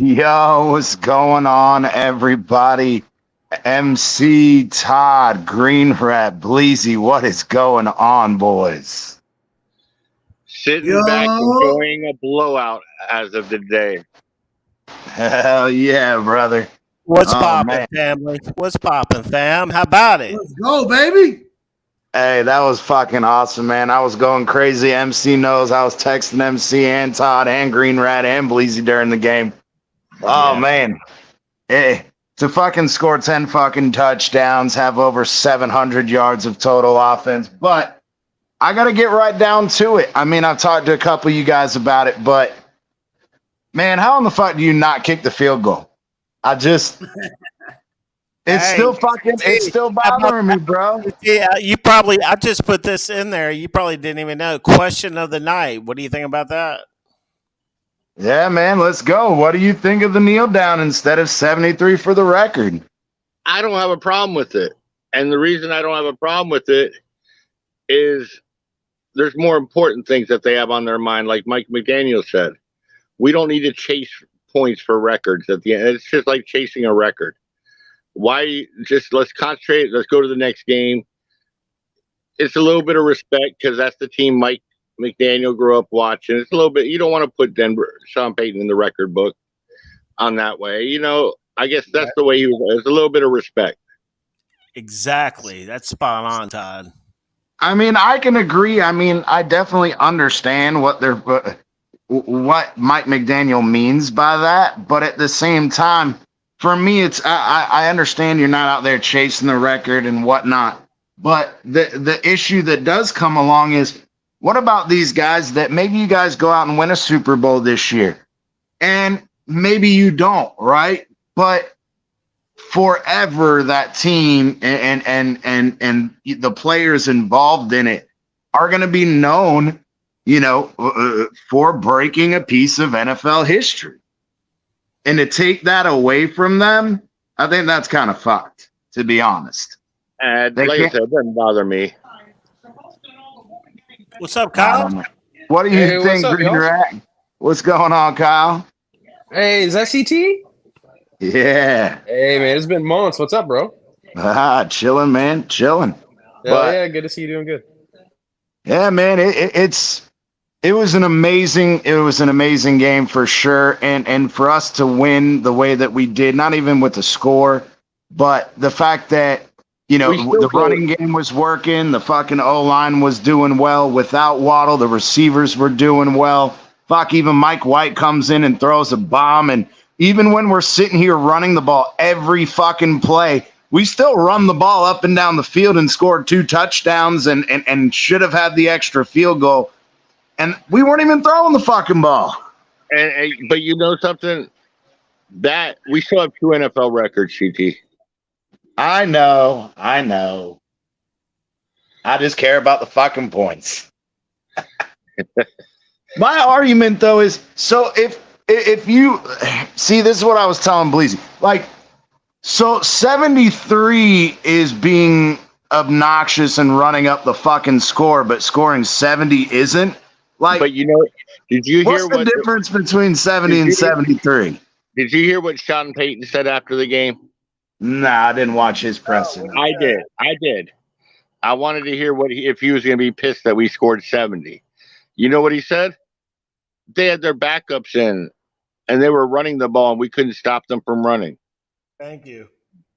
Yo, what's going on, everybody? MC Todd, Green Rat, Bleezy, what is going on, boys? Sitting back enjoying a blowout as of today. Hell yeah, brother. What's poppin', family? What's poppin', fam? How about it? Let's go, baby. Hey, that was fucking awesome, man. I was going crazy. MC knows I was texting MC and Todd and Green Rat and Bleezy during the game. Oh, man. Hey, to fucking score 10 fucking touchdowns, have over 700 yards of total offense. But I got to get right down to it. I mean, I've talked to a couple of you guys about it, but man, how in the fuck do you not kick the field goal? It's still bothering me, bro. Yeah, I just put this in there. You probably didn't even know. Question of the night. What do you think about that? Yeah, man, let's go. What do you think of the kneel down instead of 73 for the record? I don't have a problem with it. And the reason I don't have a problem with it is there's more important things that they have on their mind. Like Mike McDaniel said, we don't need to chase points for records at the end. It's just like chasing a record. Why just let's concentrate. Let's go to the next game. It's a little bit of respect because that's the team Mike McDaniel grew up watching. It's a little bit, you don't want to put Sean Payton in the record book on that way. You know, I guess that's the way he was. It's a little bit of respect. Exactly. That's spot on, Todd. I mean, I can agree. I mean, I definitely understand what Mike McDaniel means by that. But at the same time, for me, I understand you're not out there chasing the record and whatnot. But the issue that does come along is, what about these guys that maybe you guys go out and win a Super Bowl this year? And maybe you don't, right? But forever that team and the players involved in it are going to be known, for breaking a piece of NFL history. And to take that away from them, I think that's kind of fucked, to be honest. And like I said, it doesn't bother me. What's up, Kyle? What do you think, Green Rat? What's going on, Kyle? Hey, is that CT? Yeah. Hey, man, it's been months. What's up, bro? Chilling, man. Chilling. Yeah, good to see you doing good. Yeah, man. It was an amazing game for sure. And for us to win the way that we did, not even with the score, but the fact that, the running game was working, the fucking O-line was doing well without Waddle, the receivers were doing well. Fuck, even Mike White comes in and throws a bomb. And even when we're sitting here running the ball every fucking play, we still run the ball up and down the field and scored 2 touchdowns and should have had the extra field goal. And we weren't even throwing the fucking ball. But you know something? That we still have 2 NFL records, CT. I know. I just care about the fucking points. My argument, though, is so if you see, this is what I was telling Bleezy. Like, so 73 is being obnoxious and running up the fucking score, but scoring 70 isn't. Like, but did you hear what's the difference between 70 and 73? Did you hear what Sean Payton said after the game? Nah, I didn't watch his presser. I did. I wanted to hear if he was going to be pissed that we scored 70. You know what he said? They had their backups in, and they were running the ball, and we couldn't stop them from running. Thank you.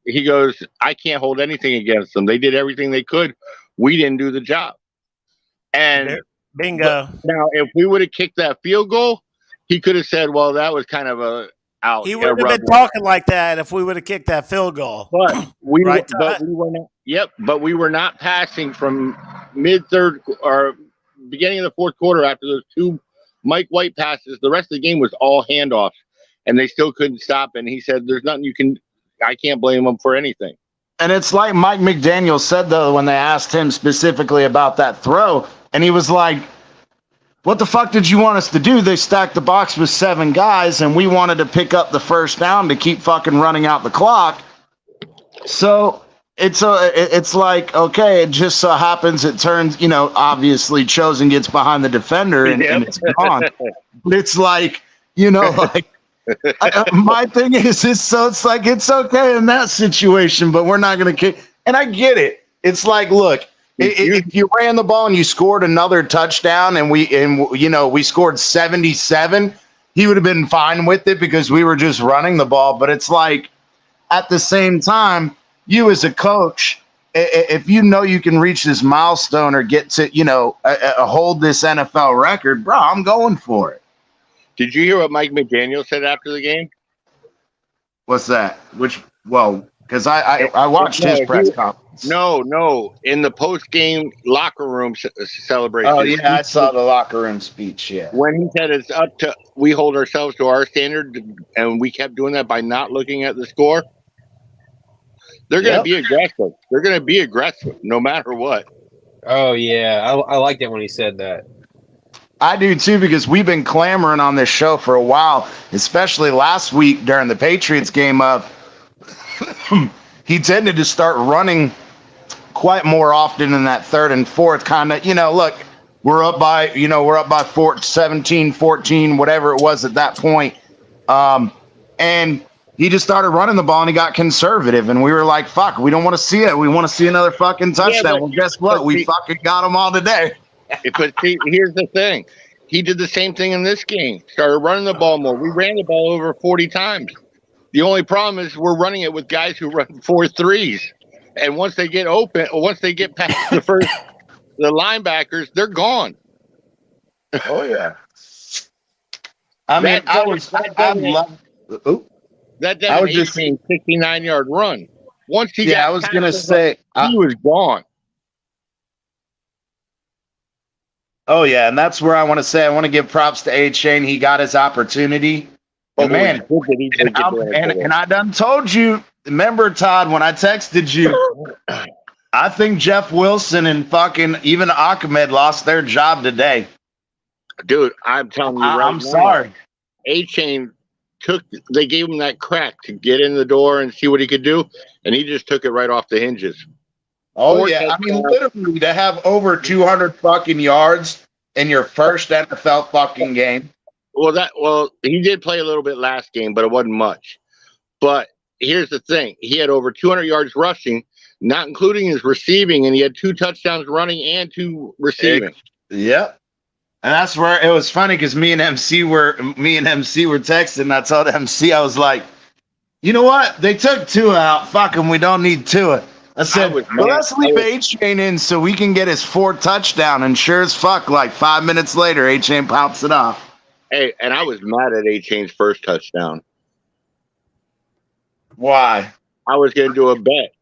He goes, I can't hold anything against them. They did everything they could. We didn't do the job. And bingo. Now, if we would have kicked that field goal, he could have said, well, that was kind of a out. He would have been talking like that if we would have kicked that field goal. But we were not. Yep, but we were not passing from mid-third or beginning of the fourth quarter after those 2 Mike White passes. The rest of the game was all handoffs, and they still couldn't stop. And he said, there's nothing you can – I can't blame them for anything. And it's like Mike McDaniel said, though, when they asked him specifically about that throw, and he was like, what the fuck did you want us to do? They stacked the box with 7 guys, and we wanted to pick up the first down to keep fucking running out the clock. So it's like, okay, it just so happens it turns, obviously Chosen gets behind the defender and it's gone. But it's like, like My thing is so it's like it's okay in that situation, but we're not going to kick. And I get it. It's like, look, if you ran the ball and you scored another touchdown, and we scored 77, he would have been fine with it because we were just running the ball. But it's like, at the same time, you as a coach, if you know you can reach this milestone or get to hold this NFL record, bro, I'm going for it. Did you hear what Mike McDaniel said after the game? What's that? Because I watched his press conference. No, in the post game locker room celebration. Oh yeah, I saw the locker room speech. Yeah, when he said we hold ourselves to our standard, and we kept doing that by not looking at the score. They're going to be aggressive. They're going to be aggressive no matter what. Oh yeah, I like that when he said that. I do too, because we've been clamoring on this show for a while, especially last week during the Patriots game. He tended to start running quite more often in that third and fourth kind of, look, we're up by 17, 14, whatever it was at that point. And he just started running the ball and he got conservative, and we were like, fuck, we don't want to see it. We want to see another fucking touchdown. Well, guess what? We fucking got them all today. But see, here's the thing. He did the same thing in this game. Started running the ball more. We ran the ball over 40 times. The only problem is we're running it with guys who run 4.3s. And once they get open, once they get past the linebackers, they're gone. Oh, yeah. That was just a 69-yard run. Once he got I was going to say, he was gone. Oh, yeah, and that's where I want to give props to A-Chain. He got his opportunity. And man, and I done told you, remember, Todd, when I texted you, I think Jeff Wilson and fucking even Ahmed lost their job today. Dude, I'm telling you I'm sorry. A-Chain they gave him that crack to get in the door and see what he could do, and he just took it right off the hinges. Oh, yeah. I mean, literally, to have over 200 fucking yards in your first NFL fucking game. Well, he did play a little bit last game, but it wasn't much. But here's the thing. He had over 200 yards rushing, not including his receiving, and he had 2 touchdowns running and 2 receiving. Yep. And that's where it was funny, because me and MC were texting, and I told MC, I was like, you know what? They took Tua out. Fuck him. We don't need Tua. I said, let's leave A-Chain in so we can get his 4th touchdown. And sure as fuck, like 5 minutes later, A-Chain pops it off. Hey, and I was mad at A-Chain's first touchdown. Why? I was going to do a bet.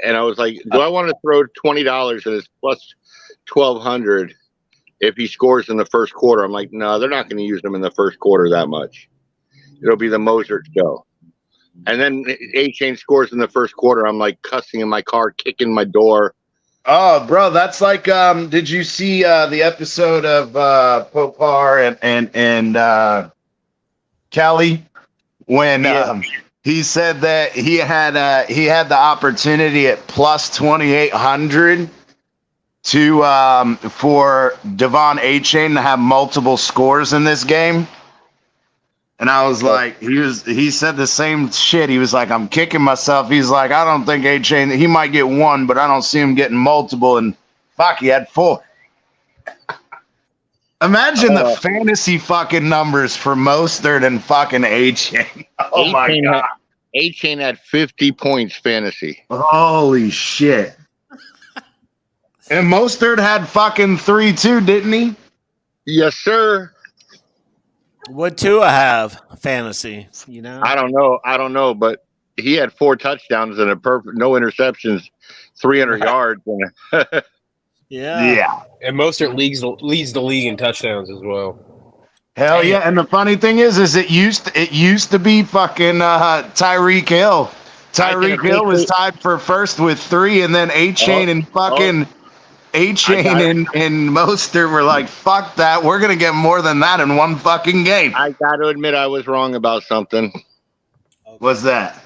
And I was like, do I want to throw $20 and it's plus 1,200 if he scores in the first quarter? I'm like, no, they're not going to use him in the first quarter that much. It'll be the Mozart show. And then A-Chain scores in the first quarter. I'm like cussing in my car, kicking my door. Oh, bro, that's like, did you see the episode of Popar and Kelly when he said that he had the opportunity at plus 2,800 for Devon A-Chain to have multiple scores in this game? And I was like, he said the same shit. He was like, I'm kicking myself. He's like, I don't think A-Chain, he might get 1, but I don't see him getting multiple. And fuck, he had 4. Imagine the fantasy fucking numbers for Mostert and fucking A-Chain. Oh my God. A-Chain had 50 points fantasy. Holy shit. And Mostert had fucking 3 too, didn't he? Yes, sir. Would Tua have fantasy? I don't know, but he had 4 touchdowns and no interceptions, 300 yards. Yeah. And Mostert leads the league in touchdowns as well. Hell yeah! And the funny thing is it used to be fucking Tyreek Hill. Tyreek Hill was tied for first with 3, and then A-Chain and fucking. A-Chain and Mostert were like, fuck that. We're going to get more than that in one fucking game. I got to admit I was wrong about something. What's that?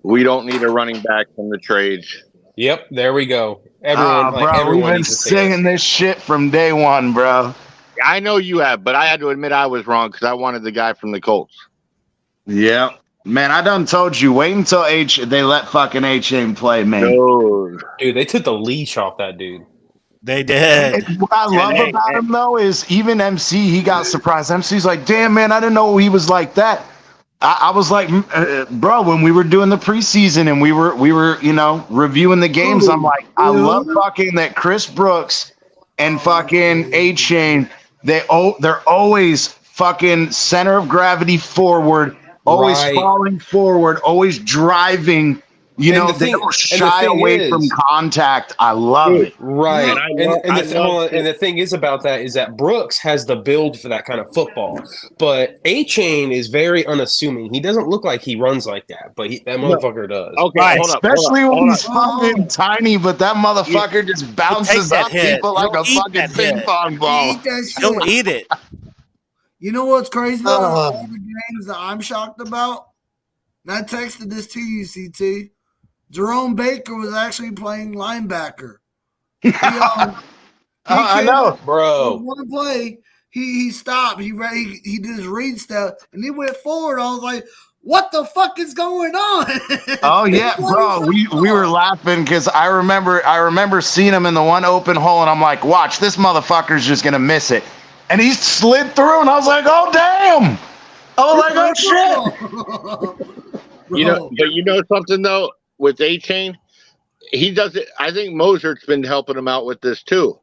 We don't need a running back from the trades. Yep, there we go. Everyone we've been saying this shit from day one, bro. I know you have, but I had to admit I was wrong because I wanted the guy from the Colts. Yeah. Man, I done told you, wait until they let fucking A-Chain play, man. No. Dude, they took the leash off that dude. They did. And what I love about him, though, is even MC, he got surprised. MC's like, damn, man, I didn't know he was like that. I was like, bro, when we were doing the preseason and we were, reviewing the games, I'm like, I love fucking that Chris Brooks and fucking A-Chain, they're always fucking center of gravity forward, always falling forward, always driving. They don't shy away from contact. I love it. Right. And the thing is about that is that Brooks has the build for that kind of football. But A-Chain is very unassuming. He doesn't look like he runs like that, but that motherfucker does. Okay, Right, hold up, especially hold up, when hold he's up. fucking tiny, but that motherfucker just bounces that up hit. people like He'll a eat fucking that ping hit. pong ball. Eat that shit. He'll eat it. You know what's crazy about all the games that I'm shocked about? And I texted this to you, CT. Jerome Baker was actually playing linebacker. I know. Bro. One play, he stopped. He did his read stuff, and he went forward. I was like, "What the fuck is going on?" Oh yeah, bro. We were laughing because I remember seeing him in the one open hole, and I'm like, "Watch, this motherfucker's just gonna miss it." And he slid through, and I was like, "Oh damn!" I was like, "Oh shit!" But you know something though, with A-Chain, he does it. I think Mosert's been helping him out with this too.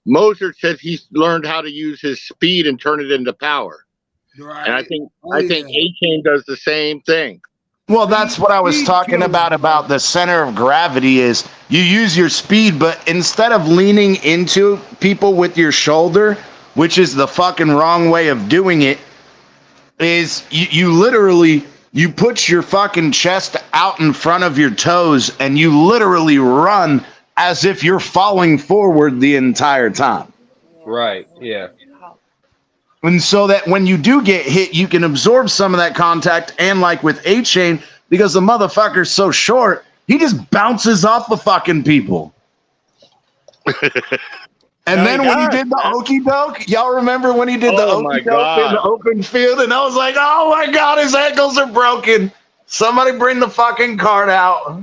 Mosert says he's learned how to use his speed and turn it into power. Right. And I think A-Chain does the same thing. Well, that's what I was talking about the center of gravity is you use your speed, but instead of leaning into people with your shoulder, which is the fucking wrong way of doing it, is you literally you put your fucking chest out in front of your toes and you literally run as if you're falling forward the entire time. Right, yeah. And so that when you do get hit, you can absorb some of that contact. And like with A-Chain, because the motherfucker's so short, he just bounces off the fucking people. And then when he did the okey doke, y'all remember when he did the okey doke in the open field? And I was like, oh my God, his ankles are broken. Somebody bring the fucking cart out.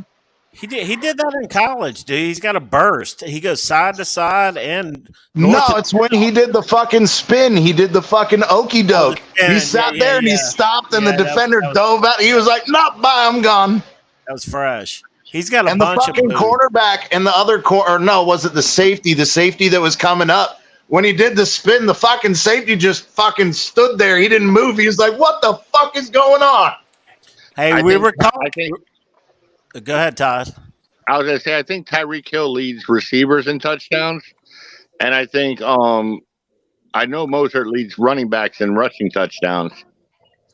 He did that in college, dude. He's got a burst. He goes side to side and it's when he did the fucking spin. He did the fucking okey doke. He sat there and he stopped, and the defender dove out. He was like, "Nope, bye, I'm gone." That was fresh. He's got a and the bunch fucking of cornerback and the other was it the safety? The safety that was coming up when he did the spin. The fucking safety just fucking stood there. He didn't move. He was like, "What the fuck is going on?" Hey, go ahead, Todd. I was gonna say I think Tyreek Hill leads receivers in touchdowns, and I think I know Mosert leads running backs in rushing touchdowns.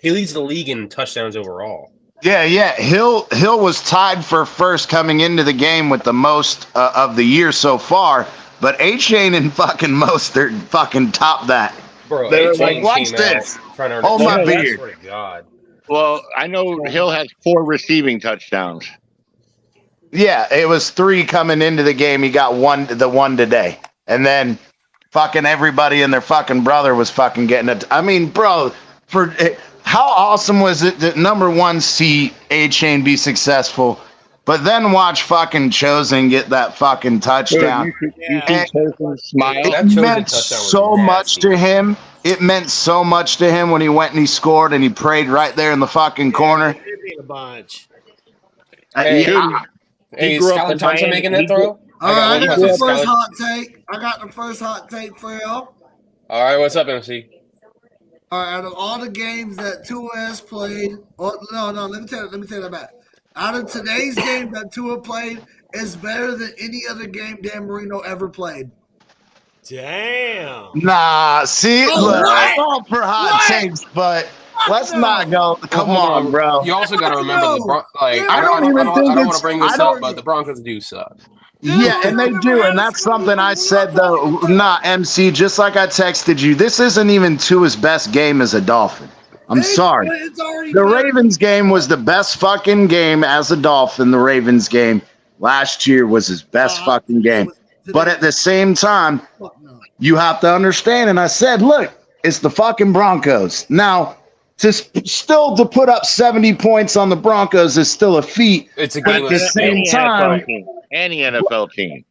He leads the league in touchdowns overall. Yeah. Hill was tied for first coming into the game with the most of the year so far, but A-Chain and fucking Mostert fucking topped that. Bro, they were like, "Watch this! Oh my beard!" God. Well, I know Hill has 4 receiving touchdowns. Yeah, it was 3 coming into the game. He got the one today. And then fucking everybody and their fucking brother was fucking getting it. I mean, bro, how awesome was it that number 1 see A-Chain be successful, but then watch fucking Chosen get that fucking touchdown. You see Chosen smile. It meant so much to him. It meant so much to him when he went and he scored and he prayed right there in the fucking corner. A bunch. Hey, is Skylar Thompson making that throw? I got the first hot take. I got the first hot take for y'all. All right, what's up, MC? All right, out of all the games that Tua has played, let me tell you that back. Out of today's game that Tua played is better than any other game Dan Marino ever played. Damn. Nah, see, look, I'm all for hot takes, but let's not go. Come on, bro. You also got to remember I don't want to bring this up, but the Broncos do suck. Yeah, and they do, and that's something I said though. MC, just like I texted you, this isn't even Tua's best game as a Dolphin. I'm sorry. The Ravens game was the best fucking game as a Dolphin. The Ravens game last year was his best fucking game. But at the same time, you have to understand. And I said, look, it's the fucking Broncos. Now, still to put up 70 points on the Broncos is still a feat. It's a But game at the same time, any NFL team.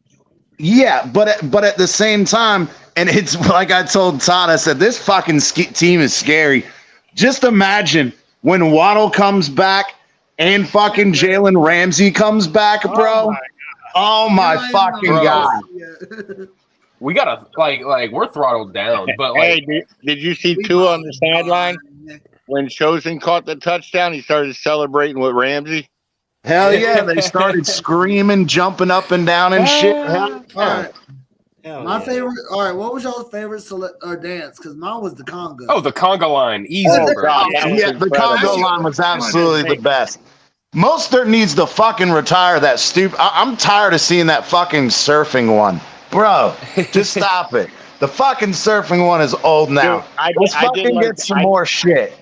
yeah, but at the same time, and it's like I told Todd, I said, this fucking team is scary. Just imagine when Waddle comes back and fucking Jalen Ramsey comes back, bro. Oh my fucking God. We gotta like we're throttled down, but like, Hey, did you see Tua on the sideline when Chosen caught the touchdown? He started celebrating with Ramsey. Hell yeah, they started screaming, jumping up and down and shit. Hell All yeah. right. My favorite. All right, what was y'all's favorite dance? Because mine was the Congo. oh, the conga line, easy. Oh, bro. God. That was Yeah, the incredible. Congo line was absolutely the best. Mostert needs to fucking retire that stupid. I'm tired of seeing that fucking surfing one. Bro, just stop it. The fucking surfing one is old now. Dude, I Let's did fucking like- get some more shit.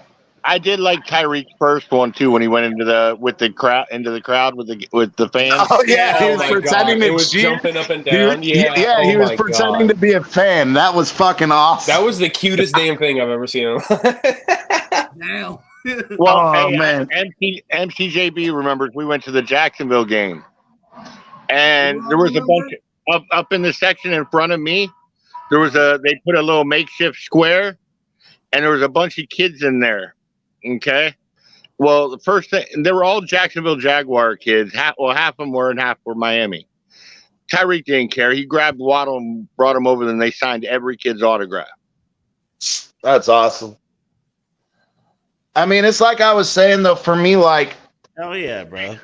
I did like Tyreek's first one too when he went into the crowd with the fans. Oh yeah, he Oh was my pretending God. It to was cheer. jumping up and He down. was, Yeah, he oh was my pretending God. to be a fan. That was fucking awesome. That was the cutest damn thing I've ever seen. Now. Well, Oh, hey, man. MCJB remembers we went to the Jacksonville game, and there was a bunch up in the section in front of me. They put a little makeshift square, and there was a bunch of kids in there. Okay, well, the first thing, they were all Jacksonville Jaguar kids. Half of them were and half were Miami. Tyreek didn't care. He grabbed Waddle and brought him over, and they signed every kid's autograph. That's awesome. I mean, it's like I was saying though. For me, like, Hell yeah, bro.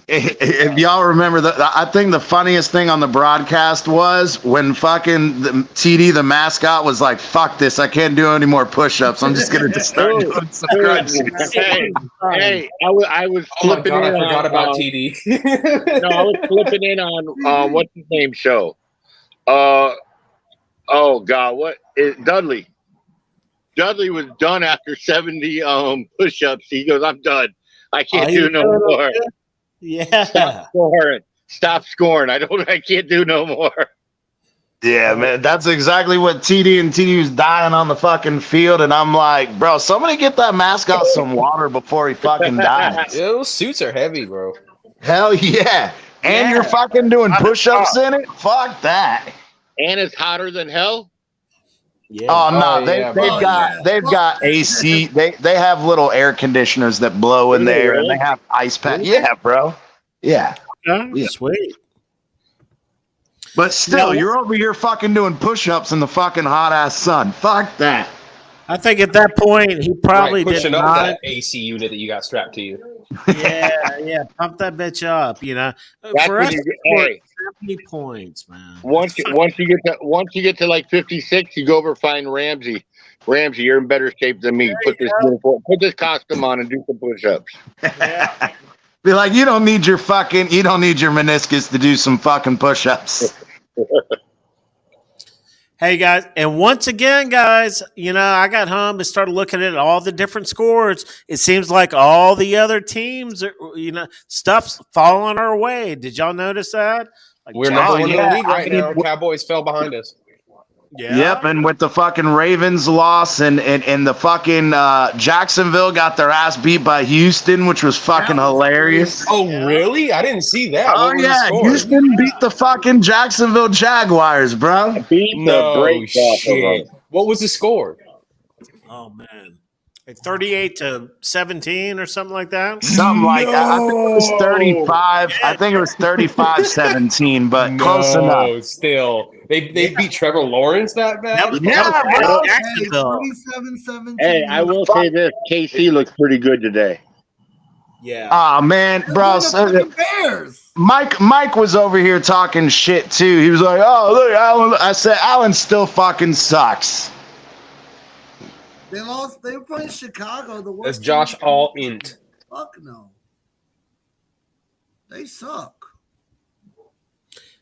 if y'all remember, I think the funniest thing on the broadcast was when fucking the TD, the mascot, was like, "Fuck this! I can't do any more push-ups. I'm just gonna just start doing some crunches." Hey, I was Oh my flipping God, I in forgot on, about TD. No, I was flipping in on what's his name show. Oh God, Dudley? Dudley was done after 70 push-ups. He goes, "I'm done. I can't do no more. Yeah. Stop scoring. I can't do no more." Yeah, man, that's exactly what TD was dying on the fucking field, and I'm like, bro, somebody get that mascot some water before he fucking dies. Yeah, those suits are heavy, bro. Hell yeah. And you're fucking doing push-ups in it? Fuck that. And it's hotter than hell. Yeah. Oh no, Oh, yeah, they've got AC. They have little air conditioners that blow in there, and they have ice pack. Yeah, bro. Yeah, yeah. Sweet. But still, No. you're over here fucking doing push-ups in the fucking hot ass sun. Fuck that. I think at that point he probably Right, pushing did up not. that AC unit that you got strapped to you. Yeah, pump that bitch up. You know, That's for when us, you get- scored hey. 70 points, man. Once you get to like 56, you go over find Ramsey. Ramsey, you're in better shape than me. Put this costume on and do some push-ups. Be like, you don't need your meniscus to do some fucking push-ups. Hey guys, and once again, guys, you know, I got home and started looking at all the different scores. It seems like all the other teams, stuff's falling our way. Did y'all notice that? Like, We're number one in the league right now. Cowboys fell behind us. Yeah. Yep, and with the fucking Ravens loss and the fucking Jacksonville got their ass beat by Houston, which was fucking hilarious. Oh, really? I didn't see that. Oh What was the yeah, score? Houston beat the fucking Jacksonville Jaguars, bro. Beat the No brakes off of shit. them. What was the score? Oh man, like 38-17 or something like that. Something like that. I think it was 35. I think it was 35-17, but close enough. Still. They beat Trevor Lawrence that bad? That was, Yeah, that was bro. Jacksonville. 27-17. Hey, I will say this: KC looks pretty good today. Yeah. Oh man, bro. The Bears. Mike was over here talking shit too. He was like, "Oh, look, Allen." I said, "Allen still fucking sucks." They lost. They were playing Chicago. The worst That's Josh team. All Int. Fuck no. They suck.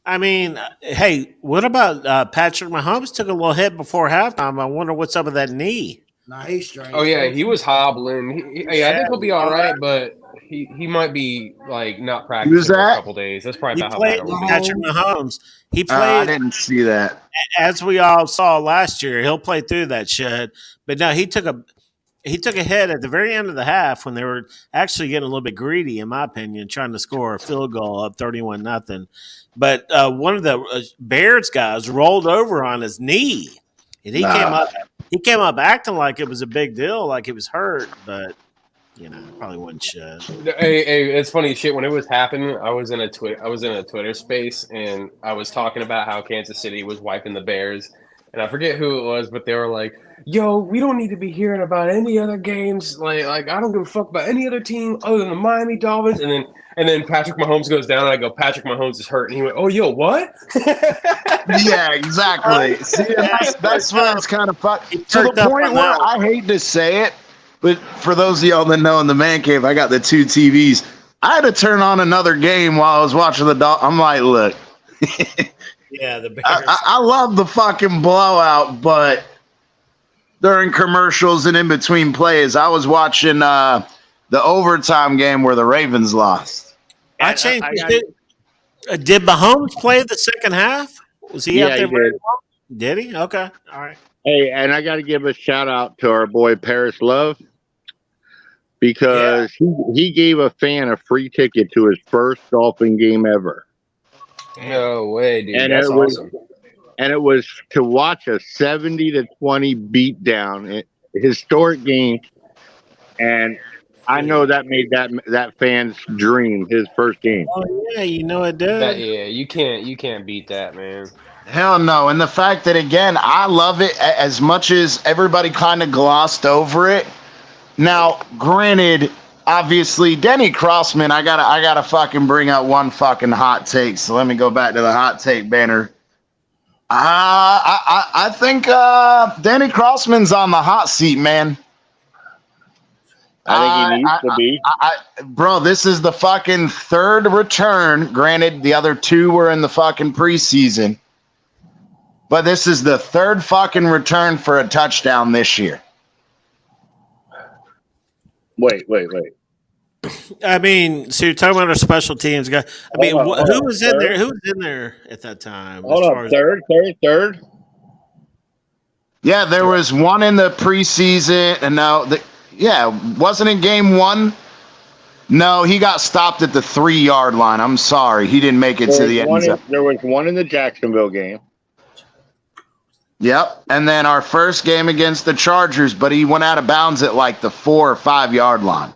I mean, hey, what about Patrick Mahomes? Took a little hit before halftime. I wonder what's up with that knee. Nah, he's strange. Oh, yeah, he was hobbling. I think he'll be all right, but He might be like not Who's practicing for a that? couple days. That's probably He about how played bad it will be. Patrick Mahomes. He I played didn't see that. as we all saw last year. He'll play through that shit. But no, he took a hit at the very end of the half when they were actually getting a little bit greedy, in my opinion, trying to score a field goal up 31-0. But one of the Bears guys rolled over on his knee, and he came up. He came up acting like it was a big deal, like he was hurt, but probably wasn't shit. Hey, it's funny shit. When it was happening, I was in a Twitter space, and I was talking about how Kansas City was wiping the Bears, and I forget who it was, but they were like, "Yo, we don't need to be hearing about any other games. Like I don't give a fuck about any other team other than the Miami Dolphins." And then Patrick Mahomes goes down, and I go, "Patrick Mahomes is hurt," and he went, "Oh, yo, what?" Yeah, exactly. See, that's where it's kind of fun. To the turned up point on where that one. I hate to say it, but for those of y'all that know, in the man cave, I got the 2 TVs. I had to turn on another game while I was watching the dog. I'm like, look, Yeah, the Bears. I love the fucking blowout, but during commercials and in between plays, I was watching the overtime game where the Ravens lost. I changed. Did Mahomes play the second half? Was he out Yeah, there? he did. Did he? Okay. All right. Hey, and I got to give a shout out to our boy Paris Love because he gave a fan a free ticket to his first Dolphin game ever. No way, dude. And That's it was- awesome. And it was to watch a 70-20 beatdown, historic game. And I know that made that fan's dream his first game. Oh yeah, it did. You can't beat that, man. Hell no. And the fact that, again, I love it as much as everybody kind of glossed over it. Now, granted, obviously, Denny Crossman, I gotta fucking bring out one fucking hot take. So let me go back to the hot take banner. I think Danny Crossman's on the hot seat, man. I think he needs to be. Bro, this is the fucking third return. Granted, the other 2 were in the fucking preseason. But this is the third fucking return for a touchdown this year. Wait. I mean, so you're talking about our special teams guy. I mean, Hold on, who was in third? there? Who was in there at that time? Hold on. Third. Yeah, there was one in the preseason, and wasn't in game 1. No, he got stopped at the 3-yard line. I'm sorry, he didn't make it to the end zone. There was one in the Jacksonville game. Yep, and then our first game against the Chargers, but he went out of bounds at like the 4 or 5-yard line.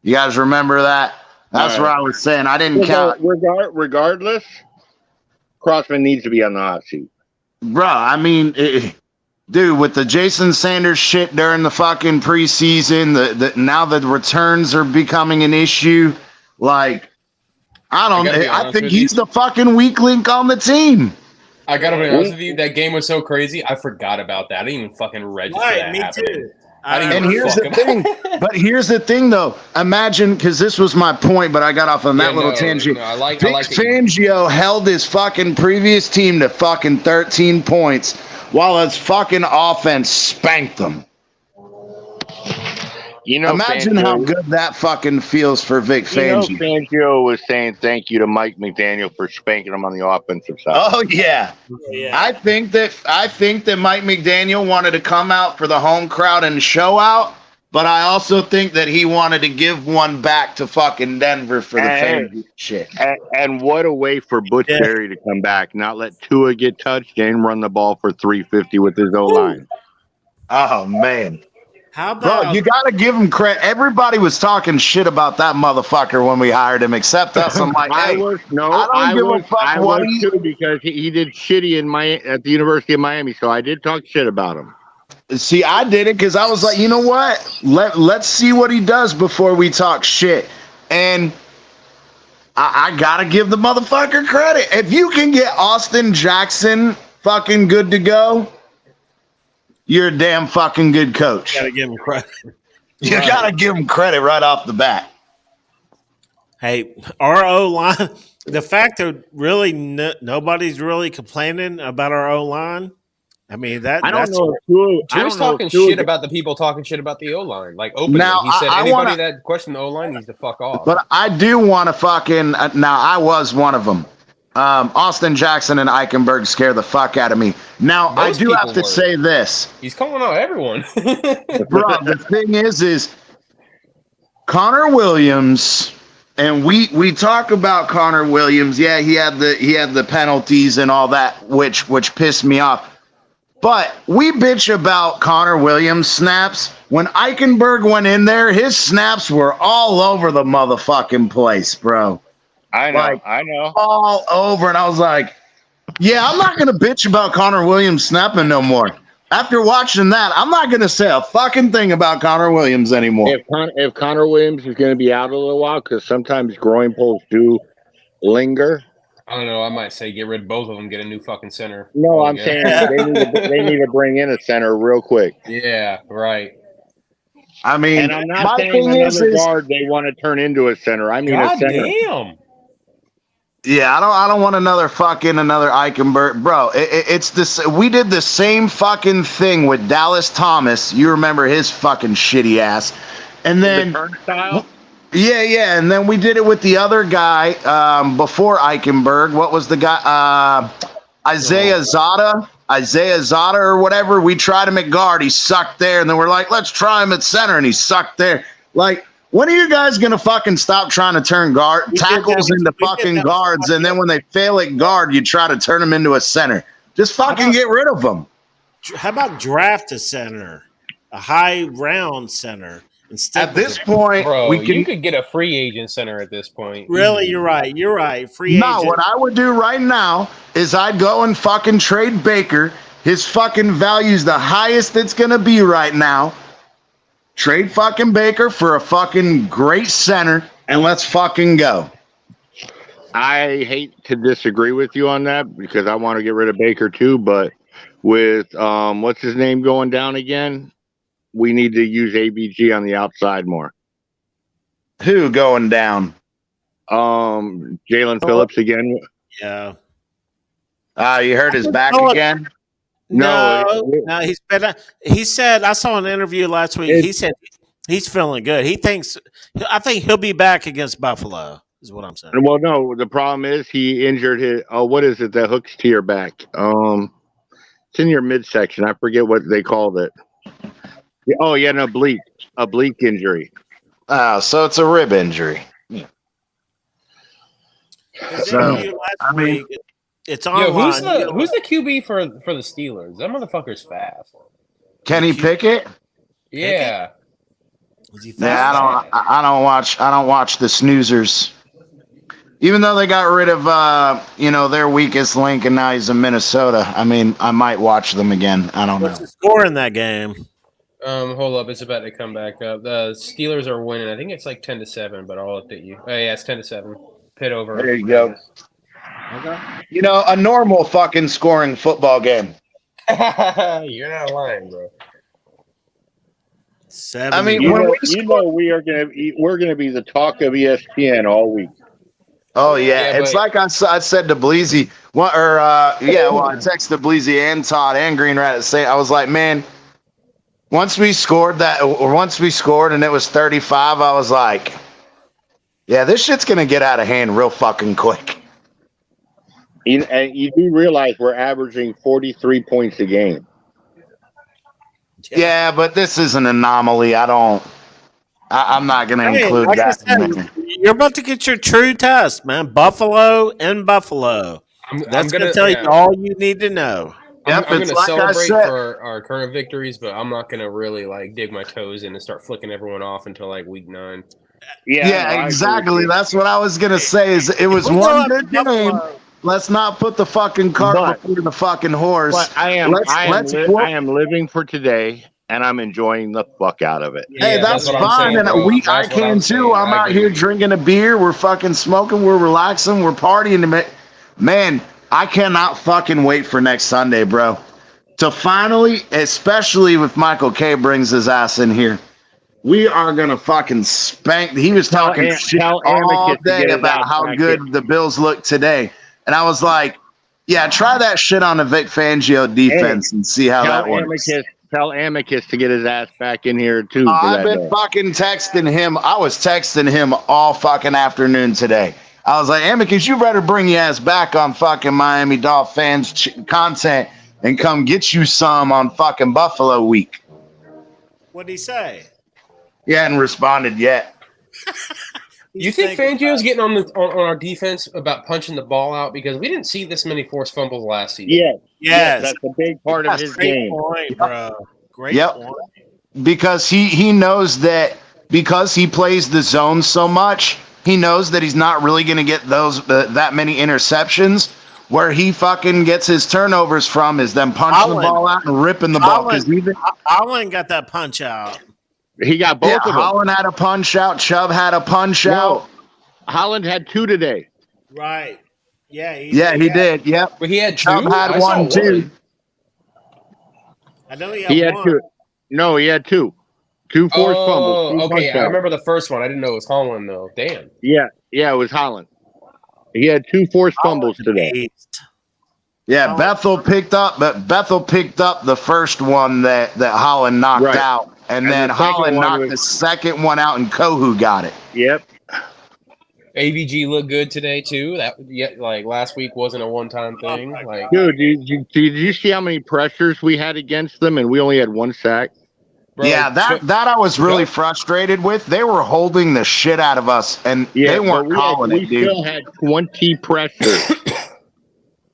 You guys remember that? That's All where right. I was saying I didn't count. Regardless, Crossman needs to be on the hot seat. Bro, I mean, dude, with the Jason Sanders shit during the fucking preseason, now the returns are becoming an issue. Like, I think he's the fucking weak link on the team. I gotta be honest with you, that game was so crazy, I forgot about that. I didn't even fucking register that me happening. too. And here's the thing. But here's the thing, though. Imagine, because this was my point, but I got off on that little tangent. No, I like Vic Fangio held his fucking previous team to fucking 13 points while his fucking offense spanked them. Imagine how good that fucking feels for Vic Fangio. Fangio was saying thank you to Mike McDaniel for spanking him on the offensive side. Oh yeah. I think that Mike McDaniel wanted to come out for the home crowd and show out, but I also think that he wanted to give one back to fucking Denver for the Fangio shit. And what a way for Butch Berry to come back, not let Tua get touched and run the ball for 350 with his O-line. Oh man. How about Bro, you got to give him credit. Everybody was talking shit about that motherfucker when we hired him, except us. I'm like, hey, I was too, because he did shitty at the University of Miami, so I did talk shit about him. See, I did it because I was like, you know what? Let's see what he does before we talk shit. And I got to give the motherfucker credit. If you can get Austin Jackson fucking good to go, you're a damn fucking good coach. Gotta give him credit. You gotta give him credit right off the bat. Hey, our O line. The fact that really nobody's really complaining about our O line I mean I don't that's know if Tua. I Drew's don't know talking if Tua- shit about the people talking shit about the O-line. Like openly, Now, he said I anybody wanna- that questioned the O-line needs to fuck off. But I do want to fucking now. I was one of them. Austin Jackson and Eichenberg scare the fuck out of me. Now I Most do have people to were. say this, He's calling out everyone. bro. The thing is Connor Williams, and we talk about Connor Williams. Yeah, he had the penalties and all that, which pissed me off. But we bitch about Connor Williams snaps. When Eichenberg went in there, his snaps were all over the motherfucking place, bro. I know. Like- I know. All over. And I was like, yeah, I'm not going to bitch about Connor Williams snapping no more. After watching that, I'm not going to say a fucking thing about Connor Williams anymore. If Connor Williams is going to be out a little while, because sometimes groin pulls do linger. I don't know. I might say get rid of both of them, get a new fucking center. No, I'm Okay. saying they need to bring in a center real quick. Yeah, right. I mean, And I'm not my saying thing another is guard they want to turn into a center. I mean God a center. damn. yeah, I don't want another Eichenberg, bro. It's this. We did the same fucking thing with Dallas Thomas. You remember his fucking shitty ass, and then The turnstile? yeah, and then we did it with the other guy before Eichenberg. What was the guy? Isaiah Zada or whatever. We tried him at guard, he sucked there, and then we're like, let's try him at center, and he sucked there. Like, when are you guys gonna fucking stop trying to turn tackles into fucking guards, and then when they fail at guard, you try to turn them into a center? Just fucking get rid of them. how about draft a center, a high round center instead. At this point, Bro, we can. you could get a free agent center at this point. Really, you're right. Free No, agent. what I would do right now is I'd go and fucking trade Baker. His fucking value's the highest it's gonna be right now. Trade fucking Baker for a fucking great center, and let's fucking go. I hate to disagree with you on that because I want to get rid of Baker too, but with what's his name going down again, we need to use ABG on the outside more. Who going down? Jalen Phillips again. Yeah. You heard his back Phillips- again? No, he's better. He said, I saw an interview last week. He said he's feeling good. I think he'll be back against Buffalo, is what I'm saying. Well, no, the problem is he injured his. What is it that hooks to your back? It's in your midsection. I forget what they called it. Oh, yeah, an oblique injury. So it's a rib injury. His So, interview last I mean- week, it's Yo, online. who's the QB for the Steelers? That motherfucker's fast. Kenny Pickett? Yeah. Is he Yeah, fast? I don't watch the snoozers. Even though they got rid of their weakest link, and now he's in Minnesota. I mean, I might watch them again. I don't know. What's the score in that game? Hold up, it's about to come back up. The Steelers are winning. I think it's like 10-7, but I'll update you. Oh yeah, it's 10-7. Pitt over. There you go. You know, a normal fucking scoring football game. You're not lying, bro. I mean, You when know, we we're gonna be the talk of ESPN all week. Oh yeah, Yeah, it's but- like I said to Bleezy, I texted Bleezy and Todd and Green Rat I was like, man, once we scored and it was 35, I was like, yeah, this shit's gonna get out of hand real fucking quick. And you do realize we're averaging 43 points a game. Yeah, but this is an anomaly. I'm not gonna include like I that. said, you're about to get your true test, man. Buffalo and Buffalo. That's going to tell you all you need to know. I'm Yep, going it's to like I celebrate said. for our current victories, but I'm not going to really like dig my toes in and start flicking everyone off until like week 9. Yeah, exactly. That's what I was gonna say. Is it was We'll one go good up to game. Buffalo. Let's not put the fucking cart But- before the fucking horse. But I am living for today, and I'm enjoying the fuck out of it. Hey, Yeah, that's what I'm fine, saying, and bro. I That's what can I'm too. saying. I'm I out agree here with you. drinking a beer. We're fucking smoking. We're relaxing. We're partying. Man, I cannot fucking wait for next Sunday, bro. To finally, especially if Michael K brings his ass in here, we are gonna fucking spank. He was talking shit tell all Amicus to day get his about ass how back good in. the Bills look today, and I was like, Yeah, try that shit on a Vic Fangio defense and see how that works. Tell Amicus to get his ass back in here too. I've been fucking texting him. I was texting him all fucking afternoon today. I was like, Amicus, you better bring your ass back on fucking Miami Dolphins content and come get you some on fucking Buffalo week. What'd he say? He hadn't responded yet. You think Fangio's getting on our defense about punching the ball out, because we didn't see this many forced fumbles last season? Yes. That's a big part of his game. Point, bro. Great point. Because he knows that because he plays the zone so much, he knows that he's not really going to get that many interceptions. Where he fucking gets his turnovers from is them punching the ball out and ripping the ball. Holland got that punch out. He got both of them. Holland had a punch out. Chubb had a punch out. Holland had 2 today. Right. Yeah. He did. Yep. But he had Chubb 2? had one too. I know he had one. 2. No, he had 2. 2 forced fumbles. Okay, I remember the first one. I didn't know it was Holland though. Damn. Yeah, it was Holland. He had 2 forced fumbles today. Yeah, Bethel picked up the first one that Holland knocked out. And then Holland knocked the second one out, and Kohu got it. Yep. AVG looked good today too. Like last week wasn't a one-time thing. Dude, did you see how many pressures we had against them, and we only had 1 sack? Bro, yeah, that I was really frustrated with. They were holding the shit out of us, and they weren't calling it, dude. We still had 20 pressures.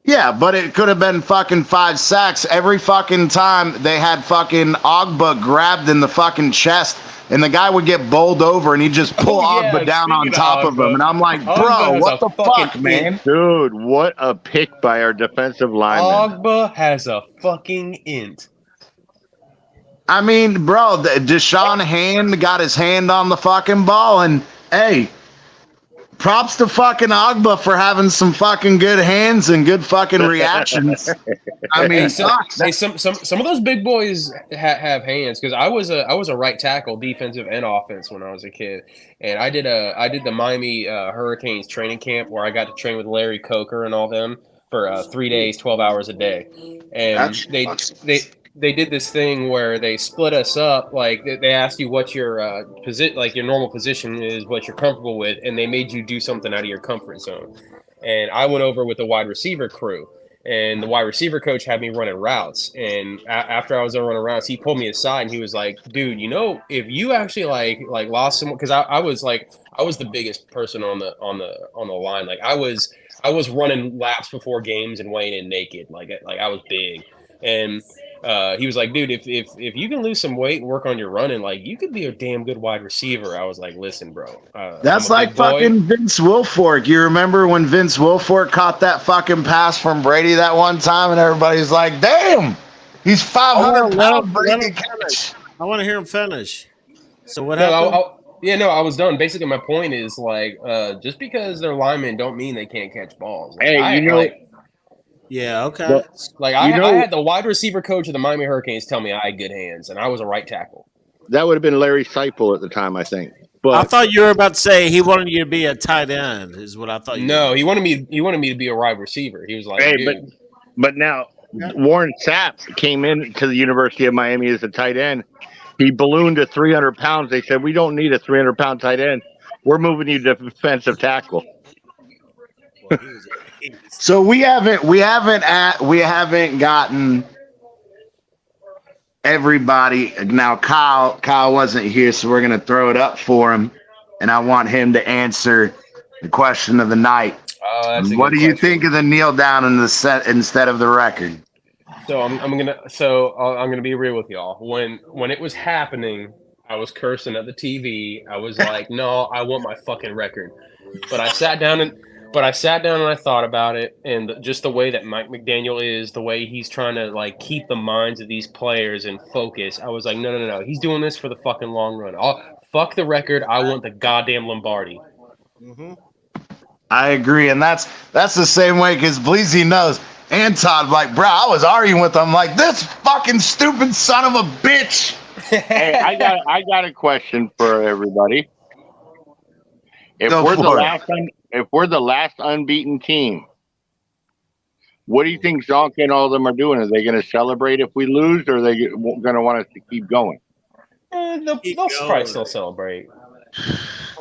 Yeah, but it could have been fucking 5 sacks every fucking time they had fucking Ogba grabbed in the fucking chest, and the guy would get bowled over, and he'd just pull Ogba down on top of him. And I'm like, bro, what the fuck, man? Dude, what a pick by our defensive lineman. Ogba has a fucking int. I mean, bro, Deshaun Hand got his hand on the fucking ball, and hey, props to fucking Ogba for having some fucking good hands and good fucking reactions. I mean, some of those big boys have hands, because I was a right tackle, defensive and offense, when I was a kid, and I did the Miami Hurricanes training camp where I got to train with Larry Coker and all them for 3 days, 12 hours a day, and they did this thing where they split us up. Like they asked you what your position, like your normal position is, what you're comfortable with, and they made you do something out of your comfort zone. And I went over with the wide receiver crew, and the wide receiver coach had me running routes. And after I was done running routes, he pulled me aside and he was like, "Dude, you know, if you actually like lost someone, because I was the biggest person on the line. Like I was running laps before games and weighing in naked. Like I was big." And he was like, dude, if you can lose some weight and work on your running, like you could be a damn good wide receiver. I was like, listen, bro. That's like fucking Vince Wilfork. You remember when Vince Wilfork caught that fucking pass from Brady that one time, and everybody's like, damn, he's 500 pounds. I want to hear him finish. So what happened? I was done. Basically, my point is like, just because they're linemen don't mean they can't catch balls. Like, yeah, okay. Well, I had the wide receiver coach of the Miami Hurricanes tell me I had good hands, and I was a right tackle. That would have been Larry Seipel at the time, I think. But I thought you were about to say he wanted you to be a tight end, is what I thought. He wanted me to be a wide receiver. He was like, hey, but now Warren Sapp came in to the University of Miami as a tight end. He ballooned to 300 pounds. They said, we don't need a 300-pound tight end. We're moving you to defensive tackle. So we haven't gotten everybody. Now Kyle wasn't here, so we're gonna throw it up for him, and I want him to answer the question of the night. What do you think of the kneel down in the set instead of the record? So I'm gonna be real with y'all. When it was happening, I was cursing at the TV. I was like, no, I want my fucking record. But I sat down and I thought about it, and just the way that Mike McDaniel is, the way he's trying to like keep the minds of these players in focus. I was like, no. He's doing this for the fucking long run. Fuck the record. I want the goddamn Lombardi. Mm-hmm. I agree, and that's the same way because Bleezy knows. Anton, like, bro, I was arguing with him like, this fucking stupid son of a bitch. Hey, I got a question for everybody. If we're the last unbeaten team, What do you think Zonka and all of them are doing? Are they going to celebrate if we lose, or are they going to want us to keep going? They'll probably still celebrate.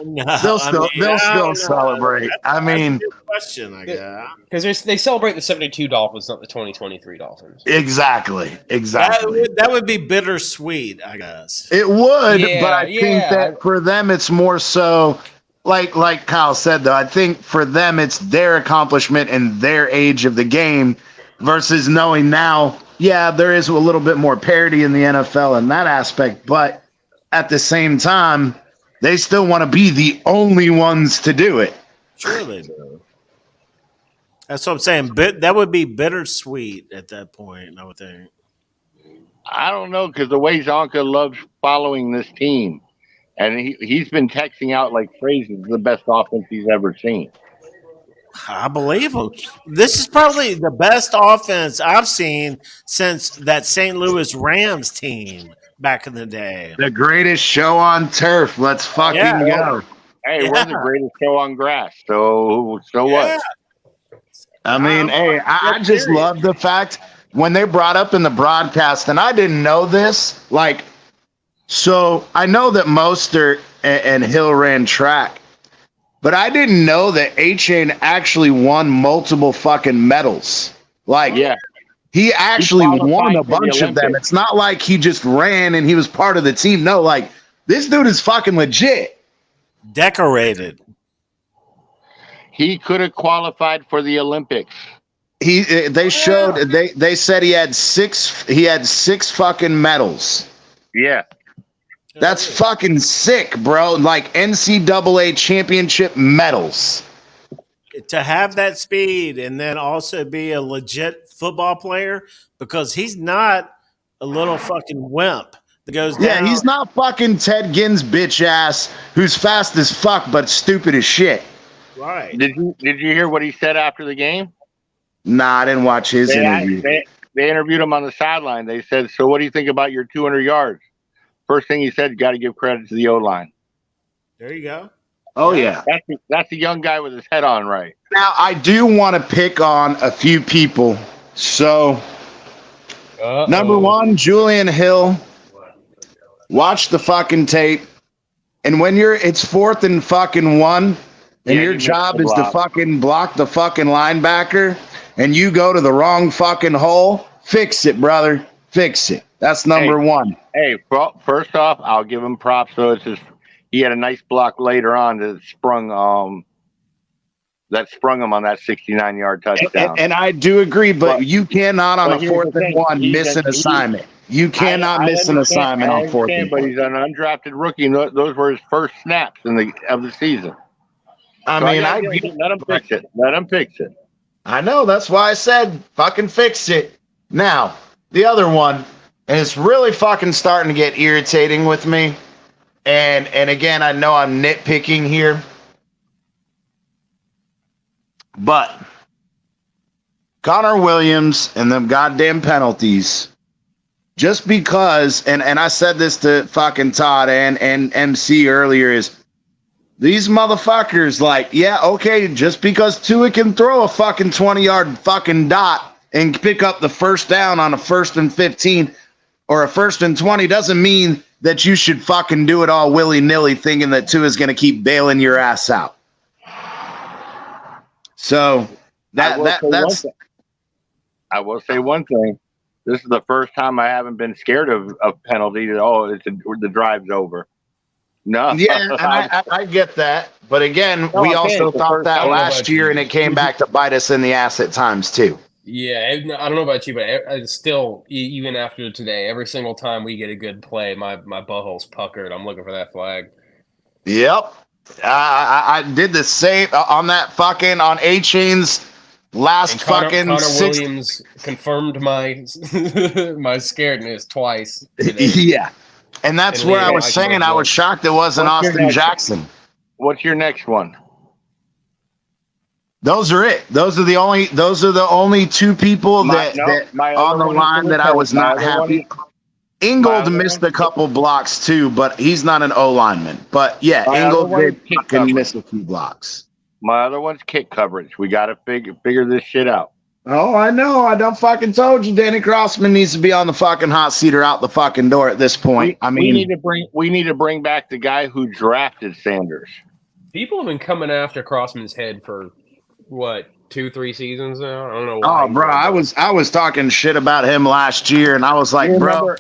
No, They'll still That's celebrate. I mean, a good question, I guess. Because they celebrate the 72 Dolphins, not the 2023 Dolphins. exactly. That would be bittersweet, I guess. It would, Yeah, but I think that for them, it's more so like Kyle said, though. I think for them, it's their accomplishment and their age of the game versus knowing now, yeah, there is a little bit more parity in the NFL in that aspect, but at the same time, they still want to be the only ones to do it. Sure they do. That's what I'm saying. That would be bittersweet at that point, I would think. I don't know, because the way Zonka loves following this team, and he's been texting out like phrases, the best offense he's ever seen. I believe him. This is probably the best offense I've seen since that St. Louis Rams team back in the day. The greatest show on turf. Let's fucking go. Hey, we're the greatest show on grass. So what? I mean, I just love the fact when they brought up in the broadcast, and I didn't know this, so I know that Mostert and Hill ran track, but I didn't know that A-Chain actually won multiple fucking medals. He actually won a bunch of them. It's not like he just ran and he was part of the team. No, this dude is fucking legit. Decorated. He could have qualified for the Olympics. They said he had six fucking medals. Yeah. That's fucking sick, bro. NCAA championship medals. To have that speed and then also be a legit football player, because he's not a little fucking wimp that goes down. Yeah, he's not fucking Ted Ginn's bitch ass who's fast as fuck but stupid as shit. Right. Did you hear what he said after the game? Nah, I didn't watch his interview. They interviewed him on the sideline. They said, "So what do you think about your 200 yards?" First thing he said, "Got to give credit to the O-line." There you go. Oh, yeah. That's a young guy with his head on right. Now, I do want to pick on a few people. So, number one, Julian Hill. Watch the fucking tape. And when it's 4th and fucking 1, and your job is to fucking block the fucking linebacker, and you go to the wrong fucking hole, fix it, brother. Fix it. That's number one. Hey, first off, I'll give him props. So he had a nice block later on that sprung him on that 69-yard touchdown. And I do agree, but you cannot on a 4th and 1 miss an assignment. You cannot miss an assignment on 4th and 1. But he's an undrafted rookie, and those were his first snaps of the season. I let him fix it. Let him fix it. I know. That's why I said fucking fix it. Now, the other one, and it's really fucking starting to get irritating with me. And again, I know I'm nitpicking here, but Connor Williams and them goddamn penalties, just because, and I said this to fucking Todd and MC earlier, is these motherfuckers okay, just because Tua can throw a fucking 20-yard fucking dot and pick up the first down on a 1st and 15 or a 1st and 20 doesn't mean that you should fucking do it all willy-nilly thinking that Tua is going to keep bailing your ass out. So I will say one thing. This is the first time I haven't been scared of penalty. The drive's over. No. Yeah, and I get that. But again, we also thought that last year, and it came back to bite us in the ass at times too. Yeah, I don't know about you, but still, even after today, every single time we get a good play, my butthole's puckered. I'm looking for that flag. Yep. I did the same on that fucking on A-Chain's last Connor fucking Williams confirmed my my scaredness twice today. Yeah. And that's where I was saying I was shocked it wasn't Austin Jackson. What's your next one? Those are it. Those are the only two people that on the line that I was not happy. Ingold missed a couple blocks too, but he's not an O lineman. But yeah, Ingold did fucking miss a few blocks. My other one's kick coverage. We got to figure this shit out. Oh, I know. I done fucking told you Danny Crossman needs to be on the fucking hot seat or out the fucking door at this point. We need to bring back the guy who drafted Sanders. People have been coming after Crossman's head for what, 2-3 seasons now? I don't know why. Oh, bro, I was talking shit about him last year, and I was like, bro.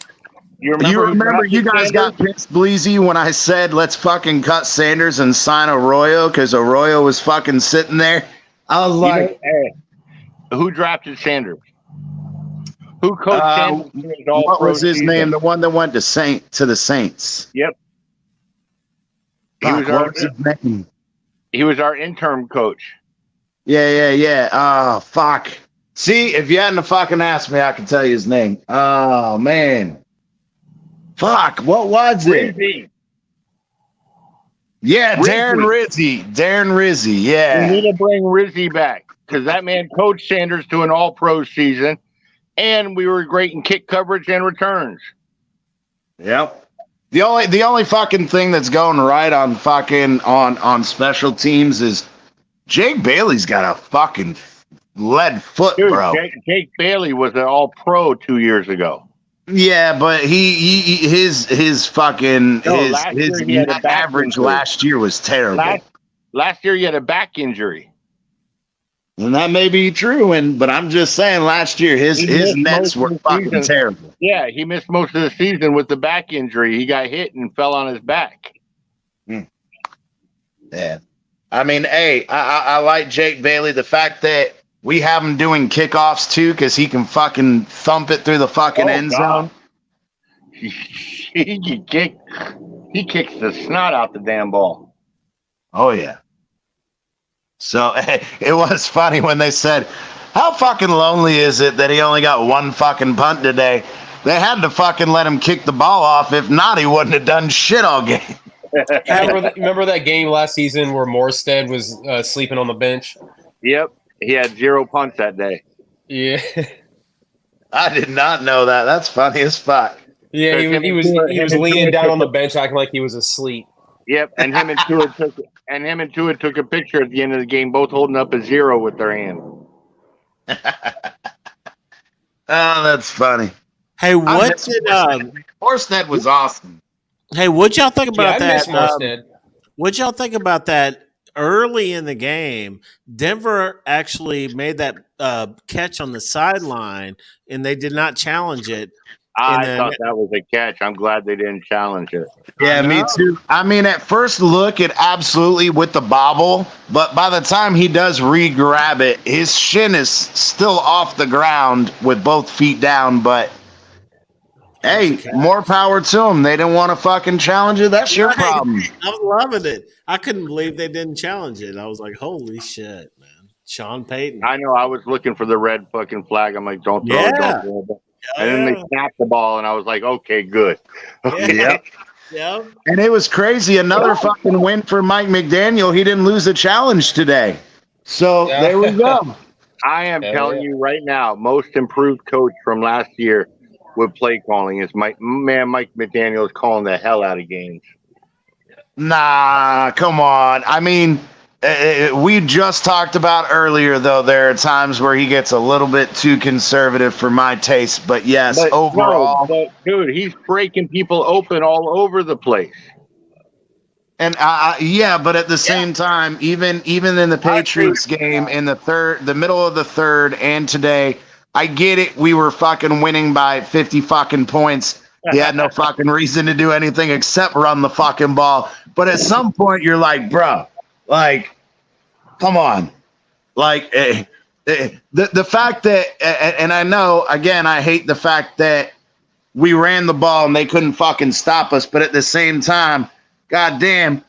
You remember you guys got pissed, Bleezy, when I said let's fucking cut Sanders and sign Arroyo because Arroyo was fucking sitting there? I was like, hey, who drafted Sanders? Who coached Sanders? What was his name? The one that went to the Saints. Yep. What was his name? He was our interim coach. Yeah. Oh, fuck. See, if you hadn't fucking asked me, I could tell you his name. Oh, man. Fuck, what was it? Rizzi. Yeah, Darren Rizzi, yeah. We need to bring Rizzi back because that man coached Sanders to an all-pro season, and we were great in kick coverage and returns. Yep. The only fucking thing that's going right on fucking on special teams is Jake Bailey's got a fucking lead foot, dude, bro. Jake Bailey was an all-pro 2 years ago. Yeah, but his average last year was terrible. Last year he had a back injury. And that may be true, but I'm just saying last year his nets were fucking terrible. Yeah, he missed most of the season with the back injury. He got hit and fell on his back. Yeah. I mean, hey, I like Jake Bailey. The fact that we have him doing kickoffs too, because he can fucking thump it through the fucking end zone. He kicks the snot out the damn ball. Oh yeah. So it was funny when they said, "How fucking lonely is it that he only got one fucking punt today?" They had to fucking let him kick the ball off. If not, he wouldn't have done shit all game. Remember that game last season where Morstead was sleeping on the bench? Yep. He had 0 punts that day. Yeah. I did not know that. That's funny as fuck. Yeah, he was leaning down on the bench acting like he was asleep. Yep, and him and Tua took a picture at the end of the game, both holding up a 0 with their hand. Oh, that's funny. Hey, what did Morstead was awesome. Hey, what'd y'all think about that? Morstead. What'd y'all think about that? Early in the game, Denver actually made that catch on the sideline, and they did not challenge it. I thought that was a catch. I'm glad they didn't challenge it. Yeah, me too. I mean, at first look, it absolutely with the bobble, but by the time he does re-grab it, his shin is still off the ground with both feet down, but hey, more power to them. They didn't want to fucking challenge it. That's your problem. I was loving it. I couldn't believe they didn't challenge it. I was like, holy shit, man. Sean Payton. I know. I was looking for the red fucking flag. I'm like, don't throw it, don't throw it. And then they snapped the ball, and I was like, okay, good. Yep. Yep. And it was crazy. Another fucking win for Mike McDaniel. He didn't lose a challenge today. So there we go. I am telling you right now, most improved coach from last year with play calling is Mike McDaniel is calling the hell out of games. Nah, come on. I mean, we just talked about earlier, though, there are times where he gets a little bit too conservative for my taste. But yes, overall. Dude, he's breaking people open all over the place. And yeah, but at the same time, even in the Patriots game in the middle of the third and today, I get it. We were fucking winning by 50 fucking points. He had no fucking reason to do anything except run the fucking ball. But at some point, you're like, bro, like, come on. Like, the fact that, and I know, again, I hate the fact that we ran the ball and they couldn't fucking stop us. But at the same time, goddamn,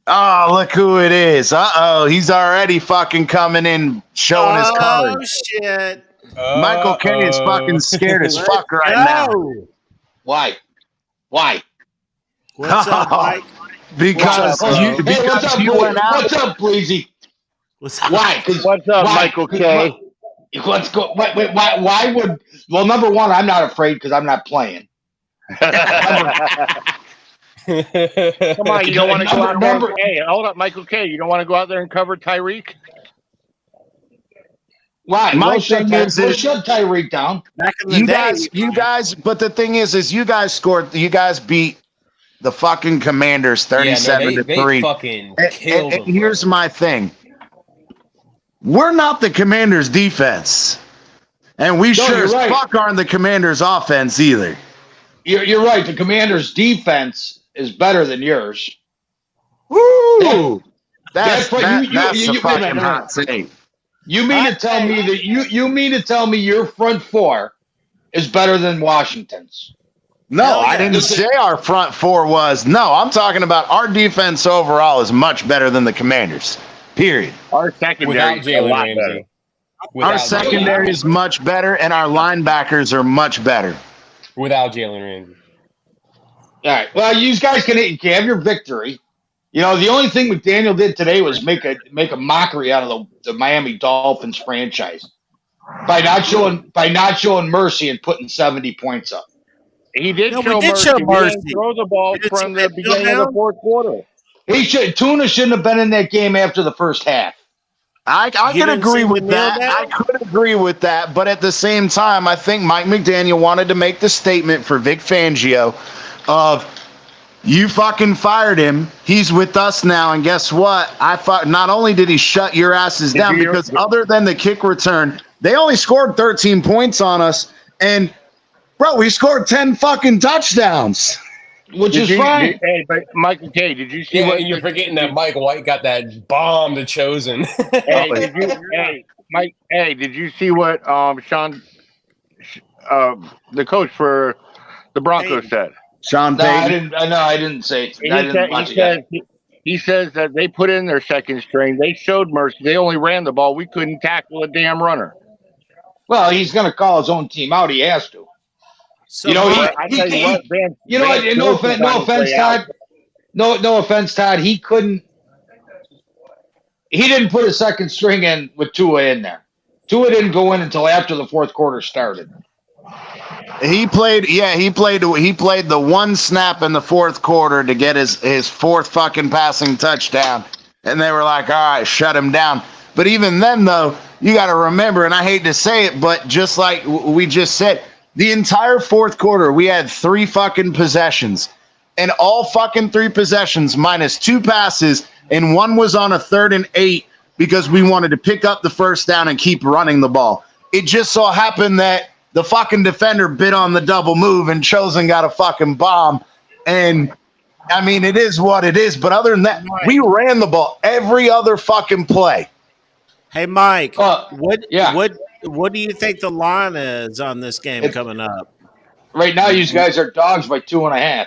oh, look who it is. Uh-oh, he's already fucking coming in showing his colors. Oh, shit. Michael K is fucking scared as fuck right now. Why? What's up, Mike? Because you went out. What's up, Bleezy? What's up? Why? What's up, Michael K? Let's go. Why would? Well, number one, I'm not afraid because I'm not playing. Come on, you don't want to go out there. Hey, hold up, Michael K. You don't want to go out there and cover Tyreek? Why? My Go shut thing is Tyreek down. Back in the day, you guys, but the thing is you guys beat the fucking Commanders 37 to they 3. fucking And killed them. here's my thing. We're not the Commanders defense. And we sure you're as right. fuck aren't the Commanders offense either. You're right. The Commanders' defense is better than yours. Woo! That's what a wait a fucking minute. hot take. You mean to tell me that you mean to tell me your front four is better than Washington's? No, Hell I yeah. didn't say our front four was. No, I'm talking about our defense overall is much better than the Commanders. Period. Our secondary Without is a Jalen lot Ramsey. better. Our secondary is much better, and our linebackers are much better. Without Jalen Ramsey. All right. Well, you guys can have your victory. You know, the only thing McDaniel did today was make a mockery out of the Miami Dolphins franchise by not showing mercy and putting 70 points up. He did No, show we did mercy. show We mercy. didn't throw the ball Did it from the sit beginning of down? the fourth quarter. Tuna shouldn't have been in that game after the first half. I You can didn't agree see with the nail that. down? I could agree with that, but at the same time, I think Mike McDaniel wanted to make the statement for Vic Fangio of you fucking fired him. He's with us now, and guess what? Not only did he shut your asses down, because other than the kick return, they only scored 13 points on us, and bro, we scored 10 fucking touchdowns. Which is fine. Hey, but Michael K, did you see Yeah, what? and you're forgetting that Mike White got that bomb to Chosen. Hey, Mike? Hey, did you see what Sean, the coach for the Broncos, said? Sean No, I Payton. didn't. No, I didn't say. I didn't watch it yet. He says that they put in their second string. They showed mercy. They only ran the ball. We couldn't tackle a damn runner. Well, he's going to call his own team out. He has to. So You know, I tell you what, Van, You know what? Van No Joseph offense, no on his offense, way out. Todd. No offense, Todd. He couldn't. He didn't put a second string in with Tua in there. Tua didn't go in until after the fourth quarter started. He played the one snap in the fourth quarter to get his fourth fucking passing touchdown. And they were like, all right, shut him down. But even then, though, you got to remember, and I hate to say it, but just like we just said, the entire fourth quarter, we had 3 fucking possessions. And all fucking 3 possessions minus 2 passes, and one was on a 3rd and 8 because we wanted to pick up the first down and keep running the ball. It just so happened that the fucking defender bit on the double move and Chosen got a fucking bomb. And I mean, it is what it is. But other than that, we ran the ball every other fucking play. Hey, Mike, what do you think the line is on this game coming up? Right now, you guys are dogs by 2.5.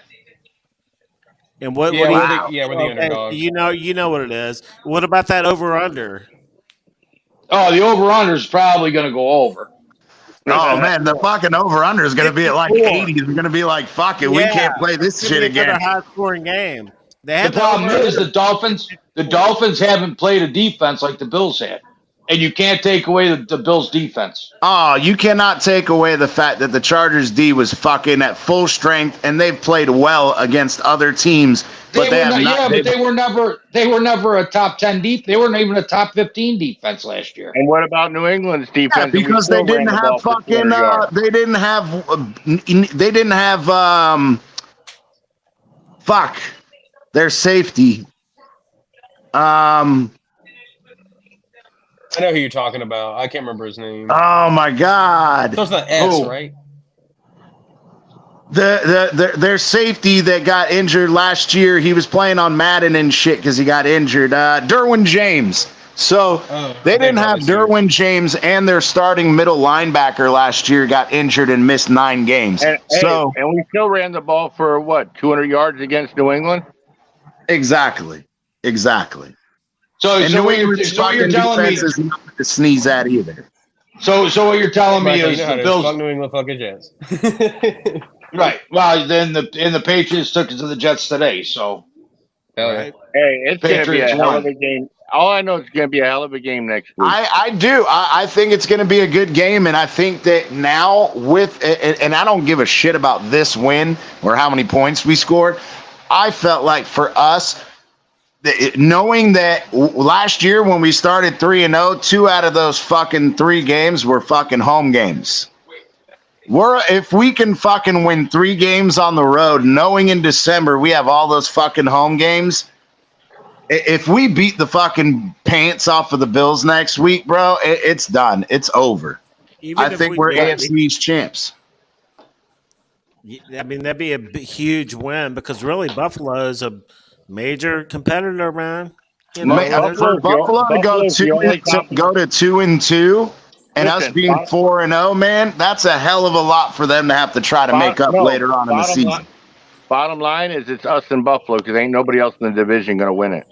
And what? Yeah, what do we're the underdogs. You know what it is. What about that over under? Oh, the over-under is probably going to go over. Oh, man, the fucking over-under is going to be at like 80. We're going to be like, fuck it, we can't play this shit again. A high-scoring game. The problem is the Dolphins haven't played a defense like the Bills had. And you can't take away the Bills' defense. Oh, you cannot take away the fact that the Chargers' D was fucking at full strength, and they've played well against other teams. But they were never a top 10 deep. They weren't even a top 15 defense last year. And what about New England's defense? Yeah, because they didn't have fucking. They didn't have. Fuck. Their safety. I know who you're talking about. I can't remember his name. Oh my God! So it's not S, right? Their safety that got injured last year. He was playing on Madden and shit because he got injured. Derwin James. So they didn't have Derwin James, and their starting middle linebacker last year got injured and missed 9 games. And we still ran the ball for what, 200 yards against New England? Exactly. So what you're telling me is not to sneeze at either. So what you're telling me is the Bills. Fuck New England, fucking Jets. Right. Well, then the Patriots took it to the Jets today. So. Right. Hey, it's going to be a hell of a game. All I know is it's going to be a hell of a game next week. I do. I think it's going to be a good game, and I think that now and I don't give a shit about this win or how many points we scored. I felt like for us, knowing that last year when we started 3-0, 2 out of those fucking 3 games were fucking home games. If we can fucking win 3 games on the road, knowing in December we have all those fucking home games. If we beat the fucking pants off of the Bills next week, bro, it's done. It's over. I think we're AFC East champs. I mean, that'd be a huge win because really Buffalo is a major competitor, man. You know, for Buffalo to go to 2-2 and us being 4-0, man, that's a hell of a lot for them to have to try to make up later on in the season. Bottom line is it's us and Buffalo because ain't nobody else in the division going to win it.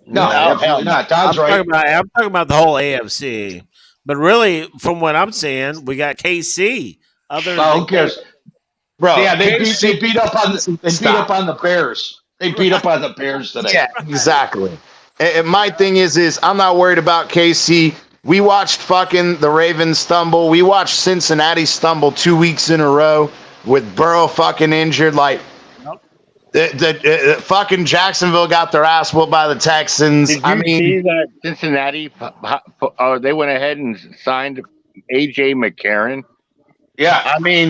No, absolutely not. Todd's right. I'm talking about the whole AFC. But really, from what I'm seeing, we got KC. Who cares? Bro, yeah, they beat up on the Bears. They beat up on the Bears today. Yeah, exactly. And my thing is I'm not worried about KC. We watched fucking the Ravens stumble. We watched Cincinnati stumble 2 weeks in a row with Burrow fucking injured. Like, the fucking Jacksonville got their ass whooped by the Texans. Did you see that Cincinnati? They went ahead and signed AJ McCarron. Yeah, I mean,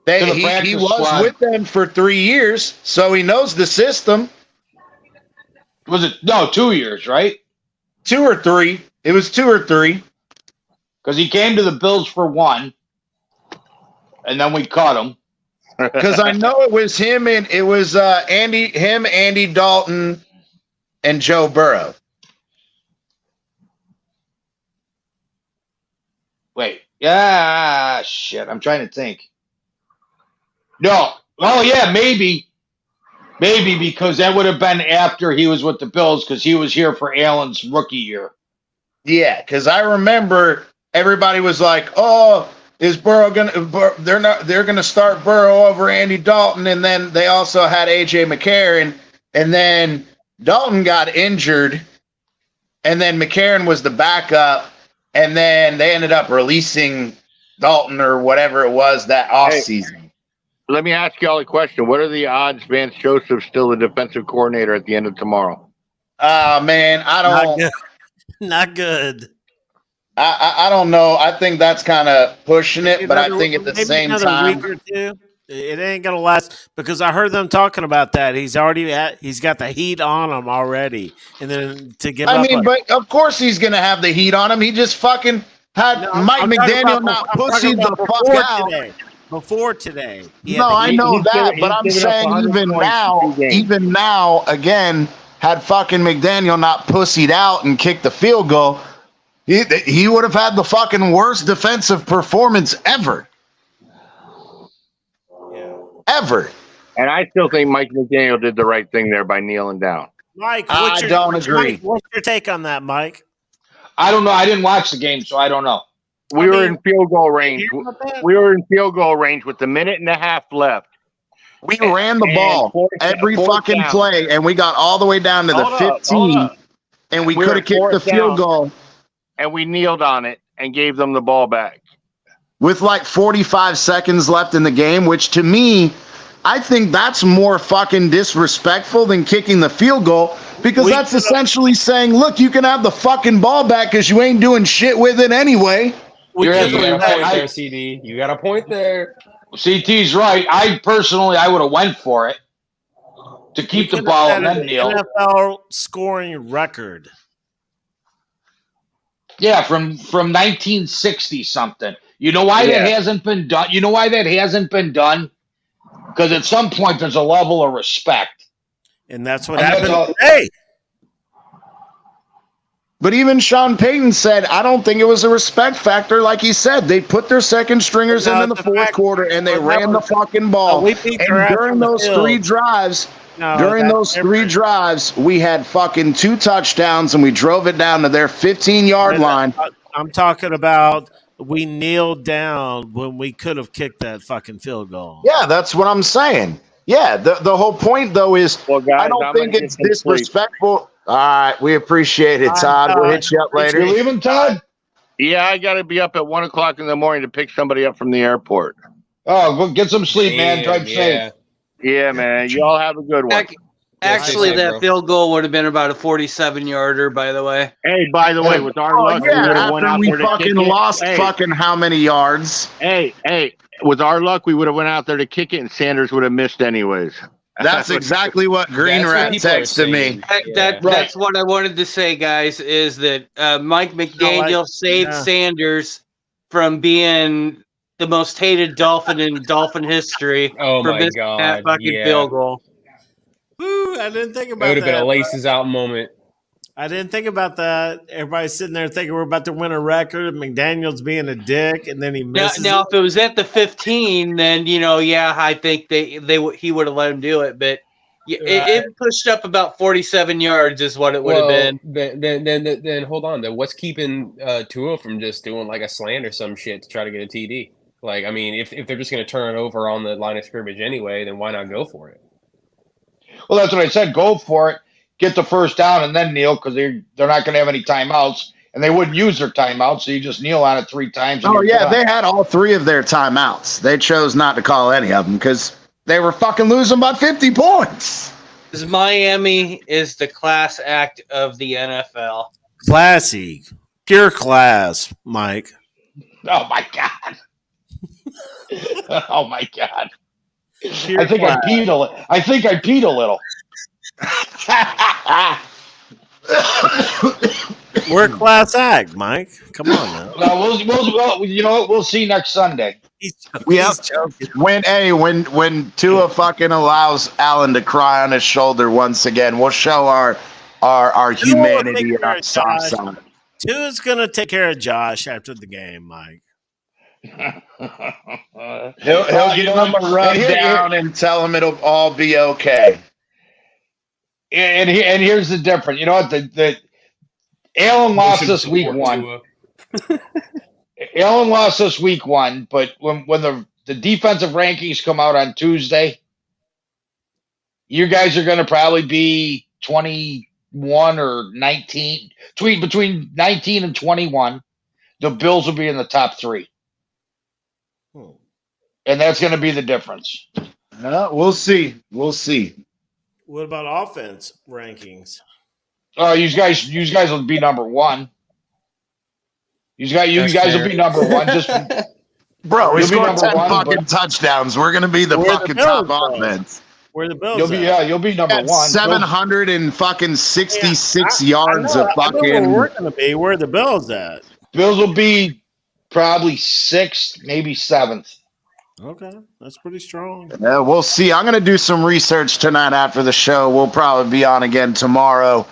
he was with them for 3 years, so he knows the system. Was it 2 years? Right? 2 or 3. It was 2 or 3. Because he came to the Bills for 1, and then we caught him. Because I know it was him and it was Andy Dalton, and Joe Burrow. Wait, shit. I'm trying to think. No, yeah, maybe because that would have been after he was with the Bills because he was here for Allen's rookie year. Yeah, because I remember everybody was like, "Oh, is Burrow gonna? They're gonna start Burrow over Andy Dalton," and then they also had AJ McCarron, and then Dalton got injured, and then McCarron was the backup, and then they ended up releasing Dalton or whatever it was that offseason. Let me ask you all a question. What are the odds Vance Joseph's still the defensive coordinator at the end of tomorrow? Man, I don't. Not good. I don't know. I think that's kind of pushing it, but I think at the same time, week or two, it ain't gonna last because I heard them talking about that. He's got the heat on him already, and then to give. But of course he's gonna have the heat on him. He just fucking had Mike McDaniel not pussied the fuck out before today. No, I know that, but I'm saying even now, again, had fucking McDaniel not pussied out and kicked the field goal. He would have had the fucking worst defensive performance ever. Yeah. Ever. And I still think Mike McDaniel did the right thing there by kneeling down. Mike, I don't agree. What's your take on that, Mike? I don't know. I didn't watch the game, so I don't know. We were in field goal range. We were in field goal range with a minute and a half left. We ran the ball every fucking play, and we got all the way down to the 15, and we could have kicked the field goal. And we kneeled on it and gave them the ball back. With like 45 seconds left in the game, which to me, I think that's more fucking disrespectful than kicking the field goal because that's essentially saying, look, you can have the fucking ball back because you ain't doing shit with it anyway. You got a point there, CD. You got a point there. CT's right. I would have went for it to keep the ball and then kneel. NFL scoring record. Yeah, from 1960 something. You know why that hasn't been done? Because at some point there's a level of respect. And that's what happened today. But even Sean Payton said, I don't think it was a respect factor. Like he said, they put their second stringers in the fourth quarter and they ran the fucking ball. And during those 3 drives, we had fucking 2 touchdowns and we drove it down to their 15-yard line. I'm talking about we kneeled down when we could have kicked that fucking field goal. Yeah, that's what I'm saying. Yeah, the whole point, though, is I don't think it's disrespectful. All right, we appreciate it, Todd. We'll hit you up later. You leaving, Todd? Yeah, I got to be up at 1 o'clock in the morning to pick somebody up from the airport. Oh, well, get some sleep, man. Drive safe. Yeah, man. You all have a good one. Actually, say, that bro. field goal would have been about a 47-yarder, by the way. Hey, by the way, with our Oh luck, we would yeah, have went after out we there to fucking kick it. lost Hey, fucking how many yards? hey, with our luck, we would have went out there to kick it, and Sanders would have missed anyways. That's exactly what Green That's what Rat people are texted me. saying. Yeah. That's what I wanted to say, guys, is that Mike McDaniel saved Sanders from being the most hated Dolphin in Dolphin history Oh for my missing God! that fucking Yeah, field goal. Woo, I didn't think it about would have been a that. laces out moment. I didn't think about that. Everybody's sitting there thinking we're about to win a record. McDaniel's being a dick, and then he misses. Now, if it was at the 15, then I think he would have let him do it. But it pushed up about 47 yards is what it would have been. Then hold on. Then what's keeping Tua from just doing like a slant or some shit to try to get a TD? Like, I mean, if they're just going to turn it over on the line of scrimmage anyway, then why not go for it? Well, that's what I said. Go for it. Get the first down and then kneel because they're not going to have any timeouts. And they wouldn't use their timeouts, so you just kneel on it 3 times. Oh yeah, they had all 3 of their timeouts. They chose not to call any of them because they were fucking losing by 50 points. Miami is the class act of the NFL. Classy, pure class, Mike. Oh my god. Oh my god. Pure I think class. I peed a little. We're a class act, Mike. Come on now. No, we'll see next Sunday. Yeah. When Tua fucking allows Allen to cry on his shoulder once again, we'll show our humanity and our soft side. Tua's gonna take care of Josh after the game, Mike. He'll give him a rub down and tell him it'll all be okay. And here's the difference. You know what? The Allen lost this week 1. Allen lost this week 1, but when the defensive rankings come out on Tuesday, you guys are going to probably be 21 or 19, between 19 and 21. The Bills will be in the top 3. And that's going to be the difference. We'll see. We'll see. What about offense rankings? You guys will be number 1. You guys will be number 1. Just bro, we You'll be scored number 10 one, fucking but- touchdowns. We're gonna be the We're the fucking Bills, top though. offense. Where the Bills? you'll be number At 1. 766 yards of I know fucking. where we're gonna be. Where the Bills at? Bills will be probably 6th, maybe 7th. Okay, that's pretty strong. We'll see. I'm gonna do some research tonight after the show. We'll probably be on again tomorrow.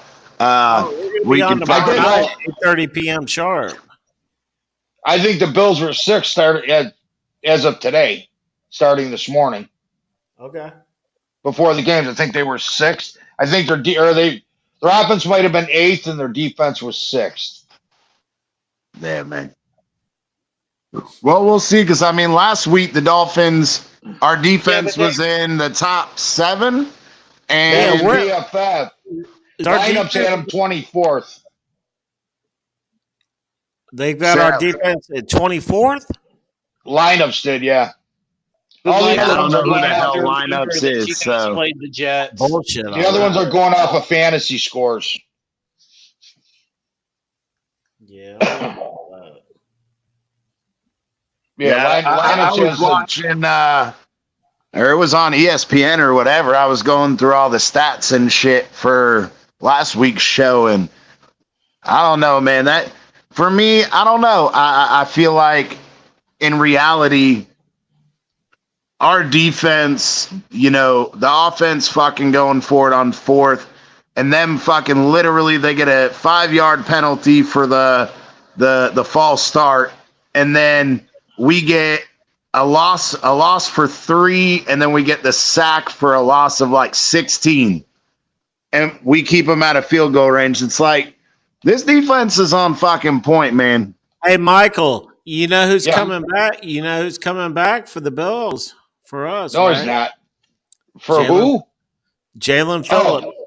We Be on can tomorrow fucking. night, 8:30 p.m. sharp. I think the Bills were 6th as of today, starting this morning. Okay. Before the games, I think they were 6th. I think their offense might have been 8th and their defense was 6th. Yeah, man. Well, we'll see. Because I mean, last week the Dolphins, our defense was in the top 7, and And PFF lineups had them 24th. They've got our defense at 24th. Lineups did, yeah. All the I other don't ones know are who the going hell after- lineups You is. guys So played the Jets. Bullshit. The other ones are going off of fantasy scores. Yeah. Yeah, I was watching, or it was on ESPN or whatever. I was going through all the stats and shit for last week's show, and I don't know, man. That for me, I don't know. I feel like in reality, our defense, the offense fucking going for it on 4th, and them fucking literally they get a 5-yard penalty for the false start, and then we get a loss for 3, and then we get the sack for a loss of like 16, and we keep them out of field goal range. It's like this defense is on fucking point, man. Hey, Michael, you know who's Yeah. coming back? You know who's coming back for the Bills? For us. No, right? he's not. For Jalen. who? Jalen Oh. Phillips.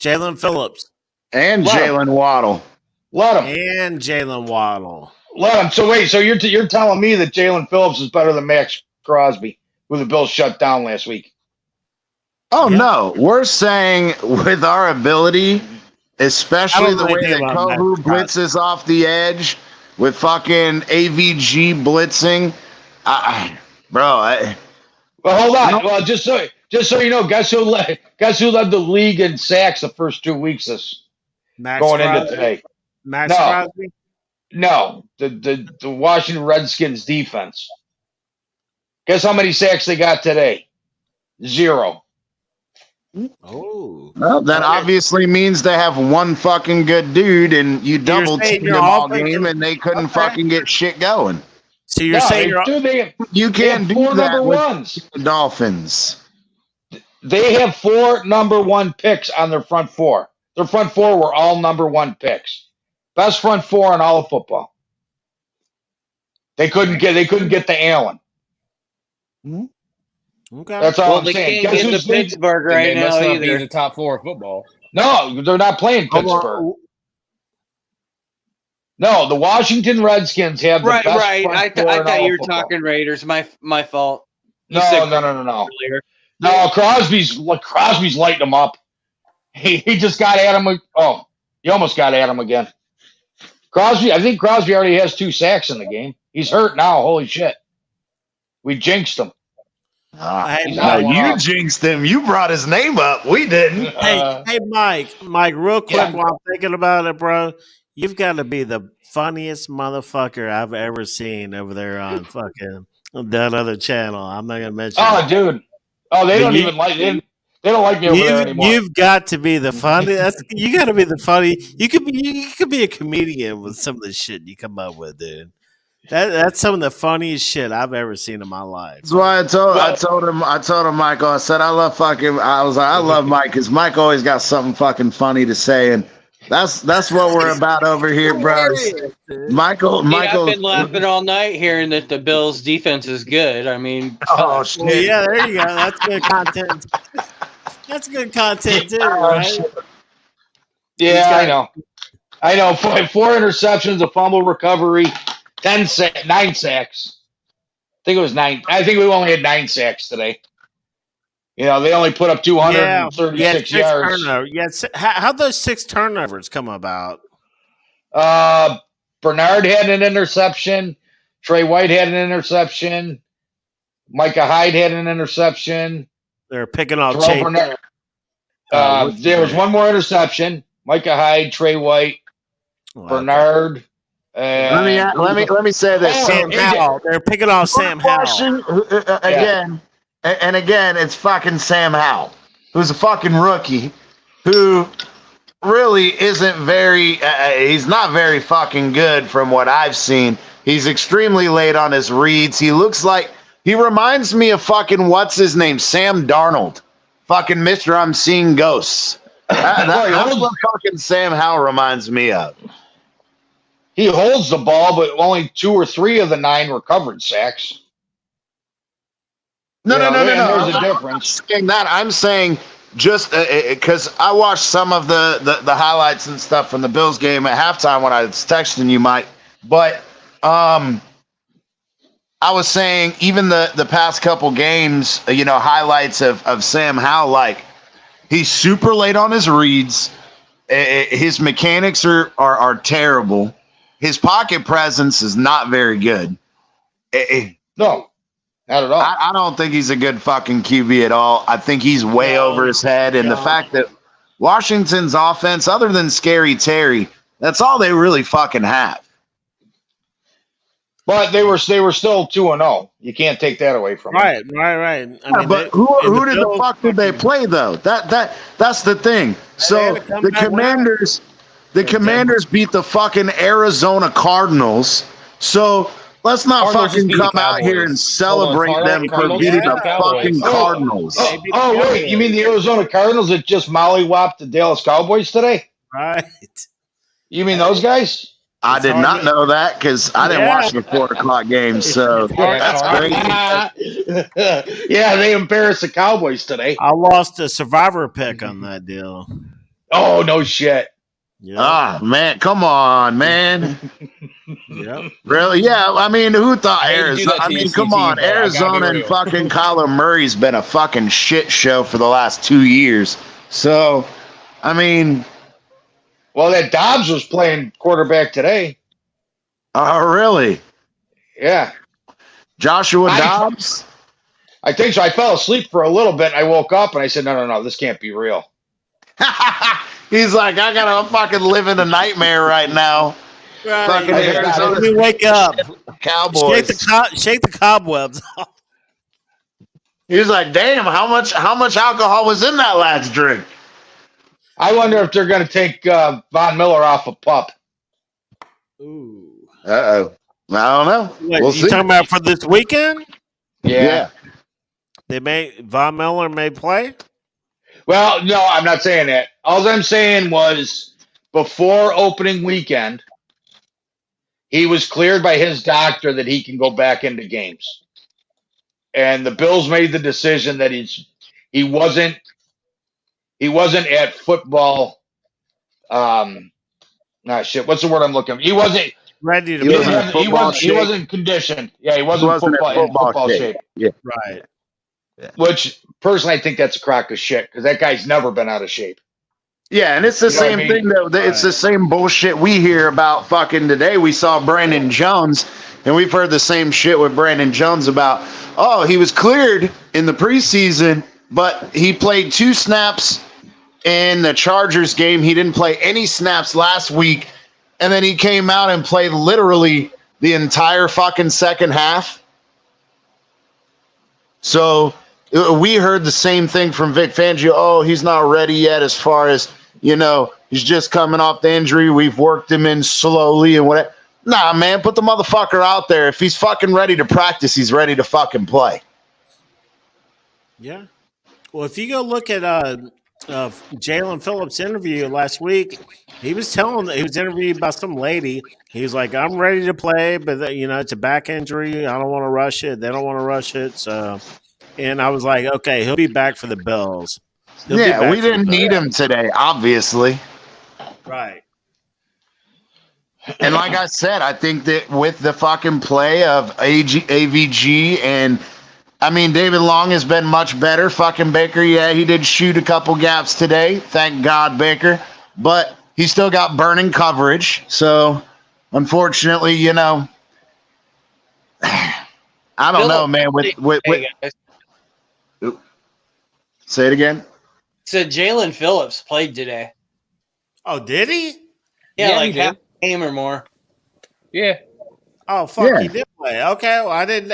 Jalen Phillips. And Wow. Jalen Waddle. Let him. And Jalen Waddle. Let him. So wait. So you're telling me that Jalen Phillips is better than Max Crosby, who the Bills shut down last week? Oh no, we're saying with our ability, especially the way that Kohu blitzes off the edge with fucking AVG blitzing, Well, hold on. Well, just so you know, guess who led the league in sacks the first 2 weeks into today? Max Crosby? No, the Washington Redskins defense. Guess how many sacks they got today? 0. Oh, well, that obviously means they have one fucking good dude, and you double teamed them all game, and they couldn't fucking get shit going. So you're saying you can't do four that number with ones. The Dolphins. They have 4 number 1 picks on their front 4. Their front 4 were all number 1 picks. Best front 4 in all of football. They couldn't get the Allen. Okay. That's all Well, I'm they saying. can't get the Pittsburgh right They now must not be either. the top 4 of football. No, they're not playing Pittsburgh. No, the Washington Redskins have the Right. best front I four in thought all you were of football. talking Raiders. My fault. You No. said No, earlier. Crosby's lighting them up. He just got at him. Oh, he almost got at him again. I think Crosby already has 2 sacks in the game. He's hurt now. Holy shit. We jinxed him. You jinxed him. You brought his name up. We didn't. Hey, Mike, real quick while I'm thinking about it, bro, you've got to be the funniest motherfucker I've ever seen over there on fucking that other channel. I'm not gonna mention. Oh, dude. Oh, they don't even like they don't like me over there anymore. You've got to be the funny. You got to be the funny. You could be a comedian with some of the shit you come up with, dude. That's some of the funniest shit I've ever seen in my life. That's why I told him, Michael, I said, I love Mike because Mike always got something fucking funny to say. And that's what we're about over here, bros. Michael, I've been laughing all night hearing that the Bills' defense is good. I mean, oh shit. Well, yeah, there you go. That's good content. That's good content too, right? Yeah, I know. 4 interceptions, a fumble recovery, 9 sacks. I think it was 9. I think we only had 9 sacks today. They only put up 236 yards. Yes. How'd those 6 turnovers come about? Bernard had an interception. Trey White had an interception. Micah Hyde had an interception. They're picking off Bernard. There was one more interception. Micah Hyde, Trey White, Bernard. Let me say this. Sam Howell. They're picking off Sam Howell. Again, it's fucking Sam Howell, who's a fucking rookie, who really isn't he's not very fucking good from what I've seen. He's extremely late on his reads. He reminds me of fucking, what's his name? Sam Darnold. Fucking Mr. I'm Seeing Ghosts. That's what fucking Sam Howell reminds me of. He holds the ball, but only 2 or 3 of the 9 were covered sacks. No. There's a difference. I'm saying just because I watched some of the highlights and stuff from the Bills game at halftime when I was texting you, Mike. But I was saying even the past couple games, highlights of Sam Howell, like he's super late on his reads. His mechanics are terrible. His pocket presence is not very good. No. Not at all. I don't think he's a good fucking QB at all. I think he's way over his head. And the fact that Washington's offense, other than Scary Terry, that's all they really fucking have. But they were still 2-0. You can't take that away from them. Right. But who did the fuck did they play though? That's the thing. So the Commanders beat the fucking Arizona Cardinals. So let's not fucking come out here and celebrate them for beating the fucking Cardinals. Oh, wait. You mean the Arizona Cardinals that just mollywopped the Dallas Cowboys today? Right. You mean those guys? I did not know that because I didn't watch the 4:00 game. So that's crazy. Yeah, they embarrassed the Cowboys today. I lost a survivor pick on that deal. Oh, no shit. Yep. Ah, man, come on, man. Yep. Really? Yeah, I mean, who thought I hate to do Arizona? that to I mean, you, come CT, on. but I gotta be Arizona and real. fucking Kyler Murray's been a fucking shit show for the last 2 years. So, I mean, Well, that Dobbs was playing quarterback today. oh, really? Yeah, Joshua Dobbs? I think so. I fell asleep for a little bit. And I woke up and I said, no, this can't be real. He's like, I gotta fucking live in a nightmare right now. Fucking Right. Arizona Let me wake up. Cowboys. Shake the cobwebs off. He was like, damn, how much alcohol was in that last drink? I wonder if they're going to take Von Miller off a pup. Ooh. Uh-oh. I don't know. What, We'll you see. talking about for this weekend? Yeah. Von Miller may play? Well, no, I'm not saying that. All I'm saying was before opening weekend, he was cleared by his doctor that he can go back into games. And the Bills made the decision that he wasn't at football. Shit. What's the word I'm looking? He wasn't Ready to He wasn't play. in he wasn't conditioned. Yeah, he wasn't in football shape. Yeah. Right. Which personally, I think that's a crock of shit because that guy's never been out of shape. Yeah, and it's the You know what I same mean? thing though. It's the same bullshit we hear about fucking today. We saw Brandon Jones, and we've heard the same shit with Brandon Jones about, oh, he was cleared in the preseason, but he played 2 snaps in the Chargers game. He didn't play any snaps last week, and then he came out and played literally the entire fucking second half. So we heard the same thing from Vic Fangio. Oh, he's not ready yet as far as, he's just coming off the injury. We've worked him in slowly and whatever. Nah, man, put the motherfucker out there. If he's fucking ready to practice, he's ready to fucking play. Yeah. Well, if you go look at Jalen Phillips' interview last week, he was interviewed by some lady. He was like, I'm ready to play, but it's a back injury. I don't want to rush it. They don't want to rush it. So, and I was like, okay, he'll be back for the Bills. We didn't need him today, obviously. Right. And like I said, I think that with the fucking play of AVG and, I mean, David Long has been much better. Fucking Baker, yeah, he did shoot a couple gaps today. Thank God, Baker. But he still got burning coverage. So, unfortunately, I don't know, man. Say it again. So Jalen Phillips played today. Oh, did he? Yeah, he like did. half a game or more. Yeah. Oh, fuck, Yeah. he did play. Okay, well, I didn't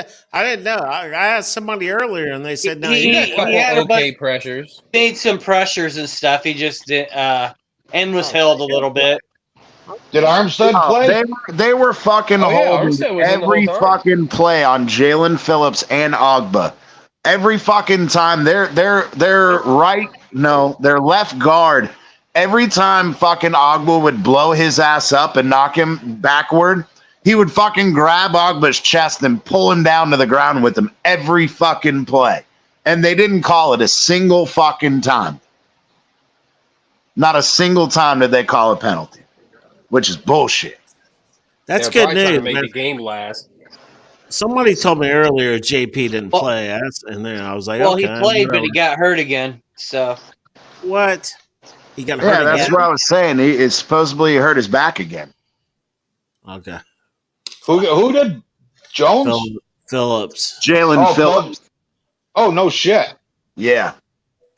know. I asked somebody earlier, and they said no. He- He He didn't got play. a couple had a bunch- okay pressures. Made some pressures and stuff. He just did, and was held a little bit. Did Armstead play? They were fucking Oh, yeah, holding Armstead was in the every whole time. fucking play on Jalen Phillips and Ogba. Every fucking time their left guard. Every time fucking Ogba would blow his ass up and knock him backward, he would fucking grab Ogba's chest and pull him down to the ground with him every fucking play. And they didn't call it a single fucking time. Not a single time did they call a penalty, which is bullshit. That's They're good probably trying news. to make man. the game last. Somebody told me earlier JP didn't Well- play, and then I was like, Well, okay, he played, but he got hurt again. So what? He got hurt Yeah, that's again? what I was saying. He is supposedly hurt his back again. Okay. Who did? Jones? Phillips. Jalen Oh, Phillips. Oh, no shit. Yeah.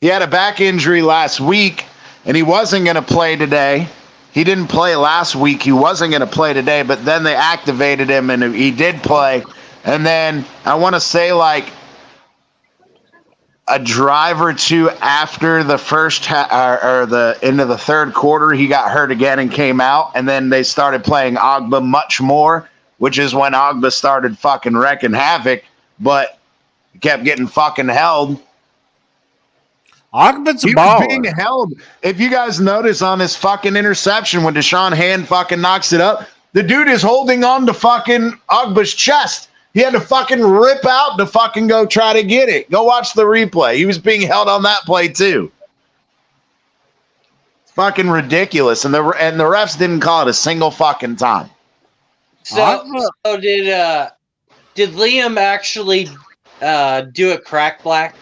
He had a back injury last week, and he wasn't going to play today. He didn't play last week. He wasn't going to play today, but then they activated him, and he did play. And then I want to say like a drive or two after the first or the end of the third quarter, he got hurt again and came out. And then they started playing Ogba much more, which is when Ogba started fucking wrecking havoc, but he kept getting fucking held. Ogba's a He was being baller. held. If you guys notice on this fucking interception when Deshaun Hand fucking knocks it up, the dude is holding on to fucking Ogba's chest. He had to fucking rip out to fucking go try to get it. Go watch the replay. He was being held on that play too. fucking ridiculous, and the refs didn't call it a single fucking time. So did Liam actually do a crack block?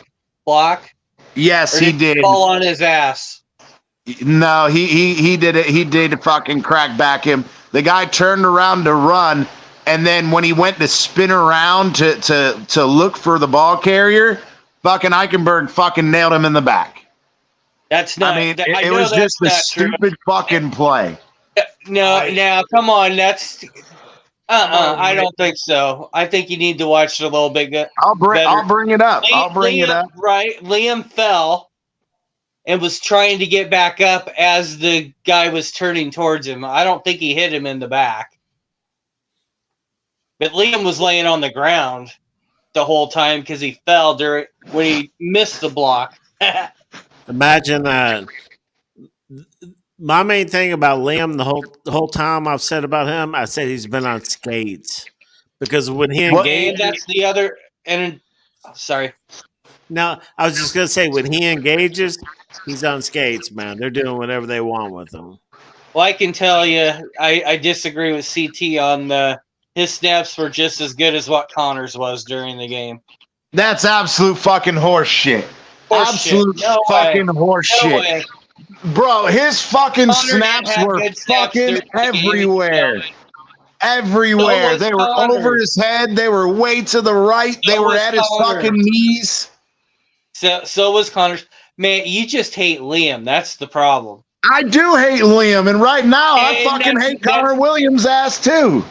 Yes, he did. Fall on his ass. No, he did it. He did fucking crack back him. The guy turned around to run, and then when he went to spin around to look for the ball carrier, fucking Eichenberg fucking nailed him in the back. That's not. I mean, it was just a stupid fucking play. No, come on. That's. I don't think so. I think you need to watch it a little bit. I'll bring it up. Right, Liam fell and was trying to get back up as the guy was turning towards him. I don't think he hit him in the back, but Liam was laying on the ground the whole time because he fell when he missed the block. Imagine that. My main thing about Liam the whole time I've said about him, I said he's been on skates because when he engaged, that's the other. And sorry, no, I was just gonna say when he engages, he's on skates, man. They're doing whatever they want with him. Well, I can tell you, I disagree with CT on his snaps were just as good as what Connor's was during the game. That's absolute fucking horse shit. Absolute fucking horse shit. Bro, his fucking snaps were fucking everywhere. Everywhere. They were over his head. They were way to the right. They were at his fucking knees. So was Connor's. Man, you just hate Liam. That's the problem. I do hate Liam, and right now I fucking hate Connor Williams' ass too.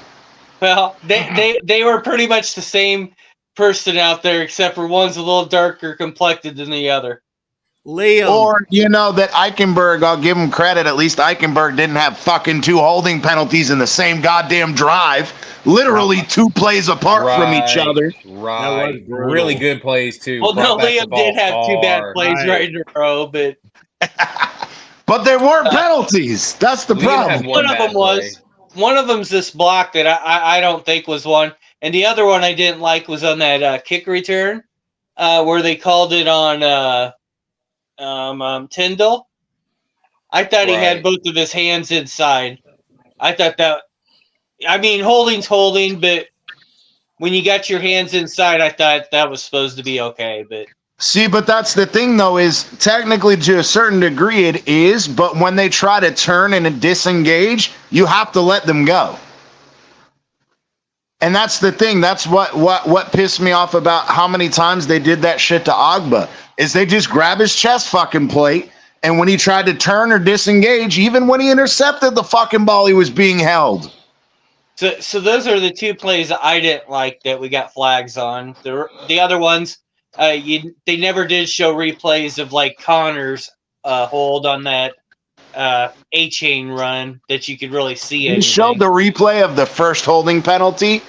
Well, they were pretty much the same person out there, except for one's a little darker complected than the other. Liam. Or, that Eichenberg, I'll give him credit, at least Eichenberg didn't have fucking 2 holding penalties in the same goddamn drive. Literally 2 plays apart from each other. Right. Really good plays, too. Well, no, Liam did have 2 bad plays right in a row, but... But there weren't penalties. That's the problem. One of them's this block that I don't think was one. And the other one I didn't like was on that kick return where they called it on... Tyndall. I thought he had both of his hands inside. I thought holding's holding, but when you got your hands inside, I thought that was supposed to be okay. But but that's the thing, though, is technically to a certain degree it is, but when they try to turn and disengage, you have to let them go. And that's the thing. That's what pissed me off about how many times they did that shit to Agba. Is they just grab his chest fucking plate, and when he tried to turn or disengage, even when he intercepted the fucking ball, he was being held. So those are the 2 plays that I didn't like that we got flags on. The other ones, they never did show replays of like Connor's hold on that A-chain run that you could really see. He showed the replay of the first holding penalty,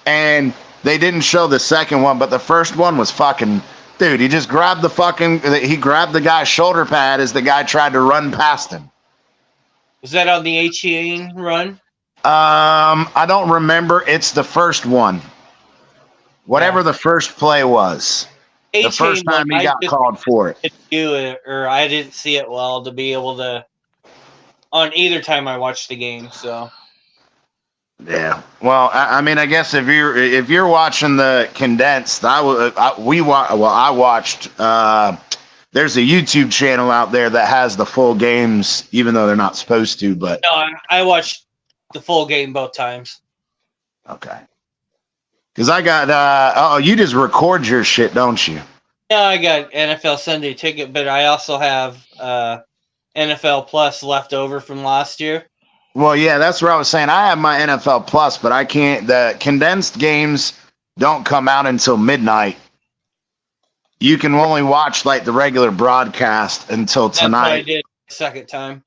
and they didn't show the second one, but the first one was fucking... Dude, he just grabbed he grabbed the guy's shoulder pad as the guy tried to run past him. Was that on the A-chain run? I don't remember. It's the first one. Whatever the first play was. The first time he got called for it. Or I didn't see it well to be able to on either time I watched the game, so. Yeah. Well, I mean, I guess if you're watching the condensed, I watched. There's a YouTube channel out there that has the full games, even though they're not supposed to. But no, I watched the full game both times. Okay. Because I got. You just record your shit, don't you? Yeah, I got NFL Sunday Ticket, but I also have NFL Plus left over from last year. Well, yeah, that's what I was saying. I have my NFL Plus, but I can't. The condensed games don't come out until midnight. You can only watch like the regular broadcast until tonight. That's what I did the second time.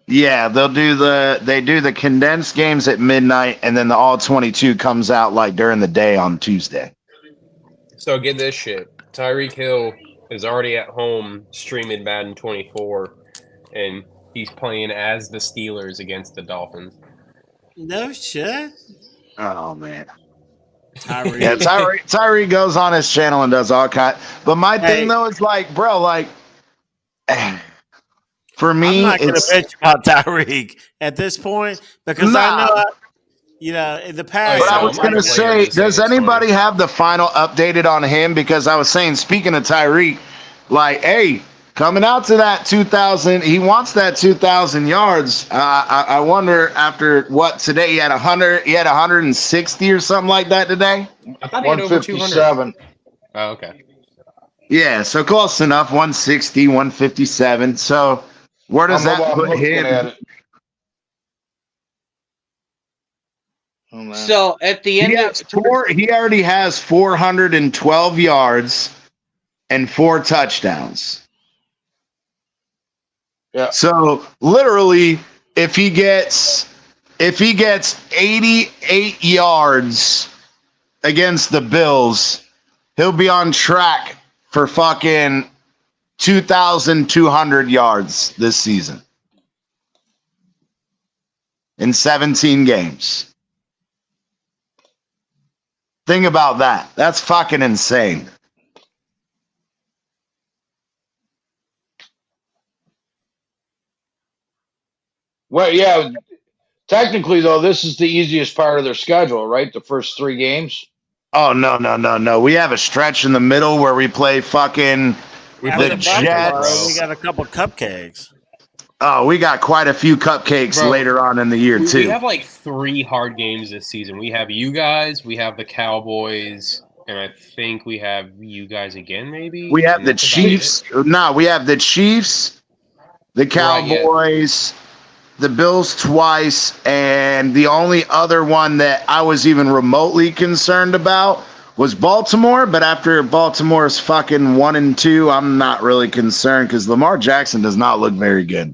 Yeah, they do the condensed games at midnight, and then the all 22 comes out like during the day on Tuesday. So get this shit. Tyreek Hill is already at home streaming Madden 24, and he's playing as the Steelers against the Dolphins. No shit. Oh man. Tyreek. Yeah, Tyreek goes on his channel and does all kind. But my thing though is like, bro, like For I'm me, not going to it's bitch about Tyreek at this point because I nah. know, in the past. But yeah, I was I'm not gonna a player, say, just saying does it's anybody funny. have the final updated on him? Because I was saying, speaking of Tyreek, like, hey, coming out to that 2,000, he wants that 2,000 yards. I wonder after what today he had 100, he had 160 or something like that today. I thought he had over 200. 157. Oh, okay. Yeah, so close enough, 160, 157. So where does that I'm put looking at him? it. Hold on. So at the end of He already has 412 yards and 4 touchdowns. Yeah. So literally, if he gets 88 yards against the Bills, he'll be on track for fucking 2,200 yards this season in 17 games. Think about that. That's fucking insane. Well, yeah. Technically, though, this is the easiest part of their schedule, right? The first 3 games. Oh no. We have a stretch in the middle where we play fucking We After play the Buffalo, Jets. We got a couple cupcakes. Oh, we got quite a few cupcakes Bro, later on in the year We too. have like 3 hard games this season. We have you guys, we have the Cowboys, and I think we have you guys again, maybe. We have And the that's about Chiefs. No, we have the Chiefs, the Right, yeah. Cowboys, the Bills twice, and the only other one that I was even remotely concerned about was Baltimore. But after Baltimore's fucking 1-2, I'm not really concerned because Lamar Jackson does not look very good.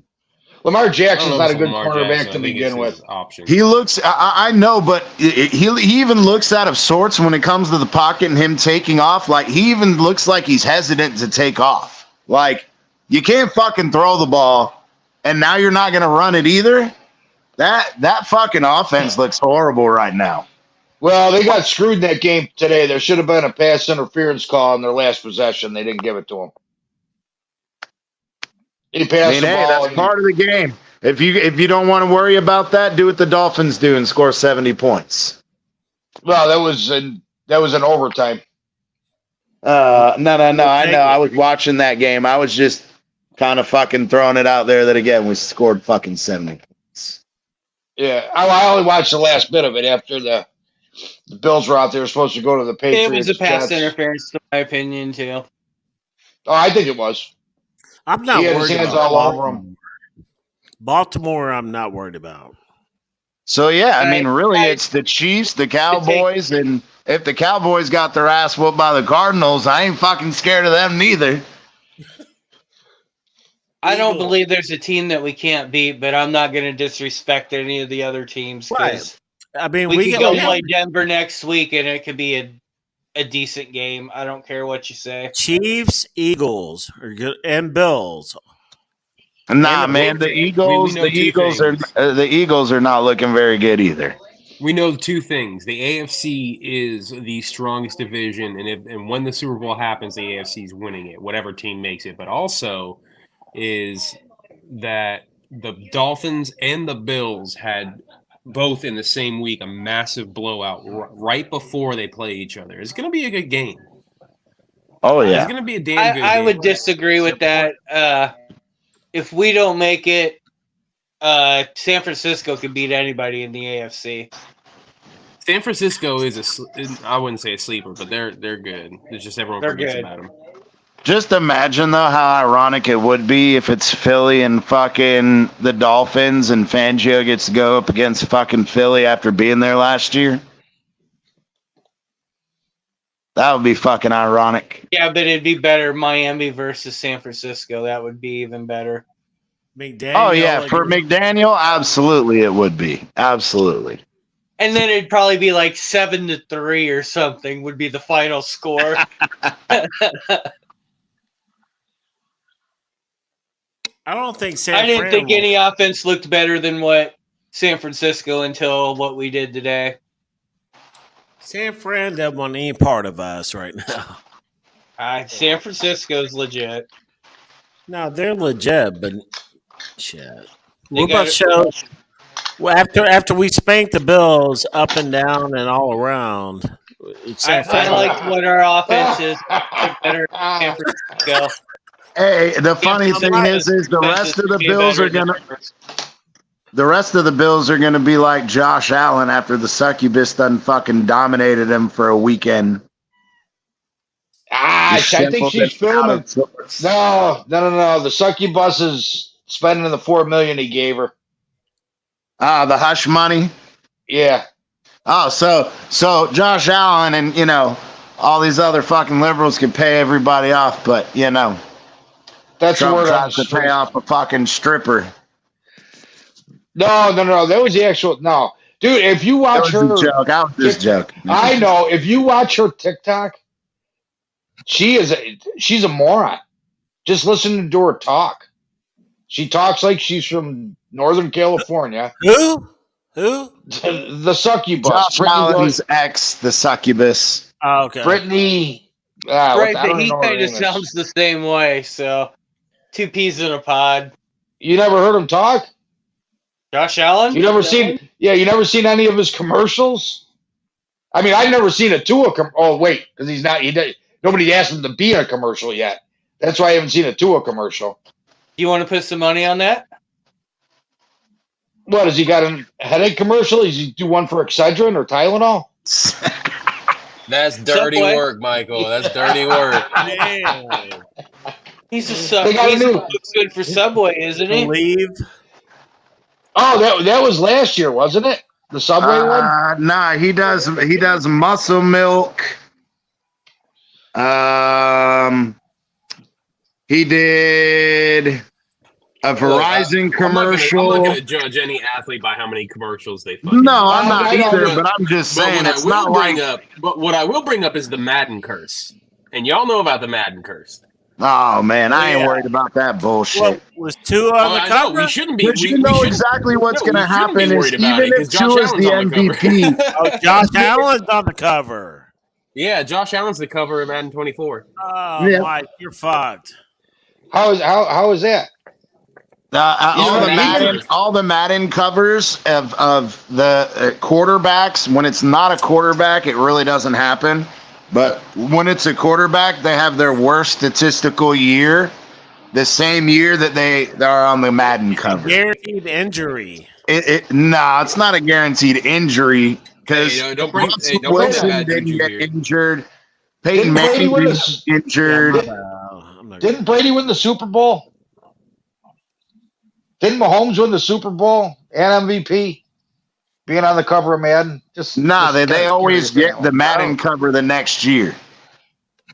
Lamar I don't Jackson's know not if a good Lamar cornerback Jackson, to I think begin it's with. his option. He looks, I know, but he even looks out of sorts when it comes to the pocket and him taking off. Like, he even looks like he's hesitant to take off. Like, you can't fucking throw the ball, and now you're not going to run it either. That fucking offense looks horrible right now. Well, they got screwed in that game today. There should have been a pass interference call in their last possession. They didn't give it to him. He I passed mean, the hey, ball. that's part of the game. If you don't want to worry about that, do what the Dolphins do and score 70 points. Well, that was an overtime. No. I know. I was watching that game. I was just kind of fucking throwing it out there that again we scored fucking 70 points. Yeah, I only watched the last bit of it after the Bills were out there. Supposed to go to the it Patriots. was a pass Jets. interference, in my opinion, too. Oh, I think it was. I'm not He had his worried hands about all over Baltimore. him. Baltimore, I'm not worried about. So yeah, I mean, really, I- it's the Chiefs, the Cowboys, and if the Cowboys got their ass whooped by the Cardinals, I ain't fucking scared of them neither. I don't Eagles. believe there's a team that we can't beat, but I'm not going to disrespect any of the other teams because I mean, we could go got play Denver next week and it could be a decent game. I don't care what you say. Chiefs, Eagles, are good, and Bills. Nah, And the man, the Patriots. Eagles, know the two Eagles things. the Eagles are not looking very good either. We know 2 things. The AFC is the strongest division, and when the Super Bowl happens, the AFC is winning it, whatever team makes it. But also is that the Dolphins and the Bills had both in the same week a massive blowout right before they play each other. It's going to be a good game. Oh It's yeah, going to be a damn good I game. would disagree with that. If we don't make it, San Francisco could beat anybody in the AFC. San Francisco is I wouldn't say a sleeper, but they're good. It's just everyone They're forgets good. about them. just imagine though how ironic it would be if it's Philly and fucking the Dolphins, and Fangio gets to go up against fucking Philly after being there last year. That would be fucking ironic. Yeah, but it'd be better Miami versus San Francisco. That would be even better. McDaniel. Oh yeah, for McDaniel, absolutely it would be. Absolutely. And then it'd probably be like 7-3 or something would be the final score. I don't think San I didn't Fran think will- any offense looked better than what San Francisco until what we did today. San Fran doesn't want any part of us right now. San Francisco's legit. No, they're legit, but Shit. They What got about it. show? Well, after we spanked the Bills up and down and all around, I like what our offense is better than San Francisco. Hey, the funny thing is the rest of the Bills are gonna. The rest of the Bills are gonna be like Josh Allen after the succubus done fucking dominated him for a weekend. I think Shambled she's it out filming. of sorts. No. The succubus is spending the $4 million he gave her. Ah, the hush money. Yeah. Oh, so Josh Allen and all these other fucking liberals can pay everybody off, but That's the Trump word on tries the to pay street. off a fucking stripper. No. That was the actual. No. Dude, if you That watch was her. a joke. I was just joking. I know. If you watch her TikTok, she's a moron. Just listen to her talk. She talks like she's from Northern California. Who? The succubus. Josh Brittany Allen's ex, the succubus. Oh, okay. Brittany. Right, I don't but he know what her kind of name is. sounds the same way. So, two peas in a pod. You never heard him talk? Josh Allen. You never seen? Yeah, you never seen any of his commercials? I mean, I've never seen a Tua. Oh wait, because he's not. Nobody asked him to be in a commercial yet. That's why I haven't seen a Tua commercial. You want to put some money on that? What has he got a headache commercial? Does he do one for Excedrin or Tylenol? That's dirty Subway. work, Michael. That's dirty work. Damn. He's a They got a new- good for Subway, isn't he? Believe. Oh, that was last year, wasn't it? The Subway one. Nah, he does muscle milk. He did a Verizon commercial. I'm not gonna judge any athlete by how many commercials they fucking No, I'm I not know, either, but- but I'm just But saying what it's I not will like. bring up, but what I will bring up is the Madden curse, and y'all know about the Madden curse. Oh man, I ain't Yeah. worried about that bullshit. What was Tua on the I know, cover? we shouldn't be. But we, you we know should- exactly what's no, going to we shouldn't be happen is worried about even it, 'cause if Josh Tua's Allen's the on the cover. MVP, Oh, Josh Allen's on the cover. Yeah, Josh Allen's the cover of Madden 24. Oh, Yeah. Mike, you're fucked. How is that? all the Madden covers of the quarterbacks. When it's not a quarterback, it really doesn't happen. But when it's a quarterback, they have their worst statistical year the same year that they are on the Madden cover. Guaranteed injury. Nah, it's not a guaranteed injury because Hey, don't bring Wilson that bad didn't juju get here. injured. Peyton Didn't Brady Manning win was injured. I'm not Didn't Brady win the Super Bowl? Didn't Mahomes win the Super Bowl and MVP? Being on the cover of Madden? Nah, they kinda always curious get on the that one. Madden cover the next year.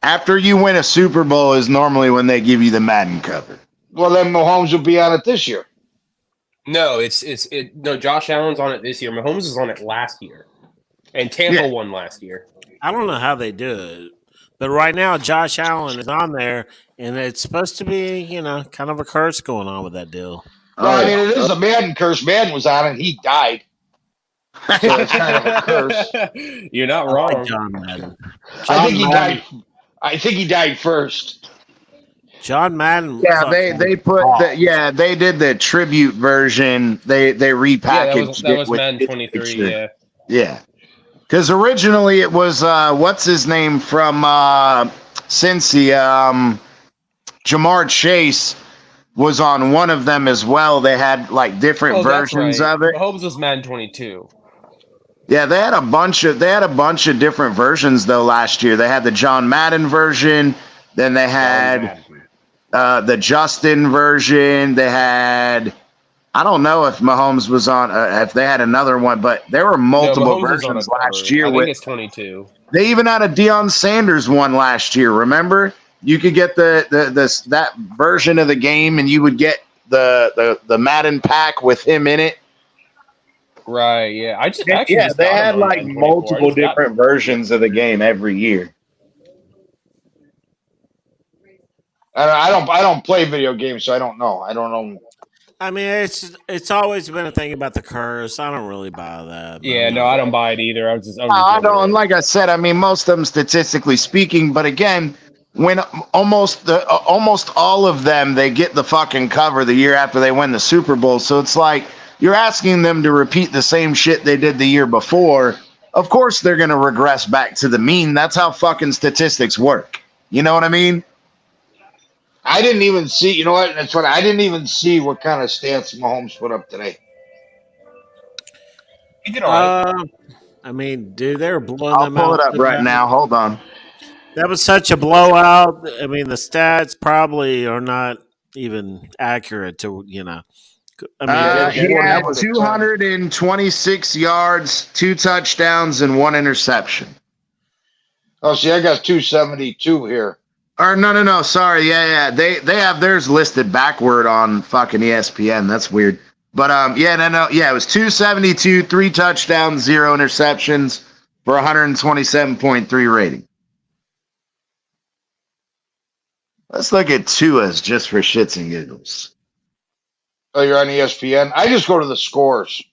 After you win a Super Bowl is normally when they give you the Madden cover. Well, then Mahomes will be on it this year. No, no. Josh Allen's on it this year. Mahomes was on it last year, and Tampa Yeah. won last year. I don't know how they do it, but right now Josh Allen is on there, and it's supposed to be, kind of a curse going on with that deal. Well, I mean, it is a Madden curse. Madden was on it, and he died. So it's kind of a curse. You're not I like wrong. John Madden. I think he John died. I think he died first. John Madden. Yeah, fucking they put off. they did the tribute version. They repackaged that it was with Madden his 23. picture. Yeah. Yeah. Because originally it was what's his name from Cincy, Jamar Chase was on one of them as well. They had like different versions of it. Mahomes was Madden 22. Yeah, they had a bunch of different versions though last year. They had the John Madden version, then they had the Justin version. They had I don't know if Mahomes was on if they had another one, but there were multiple Mahomes was on versions a cover. last year. I think With it's 22. they even had a Deion Sanders one last year. Remember, you could get that version of the game, and you would get the Madden pack with him in it. Right. Yeah. I just They had like multiple different versions of the game every year. I don't play video games, so I don't know. I don't know. I mean, it's always been a thing about the curse. I don't really buy that. Yeah. No, I don't buy it either. I was just. I don't. Like I said, I mean, most of them statistically speaking, but again, when almost all of them, they get the fucking cover the year after they win the Super Bowl. So it's like you're asking them to repeat the same shit they did the year before. Of course they're going to regress back to the mean. That's how fucking statistics work. You know what I mean? I didn't even see. You know what? That's what I didn't even see. What kind of stats Mahomes put up today? He did all right. I mean, dude, they were blowing I'll them pull out. it up right now. Hold on. That was such a blowout. I mean, the stats probably are not even accurate to, I mean, He had 226 yards, 2 touchdowns, and 1 interception. Oh, see, I got 272 here. Or no. Sorry, yeah. They have theirs listed backward on fucking ESPN. That's weird. But it was 272, 3 touchdowns, 0 interceptions for 127.3 rating. Let's look at Tua's just for shits and giggles. Oh, you're on ESPN. I just go to the scores.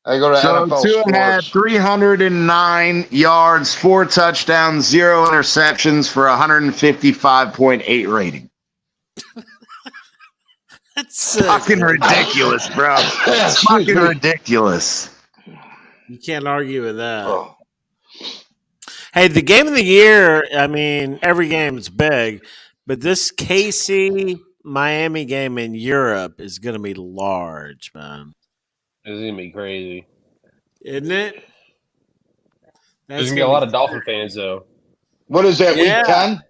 I go to NFL Tua scores. had 309 yards, 4 touchdowns, 0 interceptions for 155.8 rating. that's Fucking ridiculous, bro. It's fucking ridiculous. You can't argue with that. Oh. Hey, the game of the year, I mean, every game is big, but this KC Miami game in Europe is going to be large, man. It's gonna be crazy. Isn't it? There's gonna be a lot of Dolphin fans though. What is that, Yeah. week 10?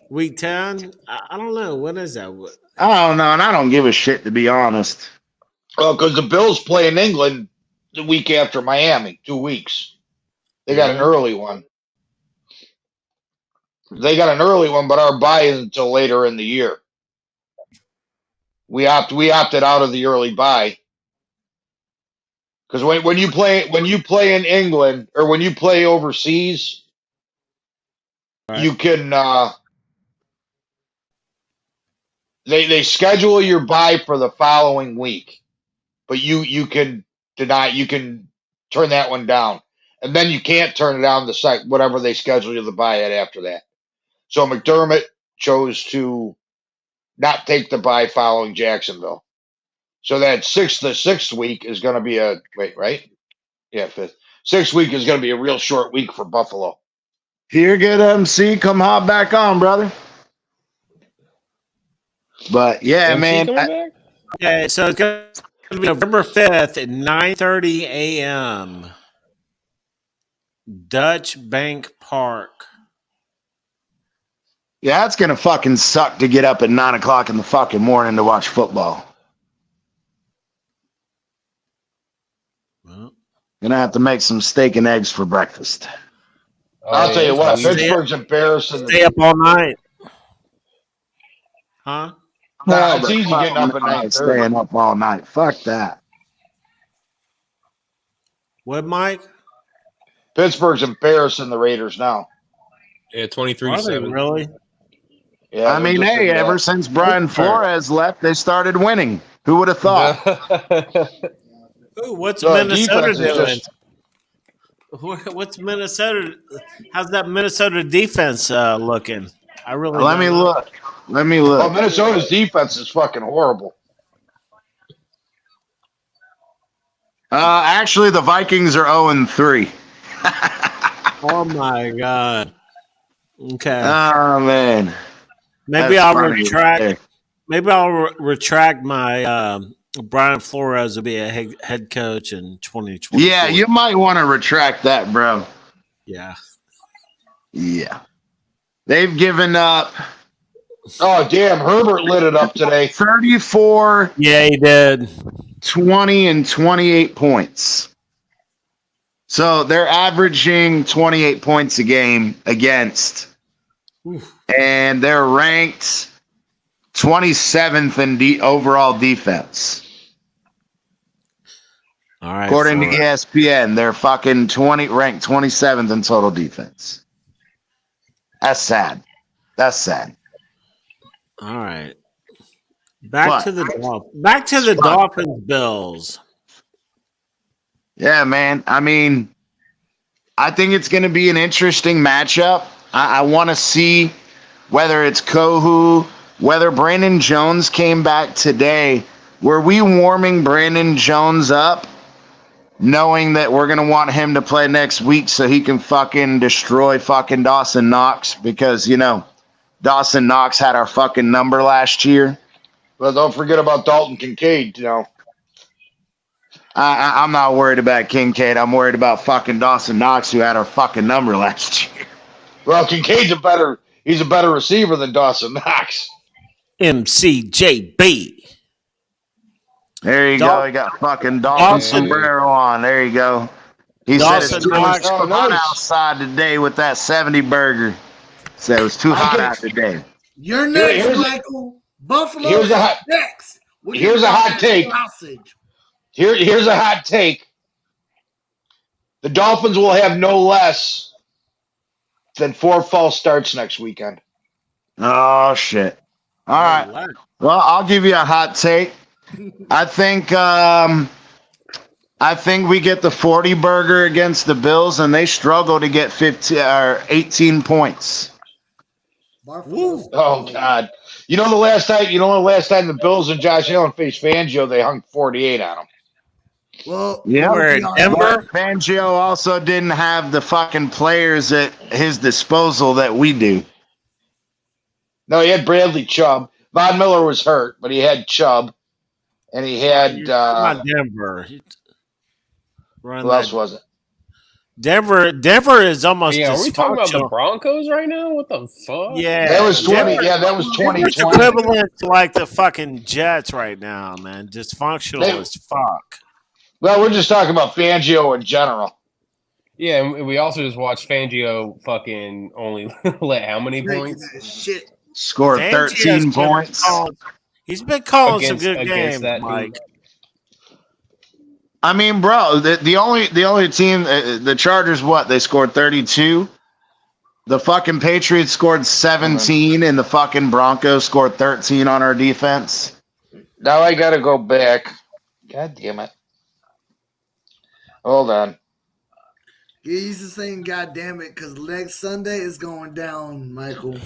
Week 10? I don't know. When is that? I don't know, and I don't give a shit, to be honest. Well, because the Bills play in England the week after Miami, 2 weeks. They got an early one. They got an early one, but our bye isn't until later in the year. We opted out of the early bye. Because when you play in England or when you play overseas, Right. you can they schedule your bye for the following week, but you can turn that one down, and then you can't turn it down the site whatever they schedule you the bye at after that. So McDermott chose to not take the bye following Jacksonville. So that the sixth week is going to be fifth. 6th week is going to be a real short week for Buffalo. Here, good MC. Come hop back on, brother. But, yeah, MC man. coming back? Okay, so it's going to be November 5th at 9:30 a.m. Dutch Bank Park. Yeah, it's going to fucking suck to get up at 9 o'clock in the fucking morning to watch football. Well, Gonna have to make some steak and eggs for breakfast. I'll tell you what, that's fine. Pittsburgh's embarrassing. stay up all night. Huh? Nah, it's but easy fuck getting up at no, 9:30. staying up all night. Fuck that. What, Mike? Pittsburgh's embarrassing the Raiders now. Yeah, Are they 23-7. really? Yeah, I mean, hey, ever since Brian Flores left, they started winning. Who would have thought? Ooh, what's The Minnesota defense is doing? just- What's Minnesota? How's that Minnesota defense looking? I really Let don't me know. look. Let me Well, look. Minnesota's defense is fucking horrible. Actually, the Vikings are 0-3. Oh my god. Okay. Oh man. Maybe That's I'll funny retract. right there. Maybe I'll retract my Brian Flores will be a head coach in 2020. Yeah, you might want to retract that, bro. Yeah. Yeah. They've given up Oh, damn. Herbert lit it up today. 34, Yeah, he did. 20, and 28 points. So they're averaging 28 points a game against. Oof. And they're ranked 27th in overall defense. All right. According to so- ESPN, they're fucking ranked 27th in total defense. That's sad. That's sad. all right. Back What? to the Dolphins Bills. Yeah, man. I mean, I think it's going to be an interesting matchup. I want to see whether it's Kohu, whether Brandon Jones came back today. Were we warming Brandon Jones up knowing that we're going to want him to play next week so he can fucking destroy fucking Dawson Knox? Because, you know, Dawson Knox had our fucking number last year. Well, don't forget about Dalton Kincaid, you know. I'm not worried about Kincaid. I'm worried about fucking Dawson Knox, who had our fucking number last year. Well, Kincaid's he's a better receiver than Dawson Knox. MCJB. There you go. He got fucking Dalton sombrero on. There you go. He said it's too hot outside today with that 70 burger. Said it was too hot out today. You're next, Michael. Buffalo here's a next. Here's a hot take. Here's a hot take. The Dolphins will have no less than 4 false starts next weekend. Oh, shit. All right. Well, I'll give you a hot take. I think we get the 40 burger against the Bills, and they struggle to get 15 or 18 points. Woo. Oh God! You know the last time the Bills and Josh Allen faced Fangio, they hung 48 on them. Well, yeah, Denver. Fangio also didn't have the fucking players at his disposal that we do. No, he had Bradley Chubb. Von Miller was hurt, but he had Chubb, and he had Denver. Who else was it? Denver is almost. Yeah, are we talking about the Broncos right now? What the fuck? Yeah, that was 20. Denver, yeah, that was 2020. It's equivalent to like the fucking Jets right now, man. Dysfunctional as fuck. Well, we're just talking about Fangio in general. Yeah, and we also just watched Fangio fucking only let how many points? Shit. Scored 13 points. He's been calling some good games, Mike. I mean, bro, the only team, the Chargers, what? They scored 32. The fucking Patriots scored 17, and the fucking Broncos scored 13 on our defense. Now I gotta go back. God damn it. Hold on. He's just saying, God damn it, because next Sunday is going down, Michael.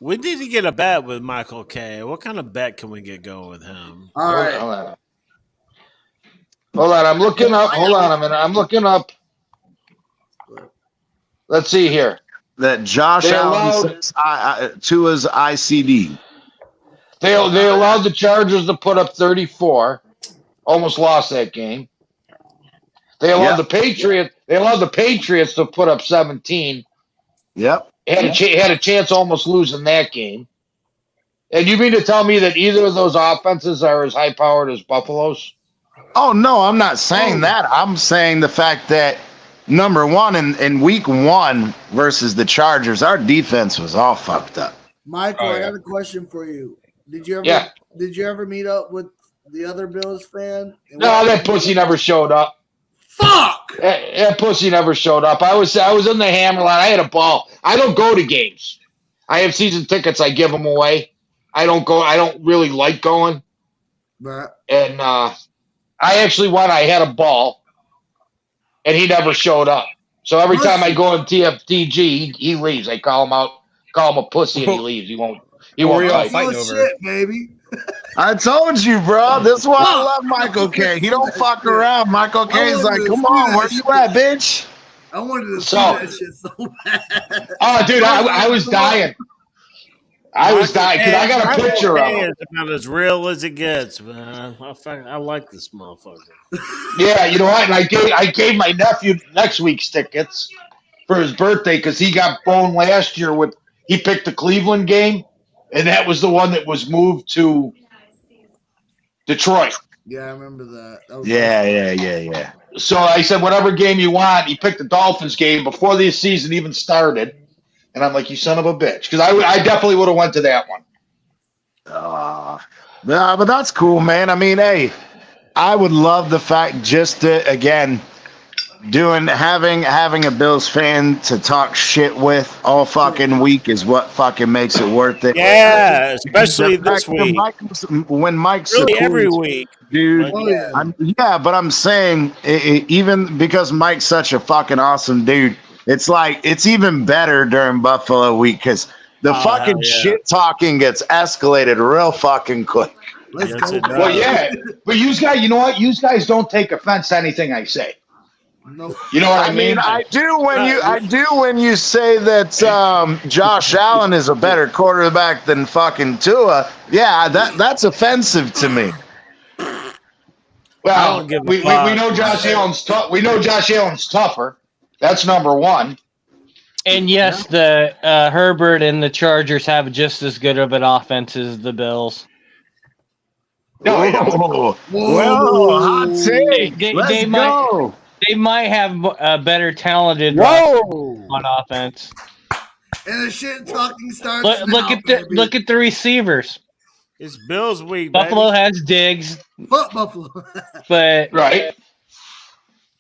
We need to get a bet with Michael K. What kind of bet can we get going with him? All right. Hold on. I'm looking up. Hold on a minute. I'm looking up. Let's see here. That Josh Allen says Tua's ICD. They allowed the Chargers to put up 34. Almost lost that game. They allowed the Patriots. They allowed the Patriots to put up 17. Yep. Had a chance almost losing that game. And you mean to tell me that either of those offenses are as high powered as Buffalo's? Oh no, I'm not saying that. I'm saying the fact that number one in week 1 versus the Chargers, our defense was all fucked up. Michael, I got a question for you. Did you ever meet up with the other Bills fan? No, that pussy never showed up. Fuck! That pussy never showed up. I was in the Hammerline. I had a ball. I don't go to games. I have season tickets. I give them away. I don't go. I don't really like going. Right. And I actually won. I had a ball, and he never showed up. So every time I go in TFTG, he leaves. I call him out, call him a pussy, and he leaves. He won't. He won't fight. Shit, baby. I told you, bro. This is why I love Michael K. He don't fuck around. Michael K's like, come on, where you at, bitch? I wanted to see that shit so bad. Oh, dude, I was dying. I was dying because I got a picture of him. It's about as real as it gets, man. I like this motherfucker. Yeah, you know what? And I gave my nephew next week's tickets for his birthday because he got boned last year with he picked the Cleveland game, and that was the one that was moved to Detroit. Yeah, I remember that. Yeah. So I said, whatever game you want. He picked the Dolphins game before the season even started. And I'm like, you son of a bitch. Because I definitely would have went to that one. But that's cool, man. I mean, hey, I would love the fact just to, again, having a Bills fan to talk shit with all fucking week is what fucking makes it worth it. Yeah, especially this week. When Mike's really every week, dude. But I'm saying, even because Mike's such a fucking awesome dude, it's like it's even better during Buffalo week because the fucking hell yeah. shit talking gets escalated real fucking quick. Let's Yes, go. it does. Well, yeah, but you guys, you know what? You guys don't take offense to anything I say. No. You know what I mean, I do Right. when you say that Josh Allen is a better quarterback than fucking Tua. Yeah, that's offensive to me. I Well, don't give a we fuck. know Josh Allen's tough. We know Josh Allen's tougher. That's number one. And yes, the Herbert and the Chargers have just as good of an offense as the Bills. No, I don't. Oh, Whoa. well, hot take. They Let's might- go. They might have a better talented Whoa. on offense. And the shit talking starts. Look at the receivers. It's Bills week, Buffalo baby. has Diggs, Fuck Buffalo. but Right.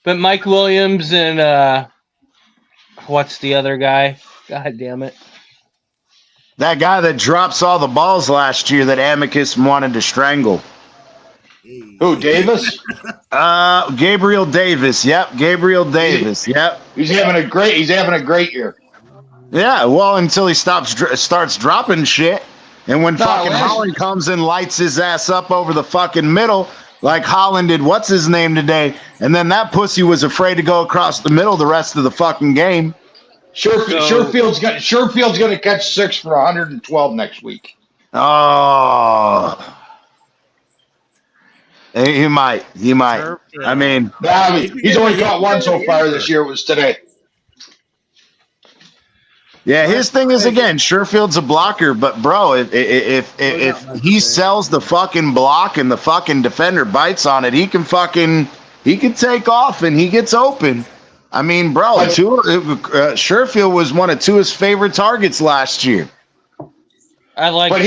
Mike Williams and what's the other guy? God damn it. That guy that drops all the balls last year that Amicus wanted to strangle. Who, Davis? Gabriel Davis. Yep, Gabriel Davis. Yep. He's having a great year. Yeah, well, until he starts dropping shit. And when No, fucking last- Holland comes and lights his ass up over the fucking middle, like Holland did what's his name today, and then that pussy was afraid to go across the middle the rest of the fucking game. Sherfield's gonna catch 6 for 112 next week. Oh. He might. I mean, He's only caught one so far this year. It was today. yeah, his thing is again, Sherfield's a blocker, but bro, if he sells the fucking block and the fucking defender bites on it, he can take off and he gets open. I mean, bro, Sherfield was one of Tua's favorite targets last year. I like But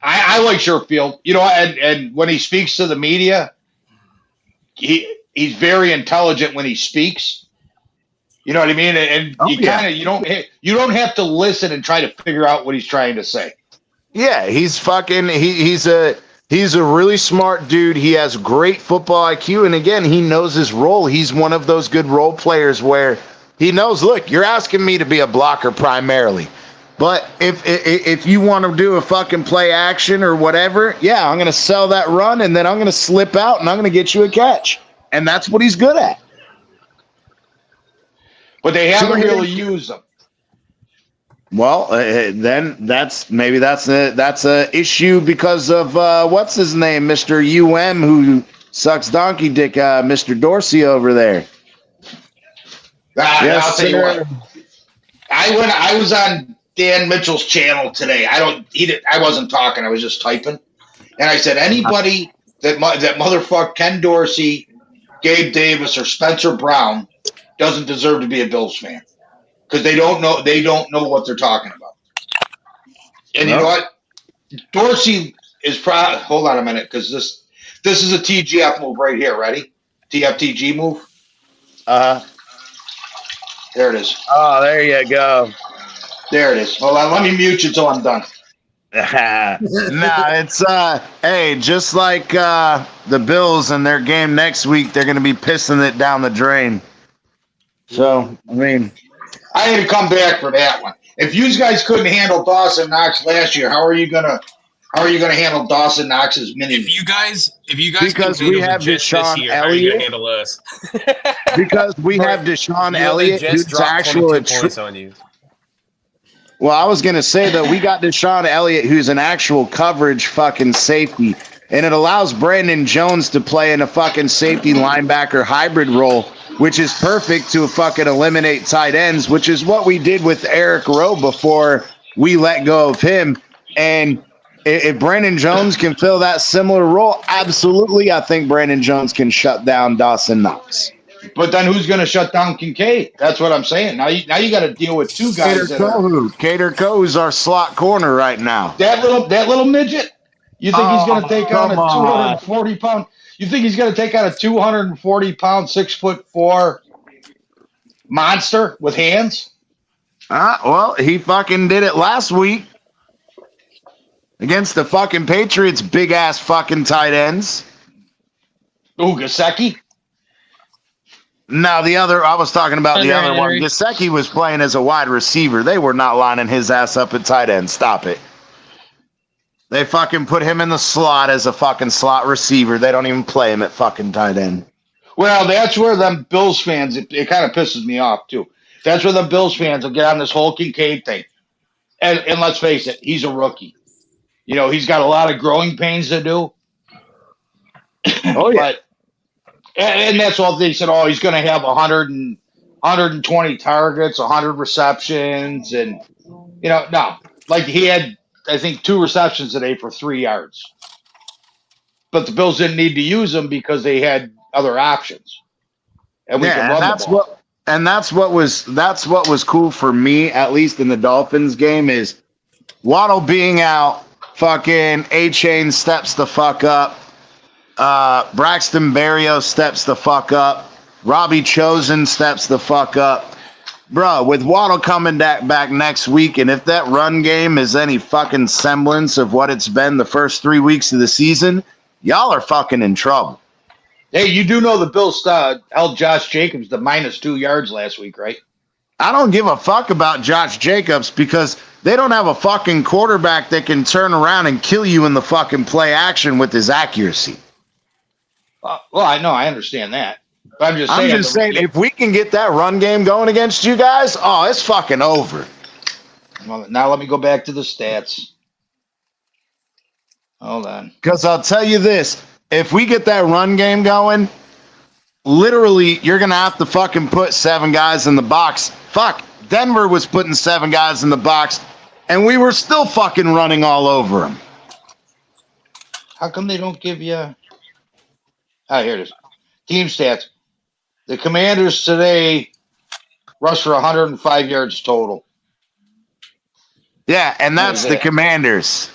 I like Sherfield. You know, and when he speaks to the media, he's very intelligent when he speaks. You know what I mean? And you don't have to listen and try to figure out what he's trying to say. Yeah, he's fucking he's a really smart dude. He has great football IQ, and again, he knows his role. He's one of those good role players where he knows, look, you're asking me to be a blocker primarily. But if you want to do a fucking play action or whatever, yeah, I'm going to sell that run, and then I'm going to slip out, and I'm going to get you a catch. And that's what he's good at. But they haven't really used him. Well, then that's a issue because of what's his name, Mr. UM, who sucks donkey dick, Mr. Dorsey over there. Yes, I'll tell you sir. what. I was on Dan Mitchell's channel today. I wasn't talking. I was just typing, and I said anybody that motherfucked Ken Dorsey, Gabe Davis, or Spencer Brown doesn't deserve to be a Bills fan because they don't know what they're talking about. And you know what? Dorsey is proud. Hold on a minute, because this is a TGF move right here. Ready? TFTG move. There it is. Oh, there you go. There it is. Hold on. Let me mute you till I'm done. Nah, it's hey, just like the Bills and their game next week, they're gonna be pissing it down the drain. So, I mean, I had to come back for that one. If you guys couldn't handle Dawson Knox last year, how are you gonna handle Dawson Knox's mini? If you guys Because can we handle have the Jets Deshaun this year, how are you Elliott. gonna handle us? because we have Deshaun You know, the Elliott, Jets who's dropped actual 22 points on you. Well, I was going to say that we got Deshaun Elliott, who's an actual coverage fucking safety, and it allows Brandon Jones to play in a fucking safety linebacker hybrid role, which is perfect to fucking eliminate tight ends, which is what we did with Eric Rowe before we let go of him. And if Brandon Jones can fill that similar role, absolutely, I think Brandon Jones can shut down Dawson Knox. But then who's going to shut down Kincaid? That's what I'm saying. Now you got to deal with two guys. Cater Coe's our slot corner right now. That little midget. You think he's going to take on a 240 pound? You think he's going to take on a 240 pound, 6'4" monster with hands? Well, he fucking did it last week against the fucking Patriots, big ass fucking tight ends. Ooh, Gesicki. No, I was talking about the Hunter other one. Henry. Gesicki was playing as a wide receiver. They were not lining his ass up at tight end. Stop it. They fucking put him in the slot as a fucking slot receiver. They don't even play him at fucking tight end. Well, that's where them Bills fans, it kind of pisses me off, too. That's where the Bills fans will get on this whole Kincaid thing. And let's face it, he's a rookie. You know, he's got a lot of growing pains to do. Oh, yeah. And that's all they said, he's going to have 120 targets, 100 receptions. And, you know, no. Like he had, I think, 2 receptions today for 3 yards. But the Bills didn't need to use him because they had other options. And we can run the ball. That's what was cool for me, at least in the Dolphins game, is Waddle being out, fucking A-Chain steps the fuck up. Braxton Berrios steps the fuck up. Robbie Chosen steps the fuck up. Bro, with Waddle coming back next week, and if that run game is any fucking semblance of what it's been the first 3 weeks of the season, y'all are fucking in trouble. Hey, you do know the Bills held Josh Jacobs to -2 yards last week, right? I don't give a fuck about Josh Jacobs because they don't have a fucking quarterback that can turn around and kill you in the fucking play action with his accuracy. Well, I know, I understand that. But I'm just saying, if we can get that run game going against you guys, it's fucking over. Well, now let me go back to the stats. Hold on. Because I'll tell you this, if we get that run game going, literally, you're going to have to fucking put 7 guys in the box. Fuck, Denver was putting 7 guys in the box, and we were still fucking running all over them. How come they don't give you... Oh, here it is. Team stats. The Commanders today rushed for 105 yards total. Yeah, and that's the Commanders.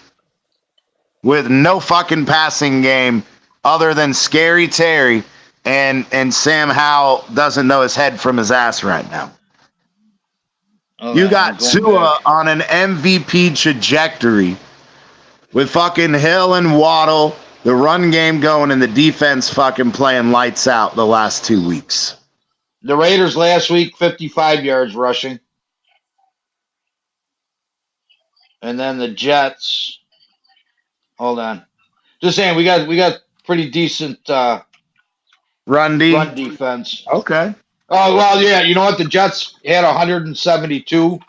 With no fucking passing game other than Scary Terry, and Sam Howell doesn't know his head from his ass right now. You got Tua on an MVP trajectory with fucking Hill and Waddle, the run game going, and the defense fucking playing lights out the last 2 weeks. The Raiders last week, 55 yards rushing. And then the Jets. Hold on. Just saying, we got pretty decent run defense. Okay. Oh, well, yeah, you know what? The Jets had 172,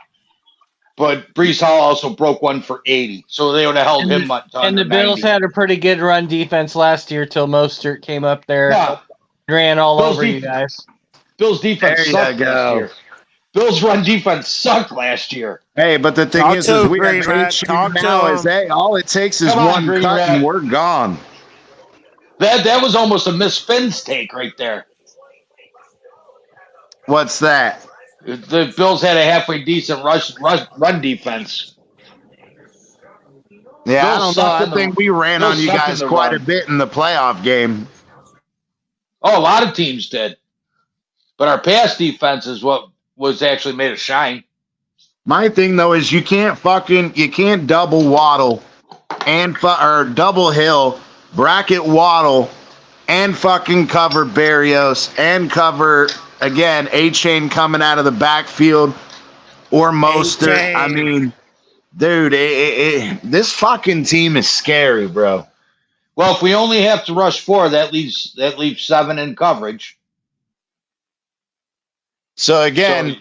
but Brees Hall also broke one for 80, so they would have held him up to And the Bills 90. had a pretty good run defense last year till Mostert came up there, ran all over you guys. Bills defense sucked last year. Bills run defense sucked last year. Hey, but the thing is we have now is, hey, all it takes is one cut and we're gone. That was almost a Miss Finn's take right there. What's that? The Bills had a halfway decent run defense. Yeah, I don't know. I think we ran on you guys quite a bit in the playoff game. Oh, a lot of teams did. But our pass defense is what was actually made us shine. My thing, though, is you can't double Waddle or double Hill, bracket Waddle, and fucking cover Berrios and cover, again, A-Chain coming out of the backfield or Mostert. A-Chain. I mean, dude, this fucking team is scary, bro. Well, if we only have to rush 4, that leaves 7 in coverage. So again,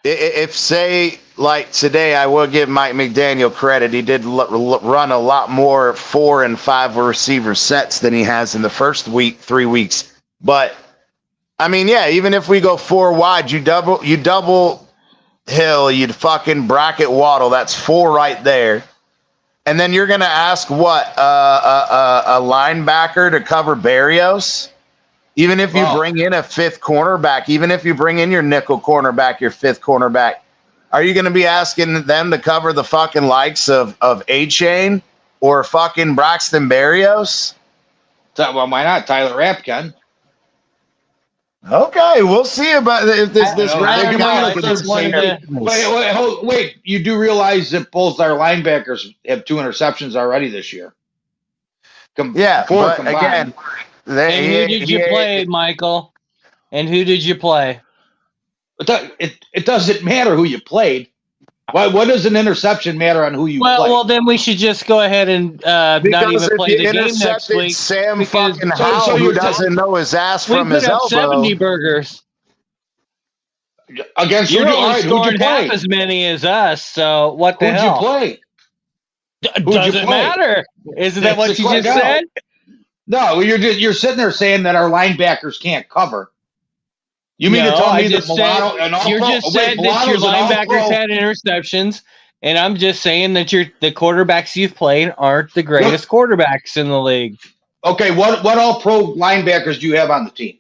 if say like today, I will give Mike McDaniel credit. He did run a lot more 4 and 5 receiver sets than he has in the first 3 weeks. But I mean, yeah, even if we go 4 wide, you double Hill, you'd fucking bracket Waddle. That's 4 right there. And then you're gonna ask what a linebacker to cover Berrios. Even if you bring in a 5th cornerback, even if you bring in your nickel cornerback, your 5th cornerback, are you going to be asking them to cover the fucking likes of A-Chain or fucking Braxton Berrios? Well, why not? Tyler Rapp can. Okay, we'll see about if this rap guy. Wait, you do realize that both our linebackers have 2 interceptions already this year? Yeah, but again... And who did you play, Michael? And who did you play? It doesn't matter who you played. What does an interception matter on who you play? Well, then we should just go ahead and not Because even if play you the game next intercepted week. Sam because- fucking so Howell, who you're doesn't know his ass We from put his up elbow. 70 burgers. Against You're who'd only who'd you scoring half play? as many as us, so what the Who'd hell? you play? Who'd you Doesn't play? matter. Isn't that That's what the you just question. said? No, you're sitting there saying that our linebackers can't cover. You mean to tell me that Milano and all you just said that your linebackers had interceptions, and I'm just saying that the quarterbacks you've played aren't the greatest quarterbacks in the league. Okay, what all pro linebackers do you have on the team?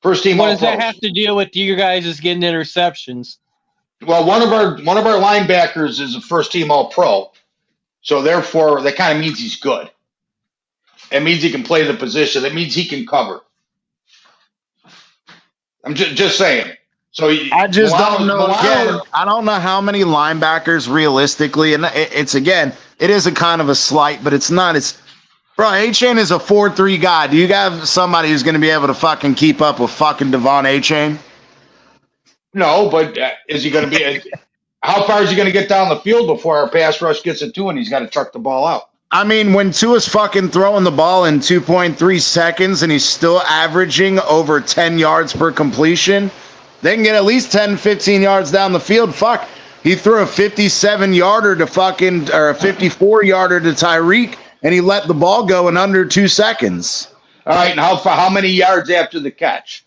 First team What all does that pros. have to do with you guys is getting interceptions? Well, one of our linebackers is a first team all pro. So therefore that kind of means he's good. It means he can play the position. It means he can cover. I'm just saying. So I just don't know. Milano- Again, I don't know how many linebackers realistically, and it's again, it is a kind of a slight, but it's not. It's bro. A-Chain is a 4-3 guy. Do you have somebody who's going to be able to fucking keep up with fucking Devon A-Chain? No, but is he going to be? How far is he going to get down the field before our pass rush gets it to him? He's got to chuck the ball out. I mean, when Tua's fucking throwing the ball in 2.3 seconds and he's still averaging over 10 yards per completion, they can get at least 10, 15 yards down the field. Fuck, he threw a 57-yarder to fucking, or a 54-yarder to Tyreek, and he let the ball go in under 2 seconds. All right, and how many yards after the catch?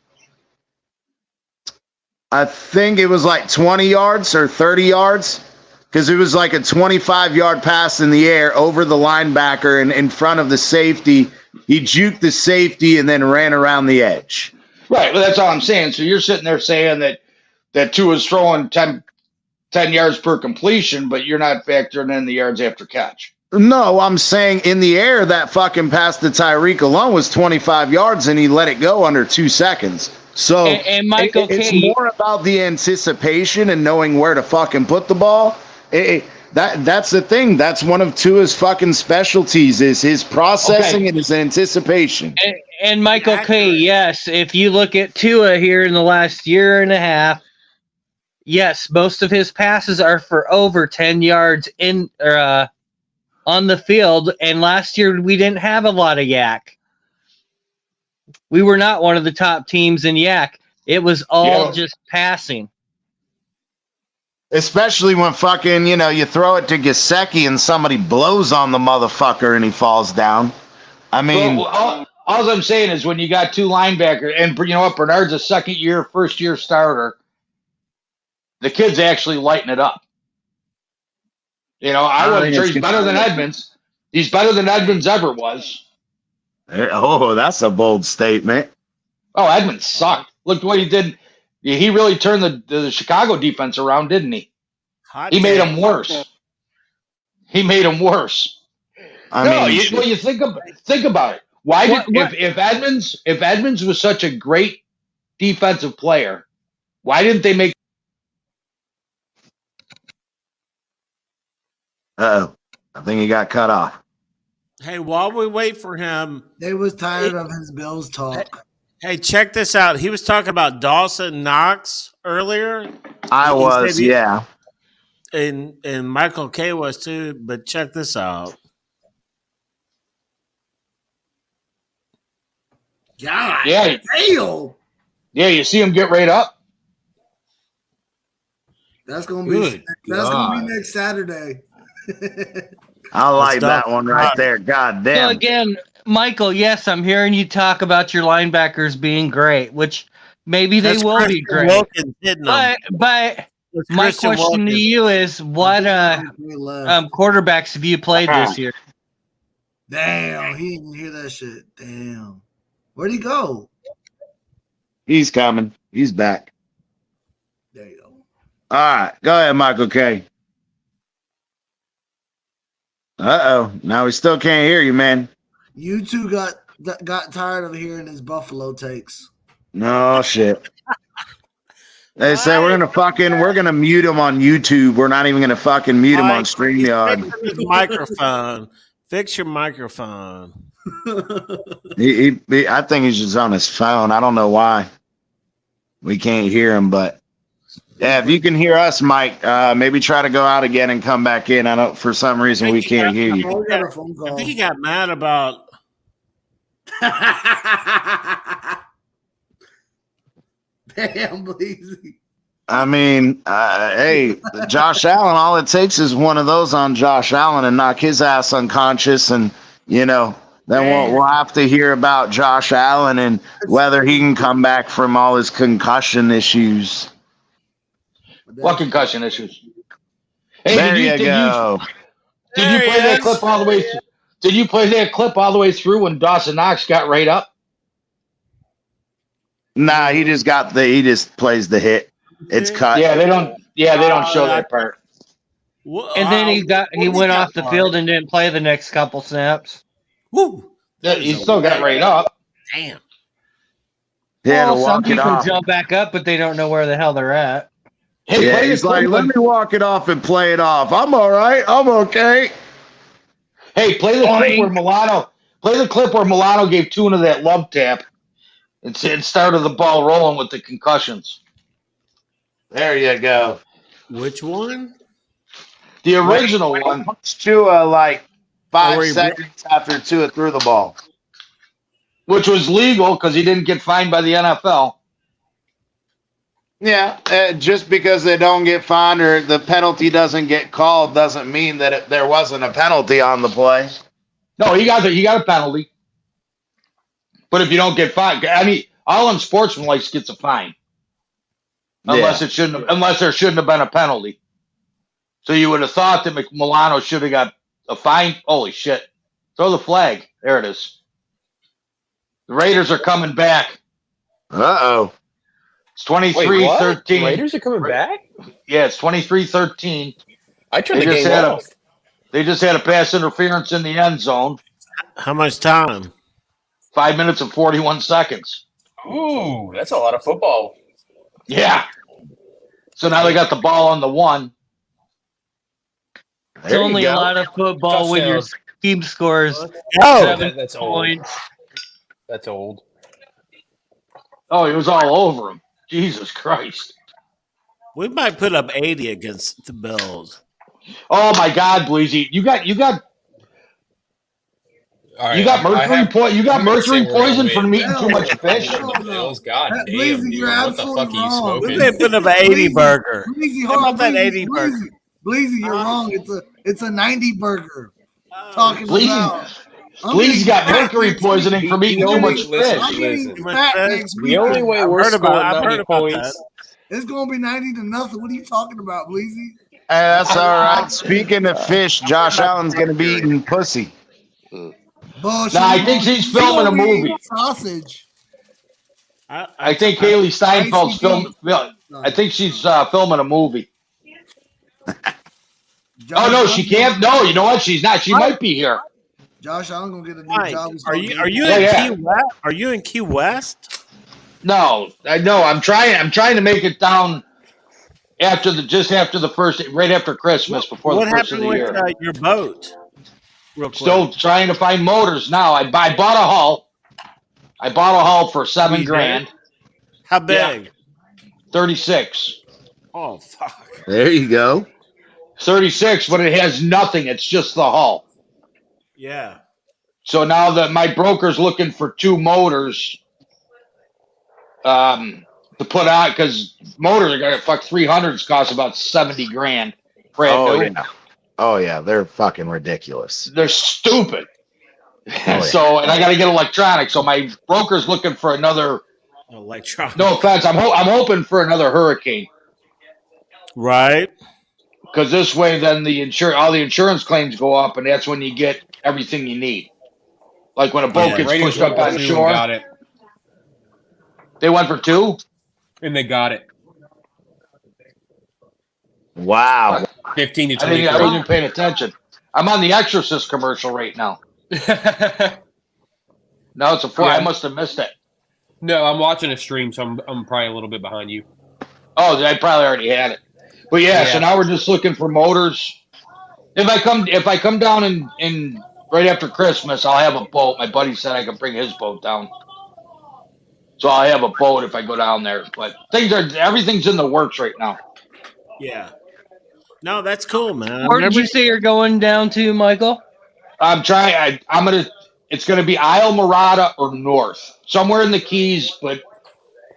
I think it was like 20 yards or 30 yards. Because it was like a 25-yard pass in the air over the linebacker and in front of the safety. He juked the safety and then ran around the edge. Right. Well, that's all I'm saying. So you're sitting there saying that Tua's throwing 10 yards per completion, but you're not factoring in the yards after catch. No, I'm saying in the air, that fucking pass to Tyreek alone was 25 yards and he let it go under 2 seconds. So And Michael it's K. more about the anticipation and knowing where to fucking put the ball. That's the thing. That's one of Tua's fucking specialties is his processing and his anticipation. And Michael K. Yes, if you look at Tua here in the last year and a half, yes, most of his passes are for over 10 yards on the field. And last year we didn't have a lot of yak. We were not one of the top teams in yak. It was all just passing. Especially when fucking, you throw it to Gesicki and somebody blows on the motherfucker and he falls down. I mean, all I'm saying is when you got two linebackers, and you know what, Bernard's a first year starter, the kid's actually lighting it up. I wouldn't sure he's better than Edmonds. He's better than Edmonds ever was. Oh, that's a bold statement. Oh, Edmonds sucked. Look what he did. He really turned the Chicago defense around, didn't he? He made them worse. He made them worse. You think about it. Why did if Edmonds was such a great defensive player, why didn't they make? I think he got cut off. Hey, while we wait for him, They was tired of his Bills talk. hey, check this out. He was talking about Dawson Knox earlier. I was, yeah. And Michael K was too, but check this out. God, Yeah, damn. yeah. You see him get right up. That's gonna be next Saturday. I like That's that one right there. God So damn. again, Michael, yes, I'm hearing you talk about your linebackers being great, which maybe they will be great. Wilkins hitting them. But It's my Christian question to Wilkins. you is, what quarterbacks have you played this year? Damn, he didn't hear that shit. Damn. Where'd he go? He's coming. He's back. There you go. All right. Go ahead, Michael K. Uh-oh. Now we still can't hear you, man. You two got tired of hearing his Buffalo takes. No shit. They say we're gonna mute him on YouTube. We're not even gonna fucking mute him on StreamYard. His microphone. Fix your microphone. I think he's just on his phone. I don't know why we can't hear him, but yeah, if you can hear us, Mike, maybe try to go out again and come back in. I don't. For some reason, we can't hear you. Oh, we got a phone I call. think he got mad about. Damn, Bleezy. I mean, hey, Josh Allen. All it takes is one of those on Josh Allen and knock his ass unconscious, and then we'll have to hear about Josh Allen and whether he can come back from all his concussion issues. What concussion issues? Hey, There you go. Did you play that clip all the way? Did you play that clip all the way through when Dawson Knox got right up? Nah, he just plays the hit. It's cut. Yeah, they don't show that part. And then he went off the field and didn't play the next couple snaps. Woo! Yeah, he still got right up. Damn. He had to Well, some walk it people off. jump back up, but they don't know where the hell they're at. Hey, Yeah, play he's the like, clip let when- me walk it off and play it off. I'm all right. I'm okay. Hey, play the clip where Milano. Play the clip where Milano gave Tuna that love tap and started the ball rolling with the concussions. There you go. Which one? The original one. Tua like where 5 he seconds after Tua threw the ball. Which was legal because he didn't get fined by the NFL. Yeah, just because they don't get fined or the penalty doesn't get called doesn't mean that there wasn't a penalty on the play. No, he got a penalty. But if you don't get fined, I mean, all unsportsmanlike gets a fine, unless there shouldn't have been a penalty. So you would have thought that Milano should have got a fine. Holy shit! Throw the flag. There it is. The Raiders are coming back. Uh-oh. It's Wait, what? 23-13. Raiders are coming back? Yeah, it's 23-13. I turned They the just game had off. They just had a pass interference in the end zone. How much time? 5 minutes and 41 seconds. Ooh, that's a lot of football. Yeah. So now they got the ball on the one. It's only a lot of football when your team scores Oh, 7 that's old. points. That's old. Oh, he was all over him. Jesus Christ. we might put up 80 against the Bills. Oh my God, Bleezy. You got All right, you got I'm gonna say mercury we're gonna poison win. from eating too much fish. The Bills, God That damn, Bleezy, dude. you're What the fuck absolutely are you wrong. We smoking? may put up an 80 burger. Bleezy, How hold on, about that Bleezy, 80 burger? Bleezy, you're wrong. It's a 90 burger. Talking Bleezy, about. Bleezy got mercury poisoning from eating too much Listen, fish. listen. Next The week. only way I've we're heard about- scoring I've heard 90 about points. It's gonna be 90-0. What are you talking about, Bleezy? Hey, that's all right. Speaking of fish, Josh Allen's going to be eating pussy. Bullshit. Nah, I think she's filming a movie. Sausage. I think Haley Steinfeld's filming. I think she's filming a movie. Oh no, she can't. No, you know what? She's not. She might be here. Josh Allen gonna get a new Mike, job. are you Yeah, in yeah. Key West? Are you in Key West? No, I know. I'm trying to make it down after the first, right after Christmas, before What the first of happened the with year. your boat? Real quick. Still trying to find motors now. I bought a hull. I bought a hull for $7,000, How big? 36. Oh fuck! There you go. 36, but it has nothing. It's just the hull. Yeah. So now that my broker's looking for 2 motors to put out, because motors are gonna 300s cost about $70,000. Brand Oh, new. yeah. Oh, yeah. They're fucking ridiculous. They're stupid. yeah. So, and I got to get electronics. So my broker's looking for another. Electronic. No offense, I'm hoping for another Hurricane, Right. because this way then all the insurance claims go up, and that's when you get everything you need. Like when a boat gets Raiders pushed up went on for 2 shore, and got it. they went for 2. And they got it. Wow. 15 to I wasn't 23. even paying attention. I'm on the Exorcist commercial right now. No, it's a 4. Yeah. I must have missed it. No, I'm watching a stream, so I'm probably a little bit behind you. Oh, I probably already had it. But yeah, so now we're just looking for motors. If I come down and right after Christmas, I'll have a boat. My buddy said I could bring his boat down. So I'll have a boat if I go down there. But everything's in the works right now. Yeah. No, that's cool, man. Where did you say you're going down to, Michael? I'm trying. It's gonna be Isle Morada or north, somewhere in the Keys, but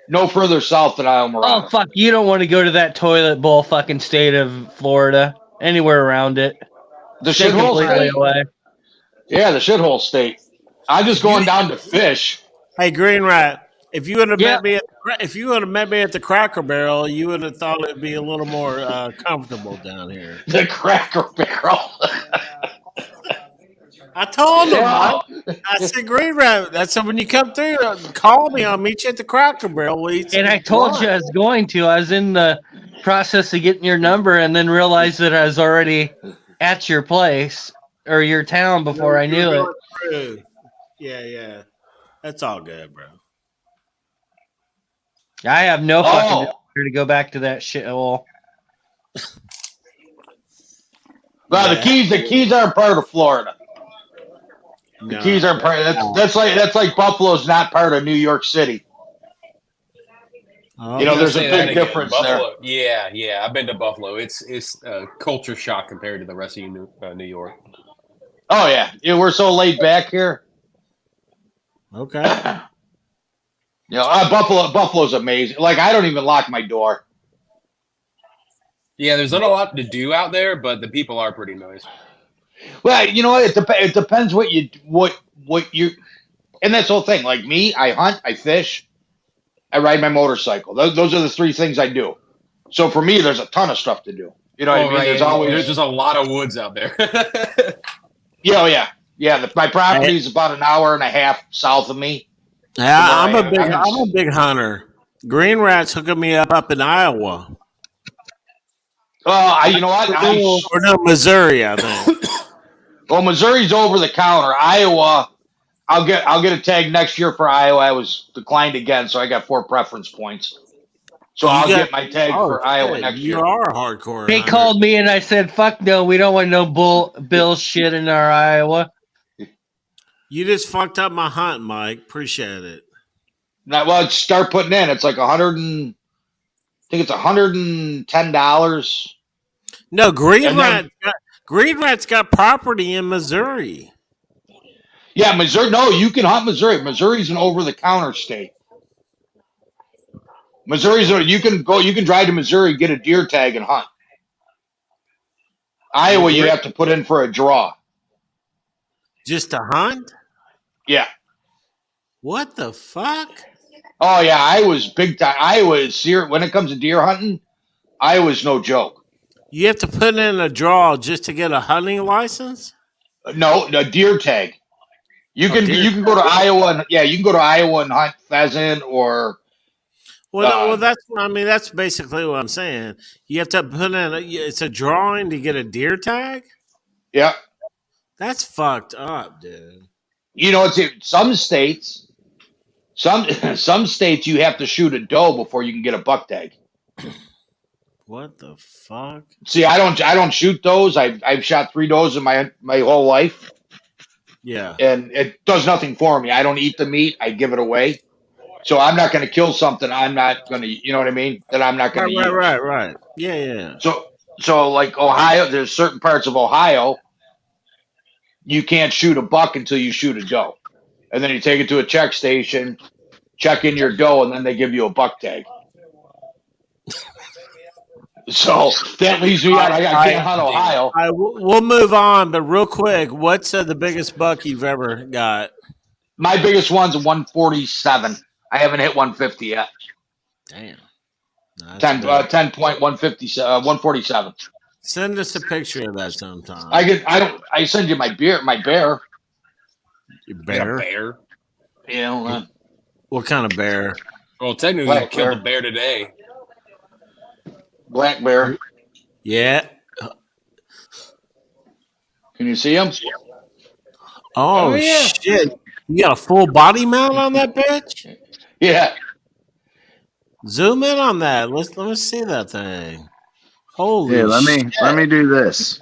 no further south than Isle Morada. Oh fuck! You don't want to go to that toilet bowl fucking state of Florida. Anywhere around it. The Stay shithole completely state. away. Yeah, the shithole state. I'm just going down to fish. Hey, Green Rat, if you would have met me at the Cracker Barrel, you would have thought it'd be a little more comfortable down here. The Cracker Barrel. I told him. Yeah. I said, Green Rat. That's when you come through. Call me. I'll meet you at the Cracker Barrel. We'll eat some And I told lunch. you I was going to. I was in the process of getting your number, and then realized that I was already at your place or your town before I knew it. True. Yeah. That's all good, bro. I have no fucking desire to go back to that shithole. Well, Yeah. the Keys are part of Florida. The No. Keys are part. That's like Buffalo's not part of New York City. Oh, You know, there's a Say that big again. difference Buffalo. Yeah. I've been to Buffalo. It's a culture shock compared to the rest of New York. Oh yeah, we're so laid back here. okay. You know, Buffalo's amazing. Like I don't even lock my door. Yeah, there's not a lot to do out there, but the people are pretty nice. Well, you know what? It depends what you, and that's the whole thing. Like me, I hunt, I fish, I ride my motorcycle. Those are the three things I do. So for me, there's a ton of stuff to do. You know what I mean? There's always there's a lot of woods out there. yeah. My property is about an hour and a half south of me. Yeah, I'm a big hunter. Green Rat's hooking me up in Iowa. You know what? Or no, Missouri, I think. Well, Missouri's over the counter. Iowa, I'll get a tag next year for Iowa. I was declined again, so I got 4 preference points. So I'll get my tag for Iowa next year. You are a hardcore. They hunter. called me and I said, "Fuck no, we don't want no Bill shit in our Iowa." You just fucked up my hunt, Mike. Appreciate it. Well, start putting in. It's like I think it's $110. No, Green And then- Rat's got property in Missouri. Yeah, Missouri. No, you can hunt Missouri. Missouri's an over-the-counter state. You can drive to Missouri, get a deer tag, and hunt. Iowa, you have to put in for a draw. Just to hunt? Yeah. What the fuck? Oh yeah, I was big time. When it comes to deer hunting, Iowa's no joke. You have to put in a draw just to get a hunting license? No, a deer tag. You can go to Iowa and you can go to Iowa and hunt pheasant or. Well, that's basically what I'm saying. You have to put in it's a drawing to get a deer tag? Yeah. That's fucked up, dude. You know, it's some states. Some states you have to shoot a doe before you can get a buck tag. What the fuck? See, I don't shoot does. I've shot 3 does in my whole life. Yeah. And it does nothing for me. I don't eat the meat. I give it away. So I'm not going to kill something I'm not going to, you know what I mean? That I'm not going to use. Right. Yeah. So like Ohio, there's certain parts of Ohio, you can't shoot a buck until you shoot a doe. And then you take it to a check station, check in your doe, and then they give you a buck tag. So that leaves me out. I can't hunt Ohio. We'll move on, but real quick, what's the biggest buck you've ever got? My biggest one's a 147. I haven't hit 150 yet. Damn. 10.147. Send us a picture of that sometime. I send you my bear. Your Bear? bear? Yeah. What kind of bear? Well, technically, Black you killed bear. a bear today. Black bear. Yeah. Can you see him? Oh, yeah. shit. You got a full body mount on that bitch? Yeah. Zoom in on that. Let me see that thing. Holy Yeah, let shit. me do this.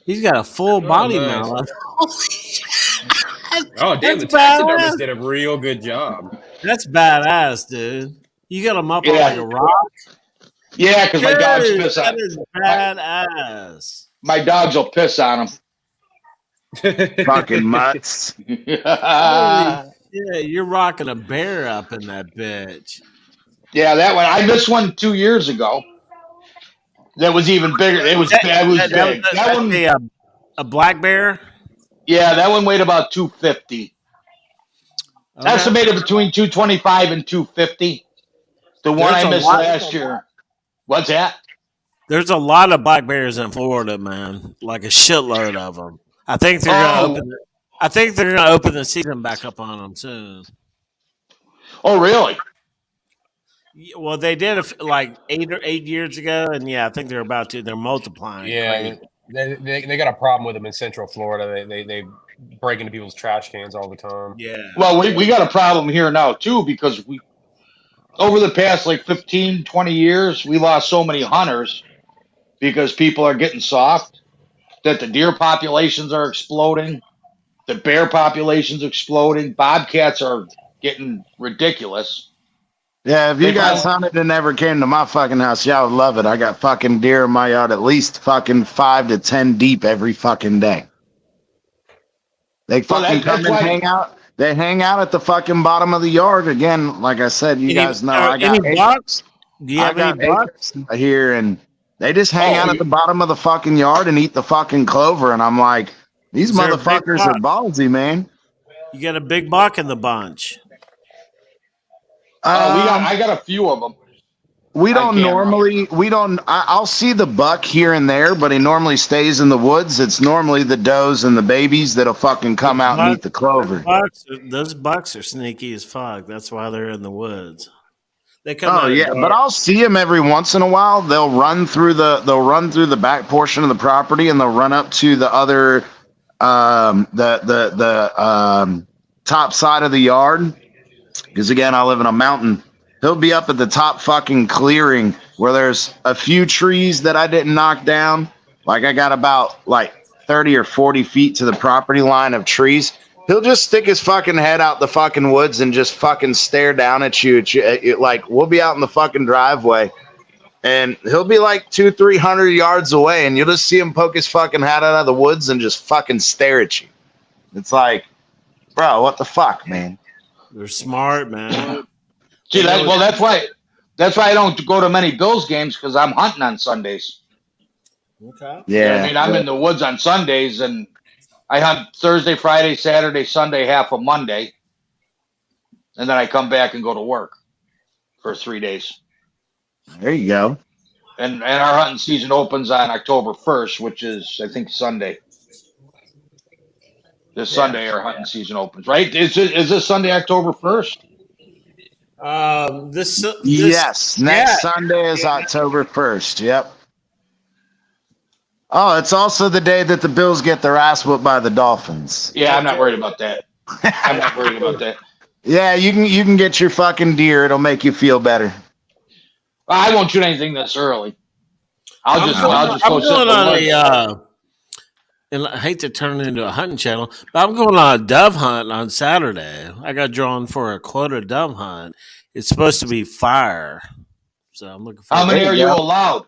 He's got a full body nice. mount. Oh, damn! The That's taxidermist badass. did a real good job. That's badass, dude. You got him up on Yeah. like a rock, Yeah, because my dude. dogs piss That on is my, badass. my dogs will piss on Fucking mutts. them. Holy shit! You're rocking a bear up in that bitch. Yeah, that one. I missed one 2 years ago. That was even bigger. It was big. It was That was big. That one. a black bear. Yeah, that one weighed about 250. Okay. Estimated between 225 and 250. The one There's I a missed lot- last year. What's that? There's a lot of black bears in Florida, man. Like a shitload of them. I think they're gonna open. I think they're gonna open the season back up on them soon. Oh, really? Yeah, well, they did like 8 years ago, and yeah, I think they're about to. They're multiplying. Yeah, they got a problem with them in Central Florida. They break into people's trash cans all the time. Yeah. Well, we got a problem here now, too, because we, over the past like 15, 20 years, we lost so many hunters because people are getting soft that the deer populations are exploding. The bear population's exploding. Bobcats are getting ridiculous. Yeah, if you They guys call- hunted and never came to my fucking house, y'all would love it. I got fucking deer in my yard at least fucking 5 to 10 deep every fucking day. They Well, fucking that's come and why- hang out. They hang out at the fucking bottom of the yard. Again, like I said, you guys know I got any bucks? Do you I have any got bucks? acres here, and they just hang Oh, out at the bottom of the fucking yard and eat the fucking clover. And I'm like, these Is there a big motherfuckers are buck? ballsy, man. You got a big buck in the bunch. I got a few of them. We on don't camera. normally, we don't, I'll see the buck here and there, but he normally stays in the woods. It's normally the does and the babies that'll fucking come out and eat the clover. Those bucks are sneaky as fuck. That's why they're in the woods. They come Oh out. yeah, but I'll see them every once in a while. They'll run through the back portion of the property, and they'll run up to the other top side of the yard. Because again, I live in a mountain. He'll be up at the top fucking clearing where there's a few trees that I didn't knock down. Like I got about like 30 or 40 feet to the property line of trees. He'll just stick his fucking head out the fucking woods and just fucking stare down at you. Like we'll be out in the fucking driveway, and he'll be like 200-300 yards away, and you'll just see him poke his fucking head out of the woods and just fucking stare at you. It's bro, what the fuck, man? They're smart, man. See, that's why I don't go to many Bills games because I'm hunting on Sundays. Okay. Yeah. I mean, I'm in the woods on Sundays, and I hunt Thursday, Friday, Saturday, Sunday, half of Monday, and then I come back and go to work for 3 days. There you go. And our hunting season opens on October 1st, which is, I think, Sunday. This Sunday, our hunting season opens, right? Is this Sunday, October 1st? Yes, next Sunday is October 1st. Yep. Oh, it's also the day that the Bills get their ass whooped by the Dolphins. Yeah, I'm not worried about that. I'm not worried about that. Yeah, you can get your fucking deer. It'll make you feel better. I won't shoot anything this early. I'll just I'm go sit going in the on woods. and I hate to turn it into a hunting channel, but I'm going on a dove hunt on Saturday. I got drawn for a quota dove hunt. It's supposed to be fire, so I'm looking for. How many There are you you go. allowed?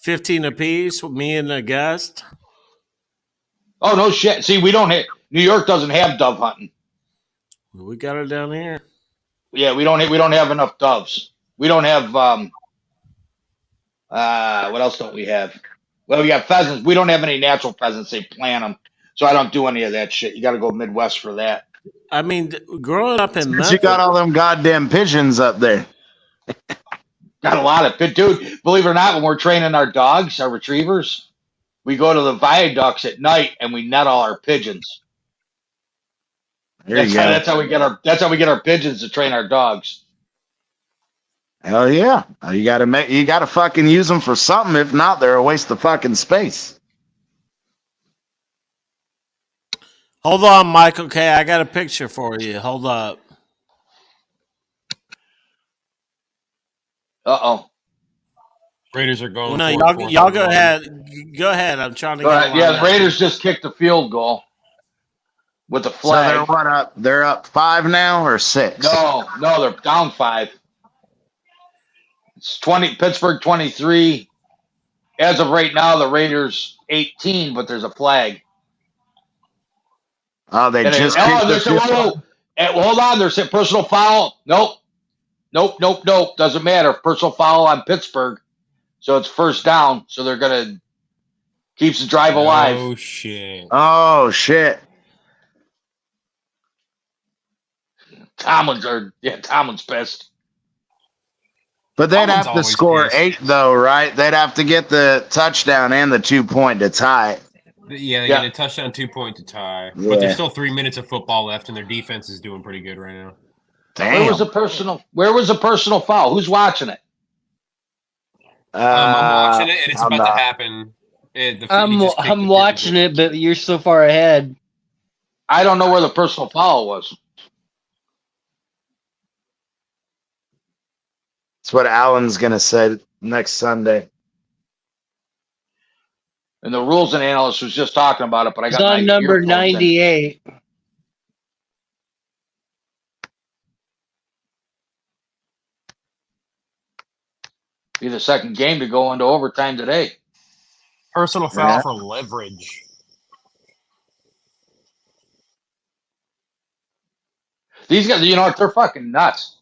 15 apiece with me and a guest. Oh no shit! See, we don't have New York doesn't have dove hunting. We got it down here. Yeah, we don't have enough doves. We don't have what else don't we have? Well, we got pheasants. We don't have any natural pheasants. They plant them, so I don't do any of that shit. You got to go Midwest for that. I mean, growing up in Since Memphis, you got all them goddamn pigeons up there. Got a lot of good dude. Believe it or not, when we're training our dogs, our retrievers, we go to the viaducts at night and we net all our pigeons. There you go. That's how we get our pigeons to train our dogs. Hell yeah. You gotta fucking use them for something. If not, they're a waste of fucking space. hold on, Mike. Okay, I got a picture for you. Hold up. Raiders are going. Well, no, for it, y'all fourth go and ahead. Go ahead. I'm trying to All get right, a yeah, line the up. Raiders just kicked the field goal with the So they're flag. what up? They're up 5 now or 6? No, they're down 5. It's 20. Pittsburgh 23. As of right now, the Raiders 18, but there's a flag. Oh, they And just kicked there's the whoa. Hold on, there's a personal foul. Nope. Doesn't matter. Personal foul on Pittsburgh. So it's first down. So they're gonna keeps the drive alive. Oh shit! Oh shit! Tomlin's pissed. But they'd Tomlin's have to always score pissed. 8 though, right? They'd have to get the touchdown and the 2-point to tie it. Yeah, they Yeah. get a touchdown, 2-point to tie. Yeah. But there's still 3 minutes of football left, and their defense is doing pretty good right now. Damn. Where was the personal foul? Who's watching it? I'm watching it, and it's I'm about not. to happen. I'm watching it, but you're so far ahead. I don't know where the personal foul was. That's what Alan's gonna say next Sunday. And the rules and analyst was just talking about it, but I It's got my on number earphones in. 98. Be the second game to go into overtime today. Personal foul Yeah. for leverage. These guys, they're fucking nuts.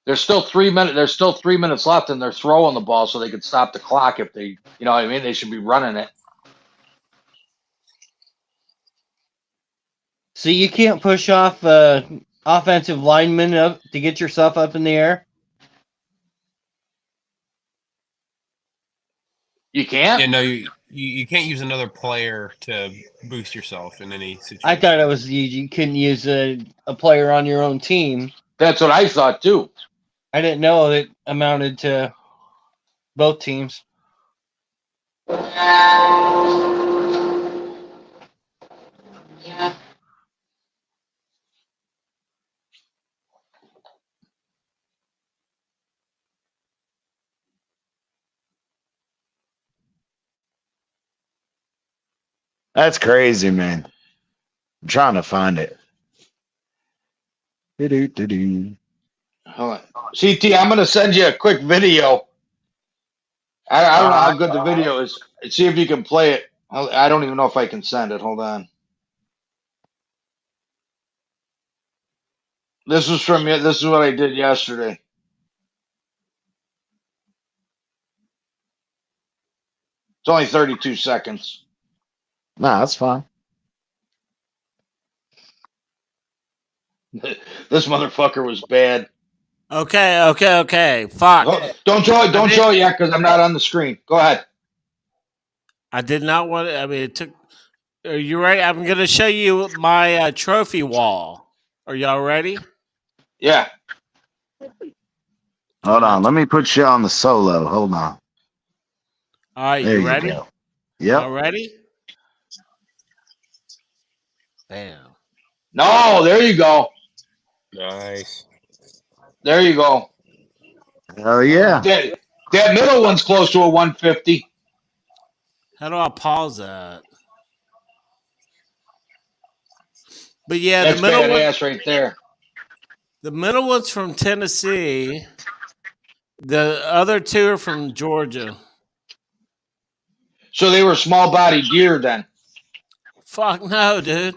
There's still 3 minutes. There's still 3 minutes left, and they're throwing the ball so they could stop the clock if they, you know what I mean. They should be running it. So you can't push off offensive lineman up to get yourself up in the air? You can't. Yeah, no, you can't use another player to boost yourself in any situation. I thought it was you couldn't use a player on your own team. That's what I thought too. I didn't know it amounted to both teams. That's crazy, man. I'm trying to find it. Do-do-do-do. Hold on. CT, I'm going to send you a quick video. I don't know how good the video is. See if you can play it. I don't even know if I can send it. Hold on. This is what I did yesterday. It's only 32 seconds. Nah, that's fine. This motherfucker was bad. Okay. Fuck. Oh, don't show it yet because I'm not on the screen. Go ahead. I did not want it. I mean, it took. Are you ready? I'm going to show you my trophy wall. Are y'all ready? Yeah. Hold on. Let me put you on the solo. Hold on. All right, There you you ready? go. Yep. Y'all ready? Bam. No, there you go. Nice. There you go. Hell yeah. That middle one's close to a 150. How do I pause that? But yeah, That's the middle one, badass right there. the middle one's from Tennessee. The other two are from Georgia. So they were small body deer then. Fuck no, dude.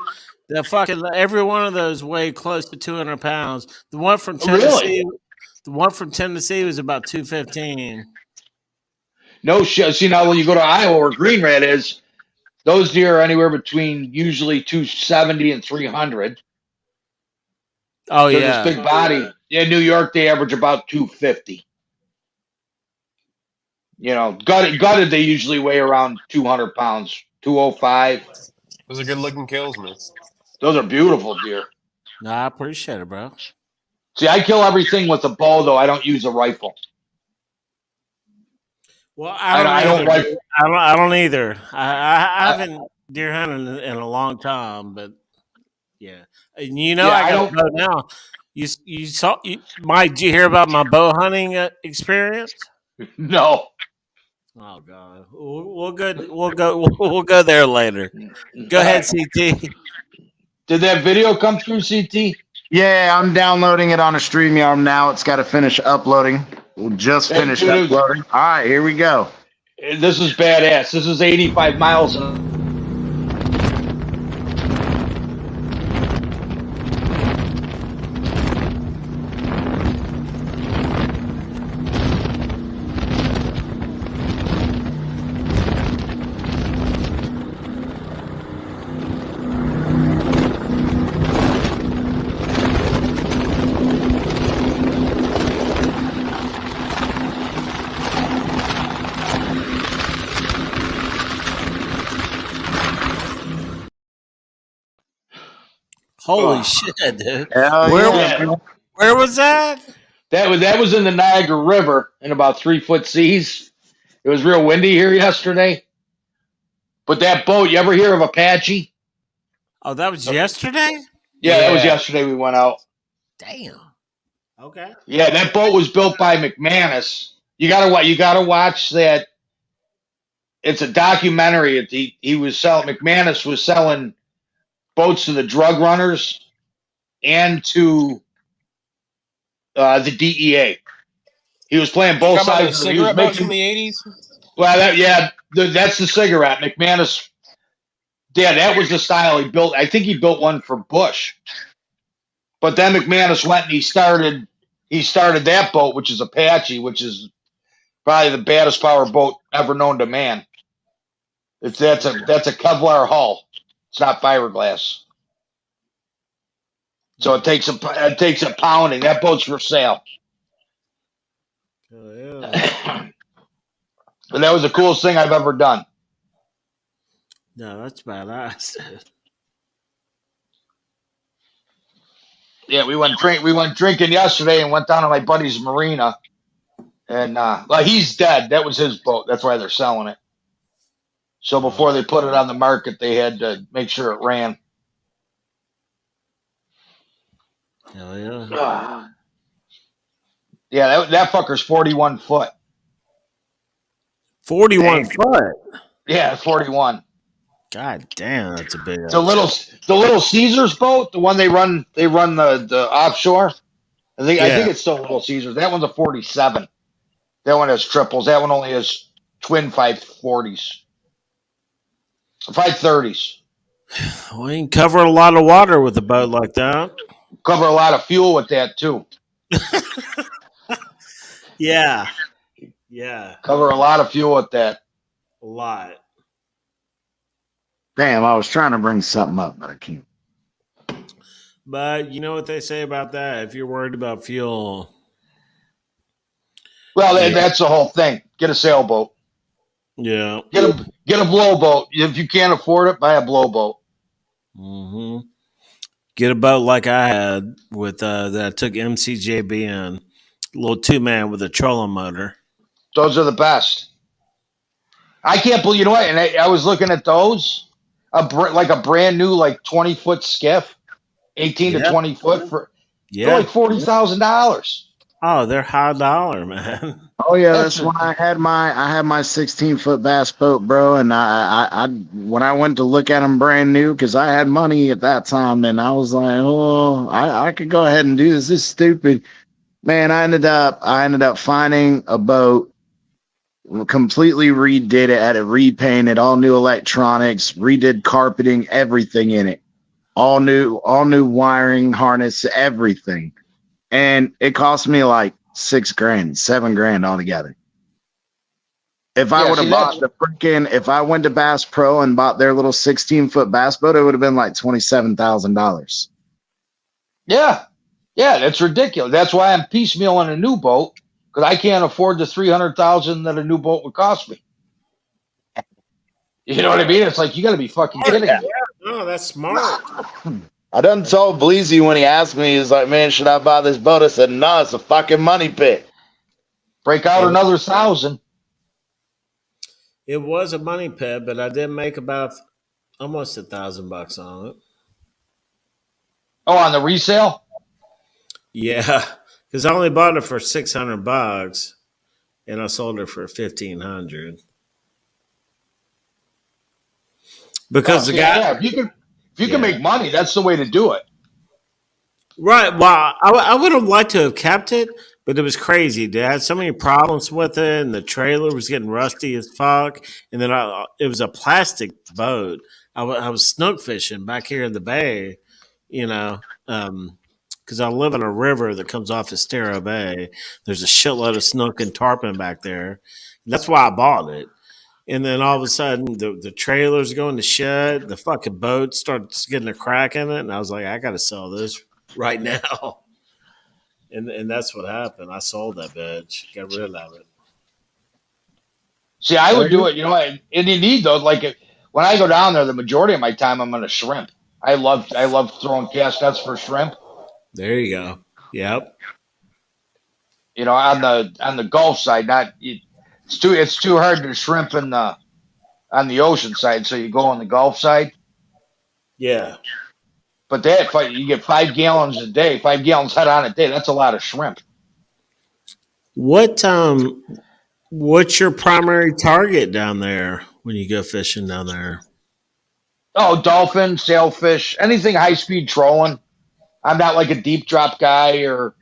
The fucking every one of those weighed close to 200 pounds. The one from Tennessee, the one from Tennessee was about 215. No shit. See, now when you go to Iowa where Green Rat is, those deer are anywhere between usually 270 and 300. Oh So yeah, this big body. In New York, they average about 250. You know, gutted, they usually weigh around 200 pounds, 205. Those are good looking kills, man. Those are beautiful deer. no, I appreciate it, bro. See, I kill everything with a bow, though. I don't use a rifle. Well, I don't rifle. I don't either. I haven't deer hunted in a long time, but yeah, and I got a bow now. Mike, did you hear about my bow hunting experience? No. Oh God, we'll go there later. Go ahead, CT. Did that video come through, CT? Yeah, I'm downloading it on a StreamYard now. It's got to finish uploading. We'll just finish Dude, uploading. All right, here we go. this is badass. This is 85 miles. Holy shit, dude! Hell Where was that? That was in the Niagara River in about 3-foot seas. It was real windy here yesterday. But that boat, you ever hear of Apache? Oh, that was yesterday. Yeah, that was yesterday we went out. Damn. Okay. Yeah, that boat was built by McManus. You gotta watch that. It's a documentary. He was selling. McManus was selling boats to the drug runners and to the DEA. He was playing both Talking about sides. those Of it. He was cigarette boats making, from the 80s? well, that's the cigarette. McManus. Yeah, that was the style he built. I think he built one for Bush. But then McManus went and he started that boat, which is Apache, which is probably the baddest power boat ever known to man. That's a Kevlar hull. It's not fiberglass. So it takes a pounding. That boat's for sale. Oh, yeah. But that was the coolest thing I've ever done. No, that's badass. Yeah, we went drinking yesterday and went down to my buddy's marina. And he's dead. That was his boat. That's why they're selling it. So before they put it on the market, they had to make sure it ran. Hell yeah. Yeah, that fucker's 41 foot. 41 foot. Yeah, 41. God damn, that's a big. The little Caesars boat, the one they run the offshore. I think it's still Little Caesars. That one's a 47. That one has triples. That one only has twin 540s. 530s. We can cover a lot of water with a boat like that. Cover a lot of fuel with that too. Yeah. Cover a lot of fuel with that. A lot. Damn, I was trying to bring something up, but I can't. But you know what they say about that? If you're worried about fuel. Well, that's the whole thing. Get a sailboat. Yeah. Get a blowboat. If you can't afford it, buy a blowboat. Mm-hmm. Get a boat like I had with that I took MCJB in. Little 2-man with a trolling motor. Those are the best. I can't believe, you know what? And I was looking at those, like a brand new, like 20-foot skiff, 18 to 20 foot for like $40,000. Oh, they're high dollar, man. Oh yeah, that's when I had my 16-foot bass boat, bro. And I when I went to look at them brand new, because I had money at that time, and I was like, oh, I could go ahead and do this. This is stupid, man. I ended up finding a boat, completely redid it, had it repainted, all new electronics, redid carpeting, everything in it, all new wiring, harness, everything. And it cost me like $6,000, $7,000 altogether. If I would have bought if I went to Bass Pro and bought their little 16-foot bass boat, it would have been like $27,000. Yeah, that's ridiculous. That's why I'm piecemealing a new boat, because I can't afford the $300,000 that a new boat would cost me. You know what I mean? It's like, you got to be fucking kidding me. No, that's smart. I done told Bleezy when he asked me, he's like, man, should I buy this boat? I said, no, it's a fucking money pit. Break out another 1,000. It was a money pit, but I did make about almost $1,000 on it. Oh, on the resale? Yeah, because I only bought it for $600, and I sold her for $1,500 because the guy. Yeah, if you can make money, that's the way to do it. Right. Well, I would have liked to have kept it, but it was crazy. They had so many problems with it, and the trailer was getting rusty as fuck. And then it was a plastic boat. I was snook fishing back here in the bay, because I live on a river that comes off Estero Bay. There's a shitload of snook and tarpon back there. That's why I bought it. And then all of a sudden, the trailer's going to shit. The fucking boat starts getting a crack in it. And I was like, I got to sell this right now. And that's what happened. I sold that bitch. Got rid of it. See, I would do it, and you need those. Like when I go down there, the majority of my time I'm on a shrimp. I love throwing cast nets for shrimp. There you go. Yep. On the Gulf side, it's too hard to shrimp on the ocean side, so you go on the Gulf side. Yeah. But you get 5 gallons a day, 5 gallons head on a day. That's a lot of shrimp. What's your primary target down there when you go fishing down there? Oh, dolphin, sailfish, anything high speed trolling. I'm not like a deep drop guy or,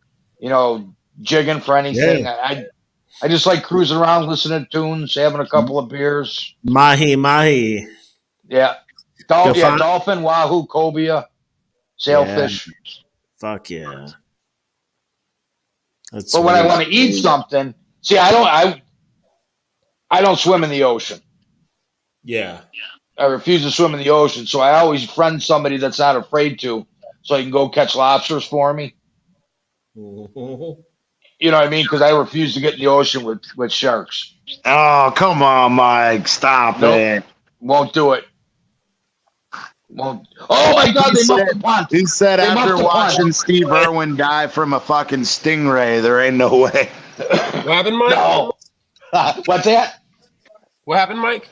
jigging for anything. Yeah. I just like cruising around, listening to tunes, having a couple of beers. Mahi. Yeah. Dolphin, wahoo, cobia, sailfish. Yeah. Fuck yeah. That's but when I want to eat something, see, I don't swim in the ocean. Yeah. I refuse to swim in the ocean, so I always friend somebody that's not afraid to, so I can go catch lobsters for me. You know what I mean? Because I refuse to get in the ocean with sharks. Oh, come on, Mike. Stop it. Won't do it. Won't. Oh, my God, they muffed the pond. He said after watching Steve Irwin die from a fucking stingray, there ain't no way. What happened, Mike? No. What's that? What happened, Mike?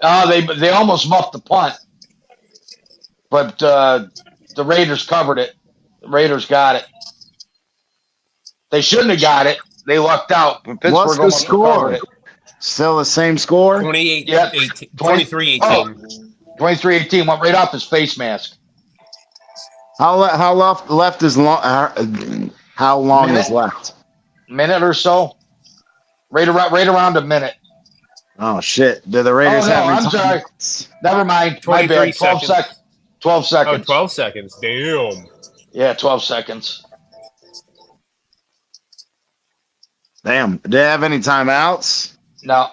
They almost muffed the punt. But the Raiders covered it. The Raiders got it. They shouldn't have got it. They lucked out. But Pittsburgh What's the score? Still the same score? 23-18. 23-18. Went right off his face mask. How left is long? How long is left? Minute or so. Right around a minute. Oh shit! Do the Raiders have? I'm sorry. Never mind. My bad. 12 seconds. 12 seconds. Oh, 12 seconds. Damn. Yeah, 12 seconds. Damn. Do they have any timeouts? No.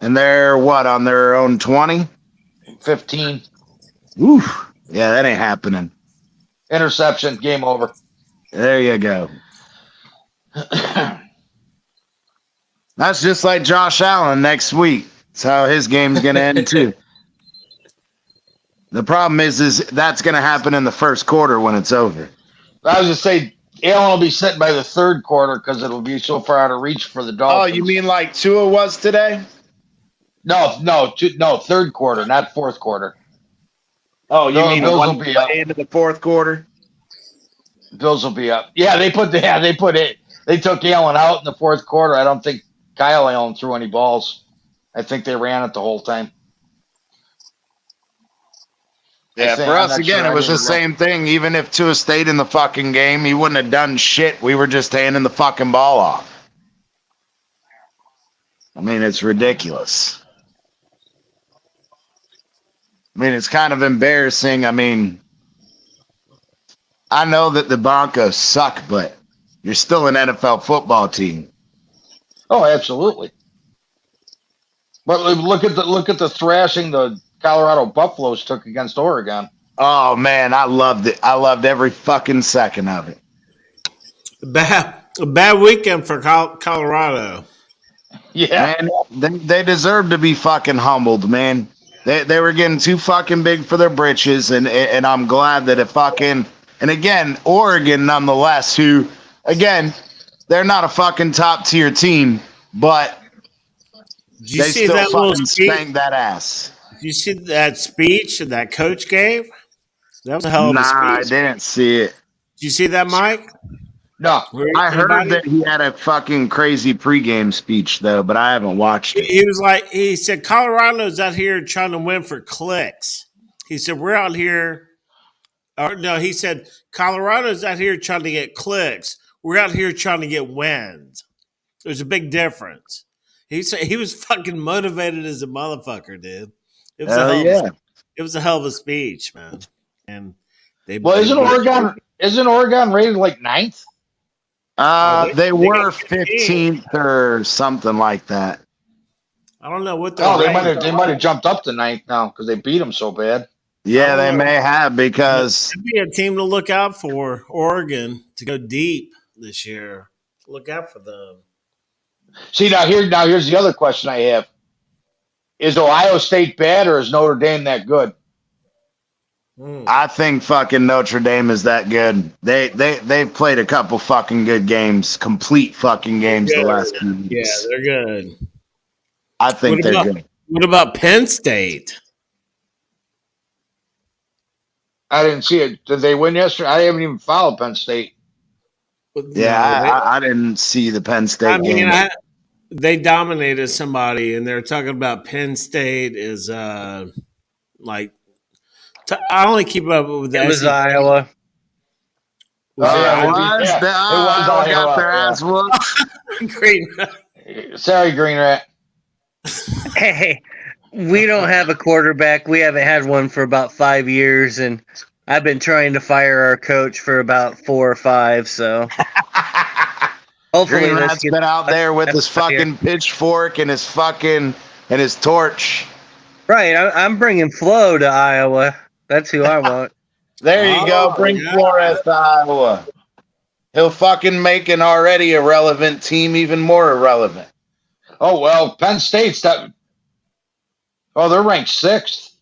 And they're what, on their own 20? 15. Oof. Yeah, that ain't happening. Interception. Game over. There you go. That's just like Josh Allen next week. That's how his game's going to end, too. The problem is that's going to happen in the first quarter when it's over. I was just saying, Allen will be sitting by the third quarter because it'll be so far out of reach for the Dolphins. Oh, you mean like Tua was today? No, third quarter, not fourth quarter. Oh, you mean Bills will be up. Into the fourth quarter? Bills will be up. Yeah, they took Allen out in the fourth quarter. I don't think Kyle Allen threw any balls. I think they ran it the whole time. Yeah, for us, again, it was the same thing. Even if Tua stayed in the fucking game, he wouldn't have done shit. We were just handing the fucking ball off. I mean, it's ridiculous. I mean, it's kind of embarrassing. I mean, I know that the Broncos suck, but you're still an NFL football team. Oh, absolutely. But look at the thrashing the Colorado Buffaloes took against Oregon. Oh man, I loved it. I loved every fucking second of it. Bad weekend for Colorado. Yeah, man, they deserve to be fucking humbled, man. They were getting too fucking big for their britches, and I'm glad that it fucking, and again, Oregon nonetheless, who again, they're not a fucking top tier team, but they still fucking spanked that ass. Did you see that speech that coach gave? That was a hell of a speech. I didn't see it. Did you see that, Mike? No. I heard that he had a fucking crazy pregame speech though, but I haven't watched it. He said Colorado's out here trying to win for clicks. He said we're out here, or no, he said Colorado's out here trying to get clicks. We're out here trying to get wins. There's a big difference. He said he was fucking motivated as a motherfucker, dude. It was it was a hell of a speech, man. And isn't Oregon rated like 9th? They were 15th or something like that. I don't know what they might have jumped up to 9th now because they beat them so bad. Yeah, they may have because it'd be a team to look out for. Oregon to go deep this year. Look out for them. See here's the other question I have: is Ohio State bad or is Notre Dame that good? I think fucking Notre Dame is that good. They've played a couple fucking good games, complete fucking games the last few weeks. Yeah, they're good. I think they're good. What about Penn State? I didn't see it. Did they win yesterday? I haven't even followed Penn State. Yeah, I didn't see the Penn State game. They dominated somebody, and they're talking about Penn State is like. I only keep up with that. It was Iowa. It was Iowa. Got their ass whooped. Sorry, Green Rat. Hey, we don't have a quarterback. We haven't had one for about 5 years, and I've been trying to fire our coach for about 4 or 5. So hopefully, Green Rat's been out there with his fucking pitchfork and his torch. Right, I'm bringing Flo to Iowa. That's who I want. There you go. Bring Flores to Iowa. He'll fucking make an already irrelevant team even more irrelevant. Oh, well, Penn State's that. Oh, they're ranked 6th.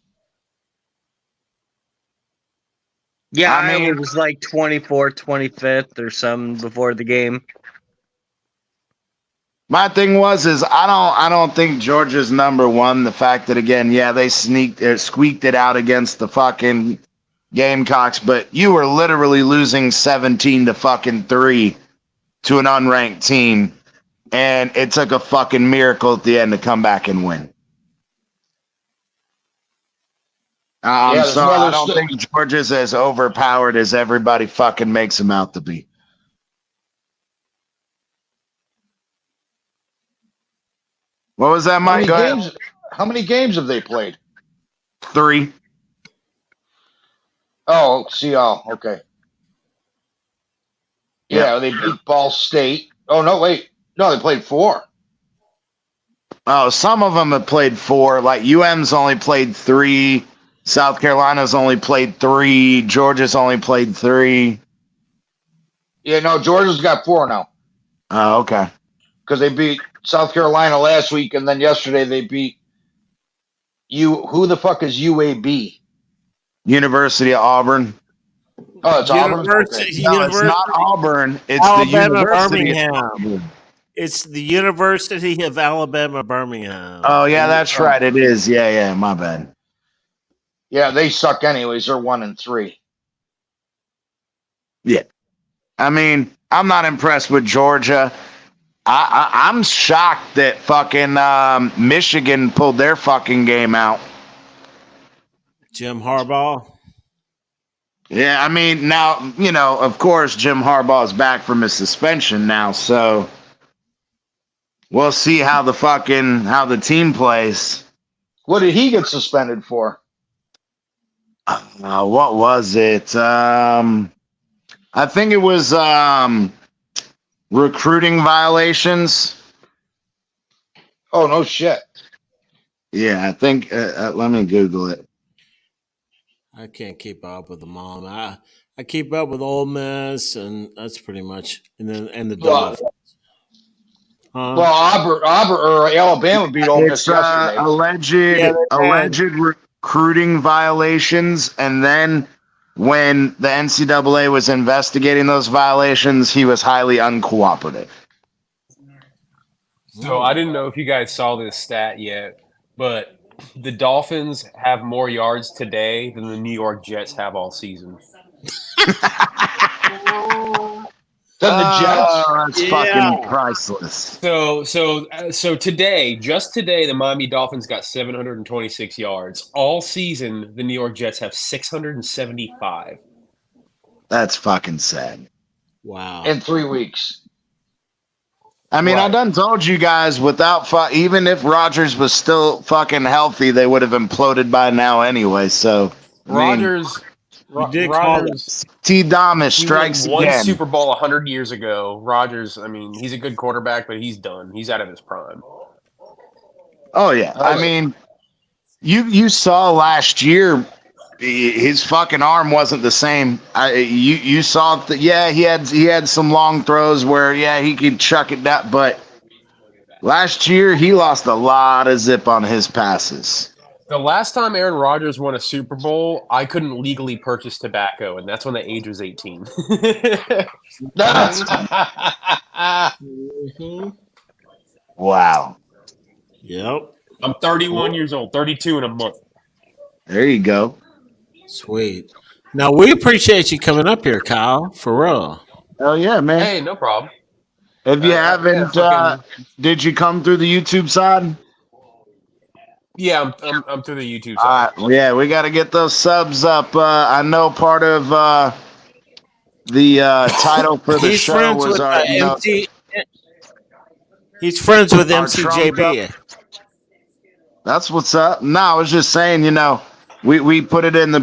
Yeah, I mean, it was like 24th, 25th or something before the game. My thing is I don't think Georgia's number one. The fact that again, they squeaked it out against the fucking Gamecocks, but you were literally losing 17-3 to an unranked team, and it took a fucking miracle at the end to come back and win. So I don't think Georgia's as overpowered as everybody fucking makes them out to be. What was that, Mike? How many games have they played? 3. Oh, okay. Yeah, they beat Ball State. Oh, no, wait. No, they played 4. Oh, some of them have played 4. Like UM's only played 3. South Carolina's only played 3. Georgia's only played 3. Yeah, no, Georgia's got 4 now. Oh, okay. Because they beat South Carolina last week, and then yesterday they beat who the fuck is UAB? University of Auburn. Oh, it's Auburn. Okay. No, it's not Auburn. It's Alabama, the University Birmingham. It's the University of Alabama, Birmingham. Oh yeah, that's right. It is. Yeah. My bad. Yeah, they suck anyways. They're 1-3. Yeah. I mean, I'm not impressed with Georgia. I'm shocked that fucking Michigan pulled their fucking game out. Jim Harbaugh. Yeah, I mean, now, of course, Jim Harbaugh is back from his suspension now, so we'll see how the team plays. What did he get suspended for? What was it? I think it was recruiting violations. Oh, no shit. Yeah, I think, let me Google it. I can't keep up with them all. I keep up with Ole Miss, and that's pretty much, and the Dolphins. Well, Auburn or Alabama beat Ole Miss yesterday. Alleged recruiting violations, and then when the NCAA was investigating those violations, he was highly uncooperative. So I didn't know if you guys saw this stat yet, but the Dolphins have more yards today than the New York Jets have all season. Than the Jets. That's fucking priceless. So today, just today, the Miami Dolphins got 726 yards. All season, the New York Jets have 675. That's fucking sad. Wow. In 3 weeks. I mean, I Right. done told you guys without even if Rodgers was still fucking healthy, they would have imploded by now anyway. So Rodgers T. Damas he strikes won one again. Super Bowl 100 years ago. Rodgers, I mean, he's a good quarterback, but he's done. He's out of his prime. Oh yeah, I mean, you saw last year, his fucking arm wasn't the same. You saw that. Yeah, he had some long throws where he could chuck it down, but last year he lost a lot of zip on his passes. The last time Aaron Rodgers won a Super Bowl, I couldn't legally purchase tobacco, and that's when the age was 18. Wow. Yep. I'm 31 years old, 32 in a month. There you go. Sweet. Now we appreciate you coming up here, Kyle. For real. Hell yeah, man. Hey, no problem. If you haven't, did you come through the YouTube side? Yeah, I'm through the YouTube All side. right. Yeah, we got to get those subs up. I know part of the title for the He's show friends was with our. MC. He's friends with Our Trump MCJB. That's what's up. No, I was just saying, we put it in the,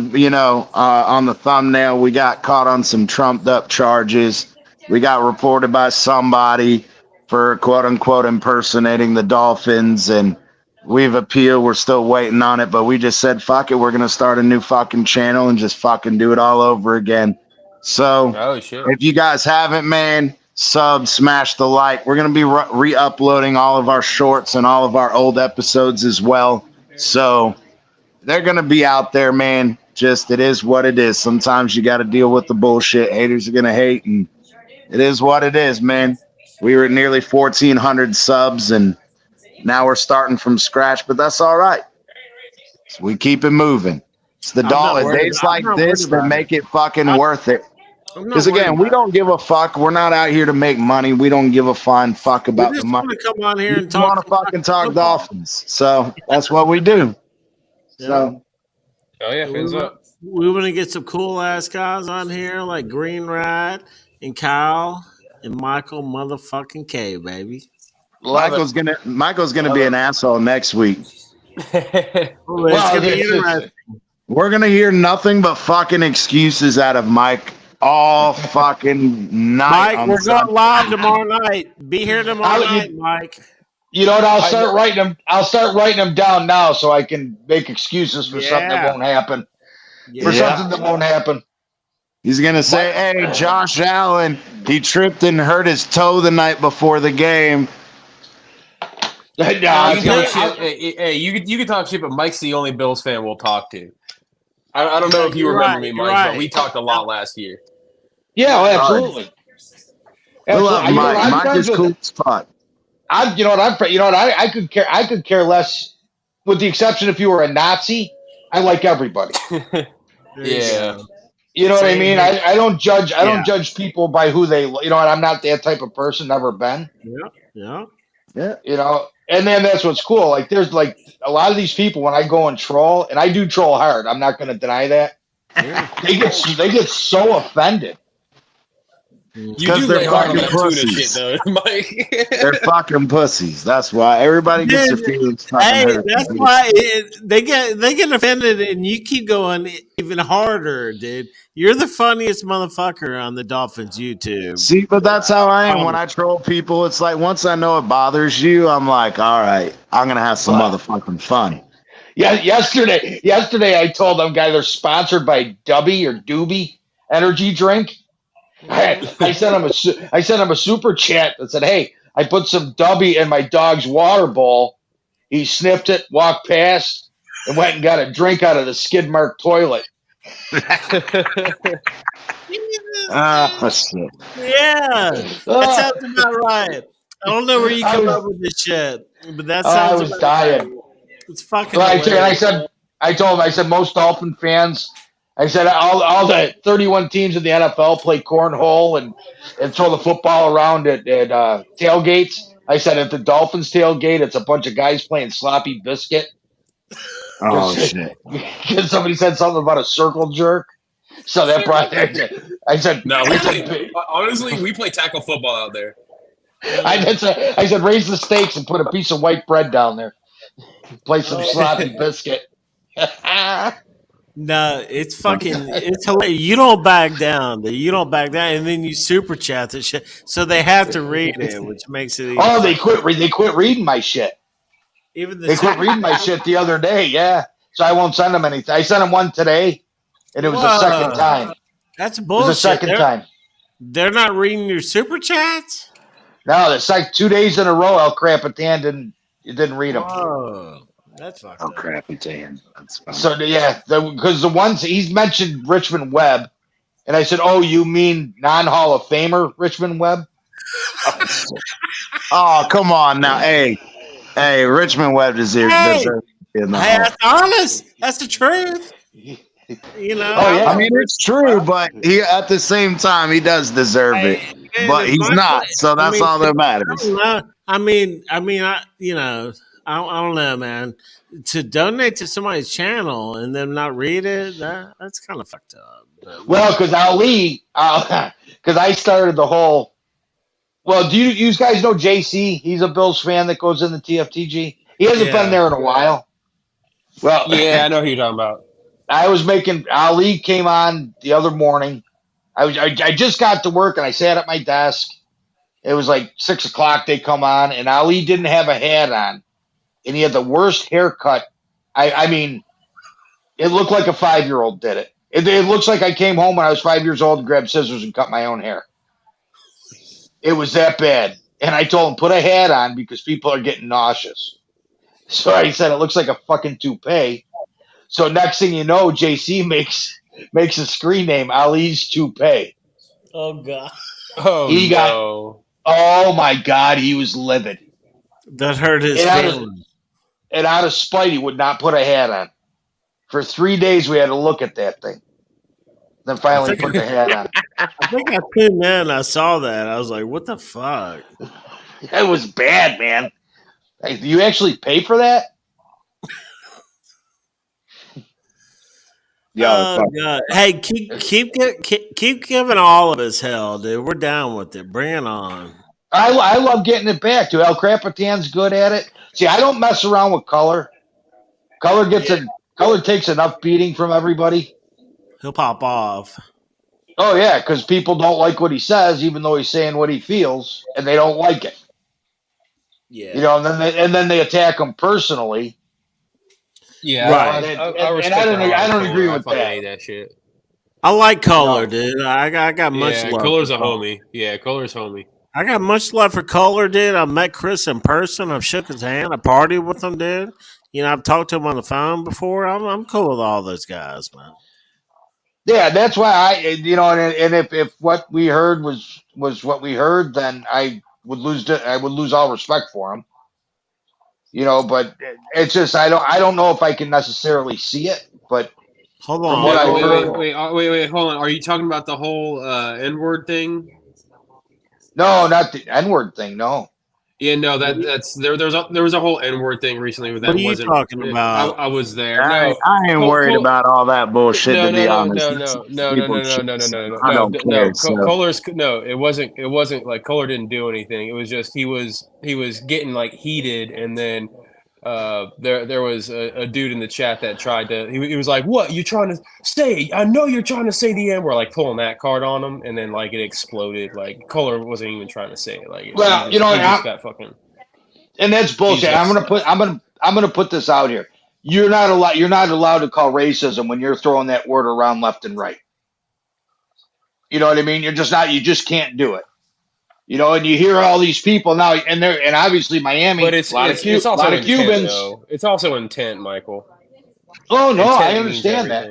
on the thumbnail. We got caught on some trumped up charges. We got reported by somebody for quote unquote impersonating the Dolphins, and we've appealed. We're still waiting on it, but we just said, fuck it. We're going to start a new fucking channel and just fucking do it all over again. So Oh, shit. if you guys haven't, man, sub, smash the like. We're going to be re-uploading all of our shorts and all of our old episodes as well. So they're going to be out there, man. Just it is what it is. Sometimes you got to deal with the bullshit. Haters are going to hate, and it is what it is, man. We were at nearly 1,400 subs, and now we're starting from scratch, but that's all right. So we keep it moving. It's the days like this that make it fucking worth it. Because again, we don't give a fuck. We're not out here to make money. We don't give a fine fuck about the money. We just want to come on here and We want to fucking talk Dolphins. So that's what we do. So Oh, yeah, fins up. We want to get some cool ass guys on here like Green Rat and Kyle and Michael motherfucking K, baby. Michael's gonna be an asshole next week. It's gonna be interesting. We're gonna hear nothing but fucking excuses out of Mike all fucking night. Mike, we're going live tomorrow night. Be here tomorrow night, Mike. You know what? I'll start writing them down now so I can make excuses for something that won't happen. Something that won't happen. He's gonna say, "Hey, Josh Allen, he tripped and hurt his toe the night before the game." You can talk shit, but Mike's the only Bills fan we'll talk to. I don't know if you remember me, Mike, but we talked a lot last year. Yeah, absolutely. Mike is cool as fuck. I could care less, with the exception if you were a Nazi. I like everybody. Yeah. You know what I mean? I don't judge. I don't judge people by who they. I'm not that type of person. Never been. Yeah. And then that's what's cool. Like, there's like a lot of these people when I go and troll, and I do troll hard. I'm not going to deny that. They get so offended. Because they're fucking pussies. Shit, though, Mike. They're fucking pussies. That's why everybody gets their feelings fucking hurt. That's why they get offended, and you keep going even harder, dude. You're the funniest motherfucker on the Dolphins YouTube. See, but that's how I am when I troll people. It's like once I know it bothers you, I'm like, all right, I'm gonna have some motherfucking fun. Yeah, yesterday I told them guy they're sponsored by Doobie energy drink. I sent him a super chat that said, "Hey, I put some Dubby in my dog's water bowl. He sniffed it, walked past, and went and got a drink out of the skid mark toilet." Shit. Yeah, that sounds about right. I don't know where you come up with this shit, but that sounds. I was dying. It's fucking. So I told him, most Dolphin fans I said all the 31 teams in the NFL play cornhole and throw the football around at tailgates. I said at the Dolphins tailgate, it's a bunch of guys playing sloppy biscuit. Oh shit! Because somebody said something about a circle jerk. So that brought. I said, No, honestly, we play tackle football out there. I said, raise the stakes and put a piece of white bread down there. Play some sloppy biscuit. No, it's hilarious. You don't back down. You don't back down, and then you super chat the shit. So they have to read it, which makes it. They quit reading my shit. They quit reading my shit the other day. Yeah, so I won't send them anything. I sent them one today, and it was the second time. That's bullshit. It was the second time. They're not reading your super chats. No, it's like 2 days in a row. El Capitan didn't read them. Oh, that's fucked up. Capitan. That's fine. So yeah, because the ones he's mentioned Richmond Webb, and I said, "Oh, you mean non-Hall of Famer Richmond Webb?" Oh, come on now, hey, Richmond Webb deserves. Hey, that's honest. That's the truth. You know. Oh yeah. I mean, it's true, but at the same time, he does deserve it. But he's not, so that's all that matters. I don't know, man. To donate to somebody's channel and them not read it, that's kind of fucked up. Well, because Ali, because I started the whole. Well, do you guys know JC? He's a Bills fan that goes in the TFTG. He hasn't been there in a while. Well, yeah, I know who you're talking about. Ali came on the other morning. I just got to work and I sat at my desk. It was like 6 o'clock. They come on and Ali didn't have a hat on, and he had the worst haircut. I mean, it looked like a 5-year-old did it. It looks like I came home when I was 5 years old and grabbed scissors and cut my own hair. It was that bad. And I told him, put a hat on because people are getting nauseous. So I said, it looks like a fucking toupee. So next thing you know, JC makes a screen name, Ali's Toupee. Oh god. Oh my god, he was livid. That hurt his feelings. And out of spite, he would not put a hat on. For 3 days, we had to look at that thing. Then finally put the hat on. I think I tuned in. I saw that. I was like, what the fuck? It was bad, man. Hey, do you actually pay for that? Oh god! Hey, keep giving all of us hell, dude. We're down with it. Bring it on. I love getting it back, dude. El Capitan's good at it. See, I don't mess around with color. Color takes enough beating from everybody. He'll pop off. Oh yeah, because people don't like what he says, even though he's saying what he feels, and they don't like it. Yeah, you know, and then they attack him personally. Yeah, right. I don't agree with that. I hate that shit. I like Color, dude. I got much love. Color's a homie. Yeah, Color's homie. I got much love for Color, dude. I met Chris in person. I've shook his hand. I partied with him, dude. You know, I've talked to him on the phone before. I'm cool with all those guys, man. Yeah, that's why and if what we heard was what we heard, then I would lose all respect for him. You know, but it's just I don't know if I can necessarily see it. But hold on, wait, hold on. Are you talking about the whole N-word thing? No, not the N-word thing. No. Yeah, no, that's there was a whole N-word thing recently with that. What are you talking about? I was there. I ain't worried about all that bullshit. No, to be honest, no. I don't care. Color's it wasn't like Color didn't do anything. It was just he was getting like heated, and then there was a dude in the chat that tried to. He was like, "What you trying to say? I know you're trying to say the N word." Like pulling that card on him, and then like it exploded. Like Color wasn't even trying to say it. Like well, got fucking. And that's bullshit. I'm gonna put this out here. You're not allowed to call racism when you're throwing that word around left and right. You know what I mean? You just can't do it. You know, and you hear all these people now, and obviously Miami, but it's a lot of Cubans. Though. It's also intent, Michael. Oh no, I understand that.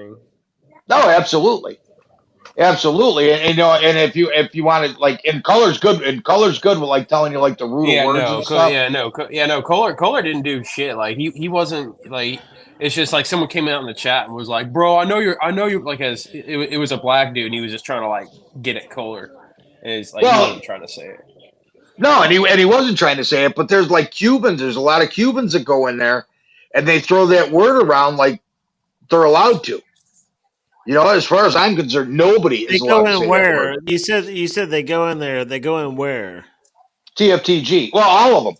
No, absolutely, and you know, and if you want to like, and Color's good with like telling you like the root of words and stuff. Color didn't do shit. Like he wasn't like It's just like someone came out in the chat and was like, "Bro, I know you're like," as it was a black dude and he was just trying to like get it Kohler. And it's like he wasn't trying to say it. No, and he wasn't trying to say it, but there's like Cubans. There's a lot of Cubans that go in there, and they throw that word around like they're allowed to. You know, as far as I'm concerned, nobody They is allowed to go say in that where? word. You said they go in there. They go in where? TFTG. Well, all of them.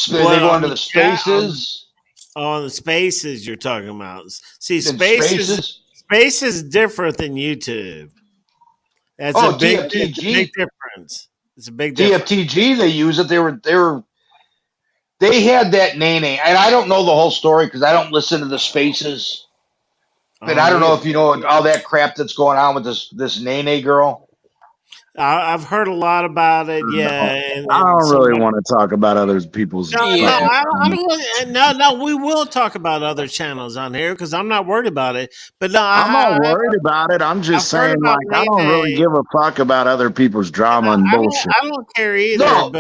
They Well, go on into the the spaces. On the spaces you're talking about. See, and space is different than YouTube. That's Oh, a big, it's a TFTG. big difference. It's a big difference. TFTG, they use it. They had that Nene, and I don't know the whole story because I don't listen to the spaces. But I don't know if you know all that crap that's going on with this Nene girl. I've heard a lot about it. Yeah, and I don't somebody- really want to talk about other people's. No, we will talk about other channels on here because I'm not worried about it. But no, I'm not worried about it. I'm just I've heard saying, about like, I don't really Nene. give a fuck about other people's drama and bullshit. I don't care either. No.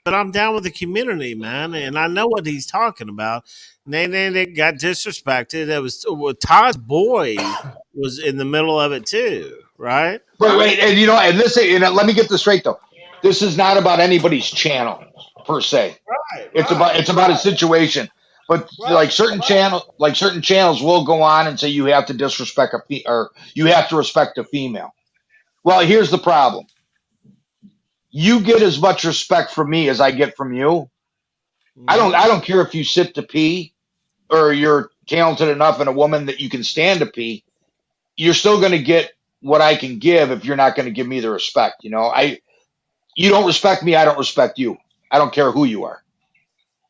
But I'm down with the community, man, and I know what he's talking about. Nene got disrespected. That was Todd's boy was in the middle of it too, right? Wait, and you know, and let me get this straight though. This is not about anybody's channel per se. Right. It's about a situation. But like certain channels will go on and say you have to disrespect or you have to respect a female. Well, here's the problem. You get as much respect from me as I get from you. I don't care if you sit to pee or you're talented enough and a woman that you can stand to pee. You're still going to get what I can give if you're not going to give me the respect. You know, you don't respect me, I don't respect you. I don't care who you are.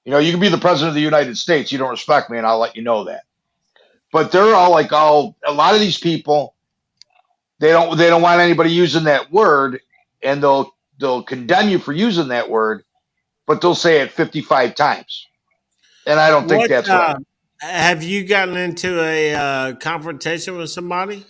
You know, you can be the president of the United States. You don't respect me, and I'll let you know that. But they're all like, a lot of these people, they don't want anybody using that word, and they'll condemn you for using that word, but they'll say it 55 times. And I don't think that's right. Have you gotten into a confrontation with somebody?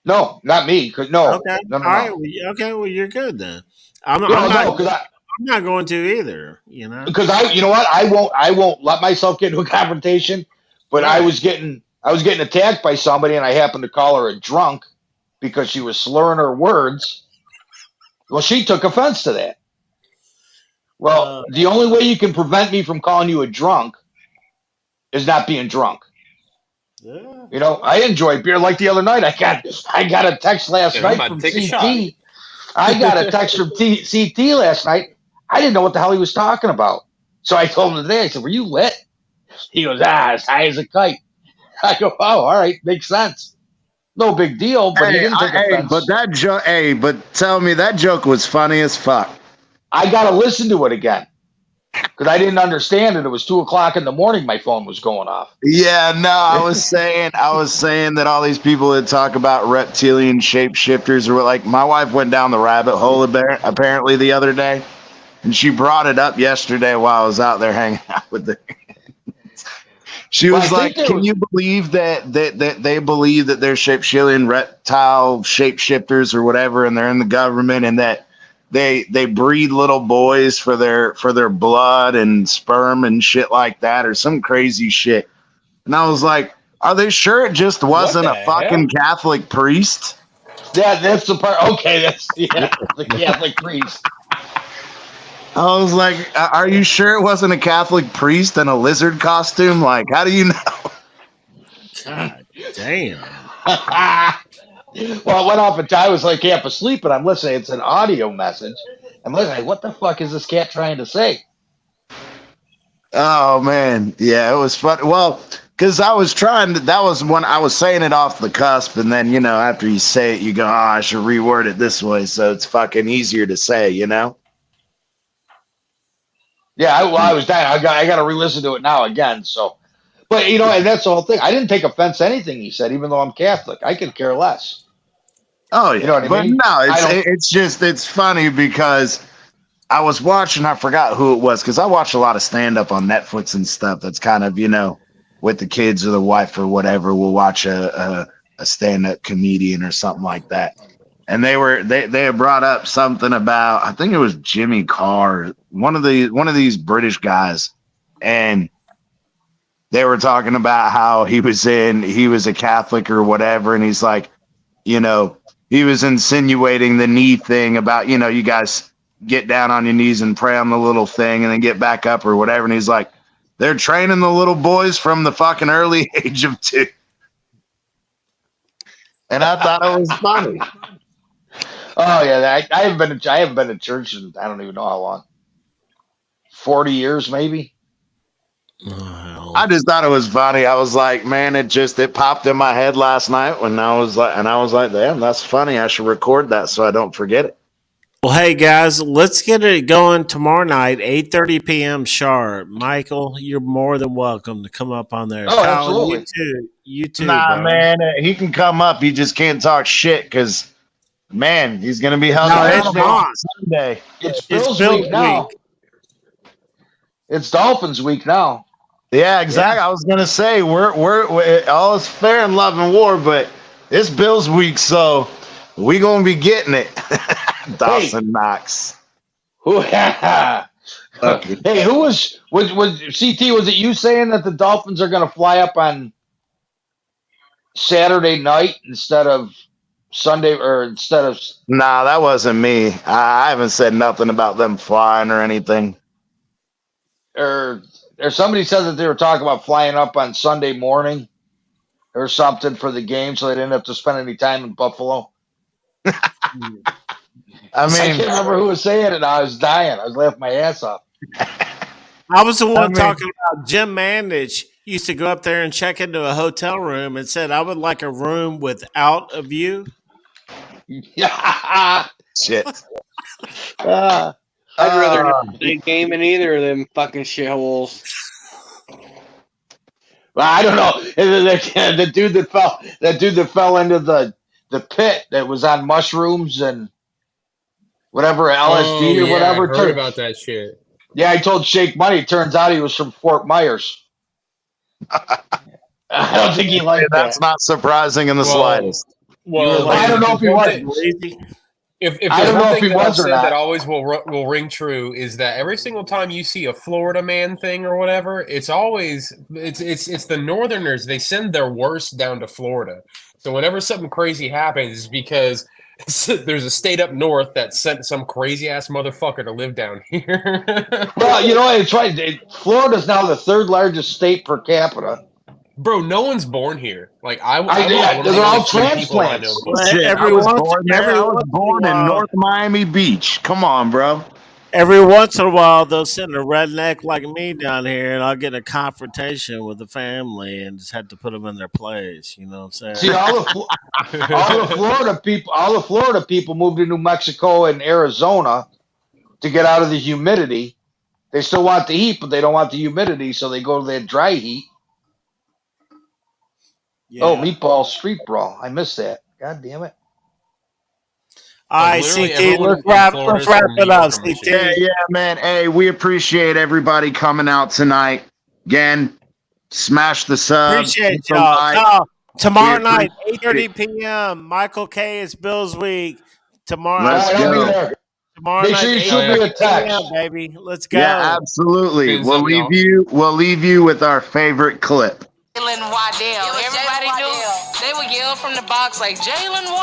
No, not me. No. Okay. No. All right. Okay. Well, you're good then. I'm not going to either. You know, because you know what? I won't let myself get into a confrontation. But right. I was getting attacked by somebody, and I happened to call her a drunk because she was slurring her words. Well, she took offense to that. Well, the only way you can prevent me from calling you a drunk is not being drunk. Yeah. You know, I enjoy beer. Like the other night, I got a text last night from CT. I got a text from CT last night. I didn't know what the hell he was talking about. So I told him today, I said, "Were you lit?" He goes, as high as a kite. I go, "Oh, all right, makes sense. No big deal." But he didn't take offense. But that joke, but tell me, that joke was funny as fuck. I got to listen to it again because I didn't understand it. It was 2:00 in the morning. My phone was going off. Yeah, no, I was saying that all these people that talk about reptilian shapeshifters or like my wife went down the rabbit hole apparently the other day, and she brought it up yesterday while I was out there hanging out with her. She was like, "Can you believe that they believe that they're shapeshifting reptile shapeshifters or whatever, and they're in the government, and that they breed little boys for their blood and sperm and shit like that, or some crazy shit?" And I was like, "Are they sure it just wasn't a fucking Catholic priest?" Yeah, that's the part. Okay, the Catholic priest. I was like, "Are you sure it wasn't a Catholic priest in a lizard costume? Like, how do you know?" God damn. Well, it went off and I was like half asleep, and I'm listening. It's an audio message. I'm listening. What the fuck is this cat trying to say? Oh man, yeah, it was fun. Well, because I was trying to. That was when I was saying it off the cusp, and then after you say it, you go, "Oh, I should reword it this way, so it's fucking easier to say," Yeah, I was dying. I got to re-listen to it now again. So, but and that's the whole thing. I didn't take offense to anything he said, even though I'm Catholic. I could care less. Oh yeah, you know what I mean? No, it's funny because I was watching. I forgot who it was because I watch a lot of stand up on Netflix and stuff. That's kind of with the kids or the wife or whatever. We'll watch a stand up comedian or something like that. And they had brought up something about, I think it was Jimmy Carr, one of these British guys, and they were talking about how he was a Catholic or whatever, and he's like, you know, he was insinuating the knee thing about, you know, you guys get down on your knees and pray on the little thing and then get back up or whatever. And he's like, they're training the little boys from the fucking early age of 2. And I thought it was funny. Oh yeah, I haven't been to church in I don't even know how long. 40 years maybe. I just thought it was funny. I was like, man, it popped in my head last night when I was like, damn, that's funny. I should record that so I don't forget it. Well, hey guys, let's get it going tomorrow night, 8:30 p.m. sharp. Michael, you're more than welcome to come up on there. Oh, Kyle, absolutely. You too. Nah, bro. man, he can come up. He just can't talk shit because, man, he's gonna be held No, accountable it's not. on Sunday. It's It's Bills Bills week now. It's Dolphins week now. Yeah, exactly. I was gonna say we're all is fair in love and war, but it's Bills week, so we gonna be getting it. Dawson Knox. Who? Hey, who was CT? Was it you saying that the Dolphins are going to fly up on Saturday night instead of Sunday, or instead of? Nah, that wasn't me. I haven't said nothing about them flying or anything. Or somebody said that they were talking about flying up on Sunday morning or something for the game, so they didn't have to spend any time in Buffalo. I I mean, can't remember who was saying it. I was dying. I was laughing my ass off. I was the one mean- talking about Jim Mandich used to go up there and check into a hotel room and said, I would like a room without a view. Yeah. shit. Uh, I'd rather not play a game in either of them fucking shitholes. well, I don't know. The dude that fell into the pit that was on mushrooms and whatever LSD or whatever. I heard about that shit. Yeah, I told Shake Money. It turns out he was from Fort Myers. I don't think he liked That's that. not surprising in the Well, slightest. Well, I don't know if he was. If I there's don't know one if he thing that I've was or said not. that always will ring true is that every single time you see a Florida man thing or whatever, it's always it's the Northerners. They send their worst down to Florida. So whenever something crazy happens, it's because there's a state up north that sent some crazy ass motherfucker to live down here. Well, you know, it's right. Florida's now the third largest state per capita. Bro, no one's born here. Like yeah, one of the they're all only few people I transplants. know. Shit, I every was once- born, man. every I was once in a born in while- North Miami Beach. Come on, bro. Every once in a while, they'll send a redneck like me down here, and I'll get a confrontation with the family and just have to put them in their place. You know what I'm saying? See, all the Florida people moved to New Mexico and Arizona to get out of the humidity. They still want the heat, but they don't want the humidity, so they go to that dry heat. Yeah. Oh, Meatball Street Brawl. I missed that. God damn it. All right, Literally CT, everyone let's in wrap Florida is it from up, New York, CT. Yeah, man. Hey, we appreciate everybody coming out tonight. Again, smash the sub. Appreciate hit the y'all. like. No, tomorrow We night, appreciate 8:30 p.m. Michael K. is Bills Week. Tomorrow, Let's All right, I'll go. be there. tomorrow Make night, sure you 8:30 shoot me a text. p.m., baby. Let's go. Yeah, absolutely. Fins We'll up, leave y'all. We'll leave you with our favorite clip. Jalen Waddell. Everybody knew they would yell from the box like Jalen Waddell.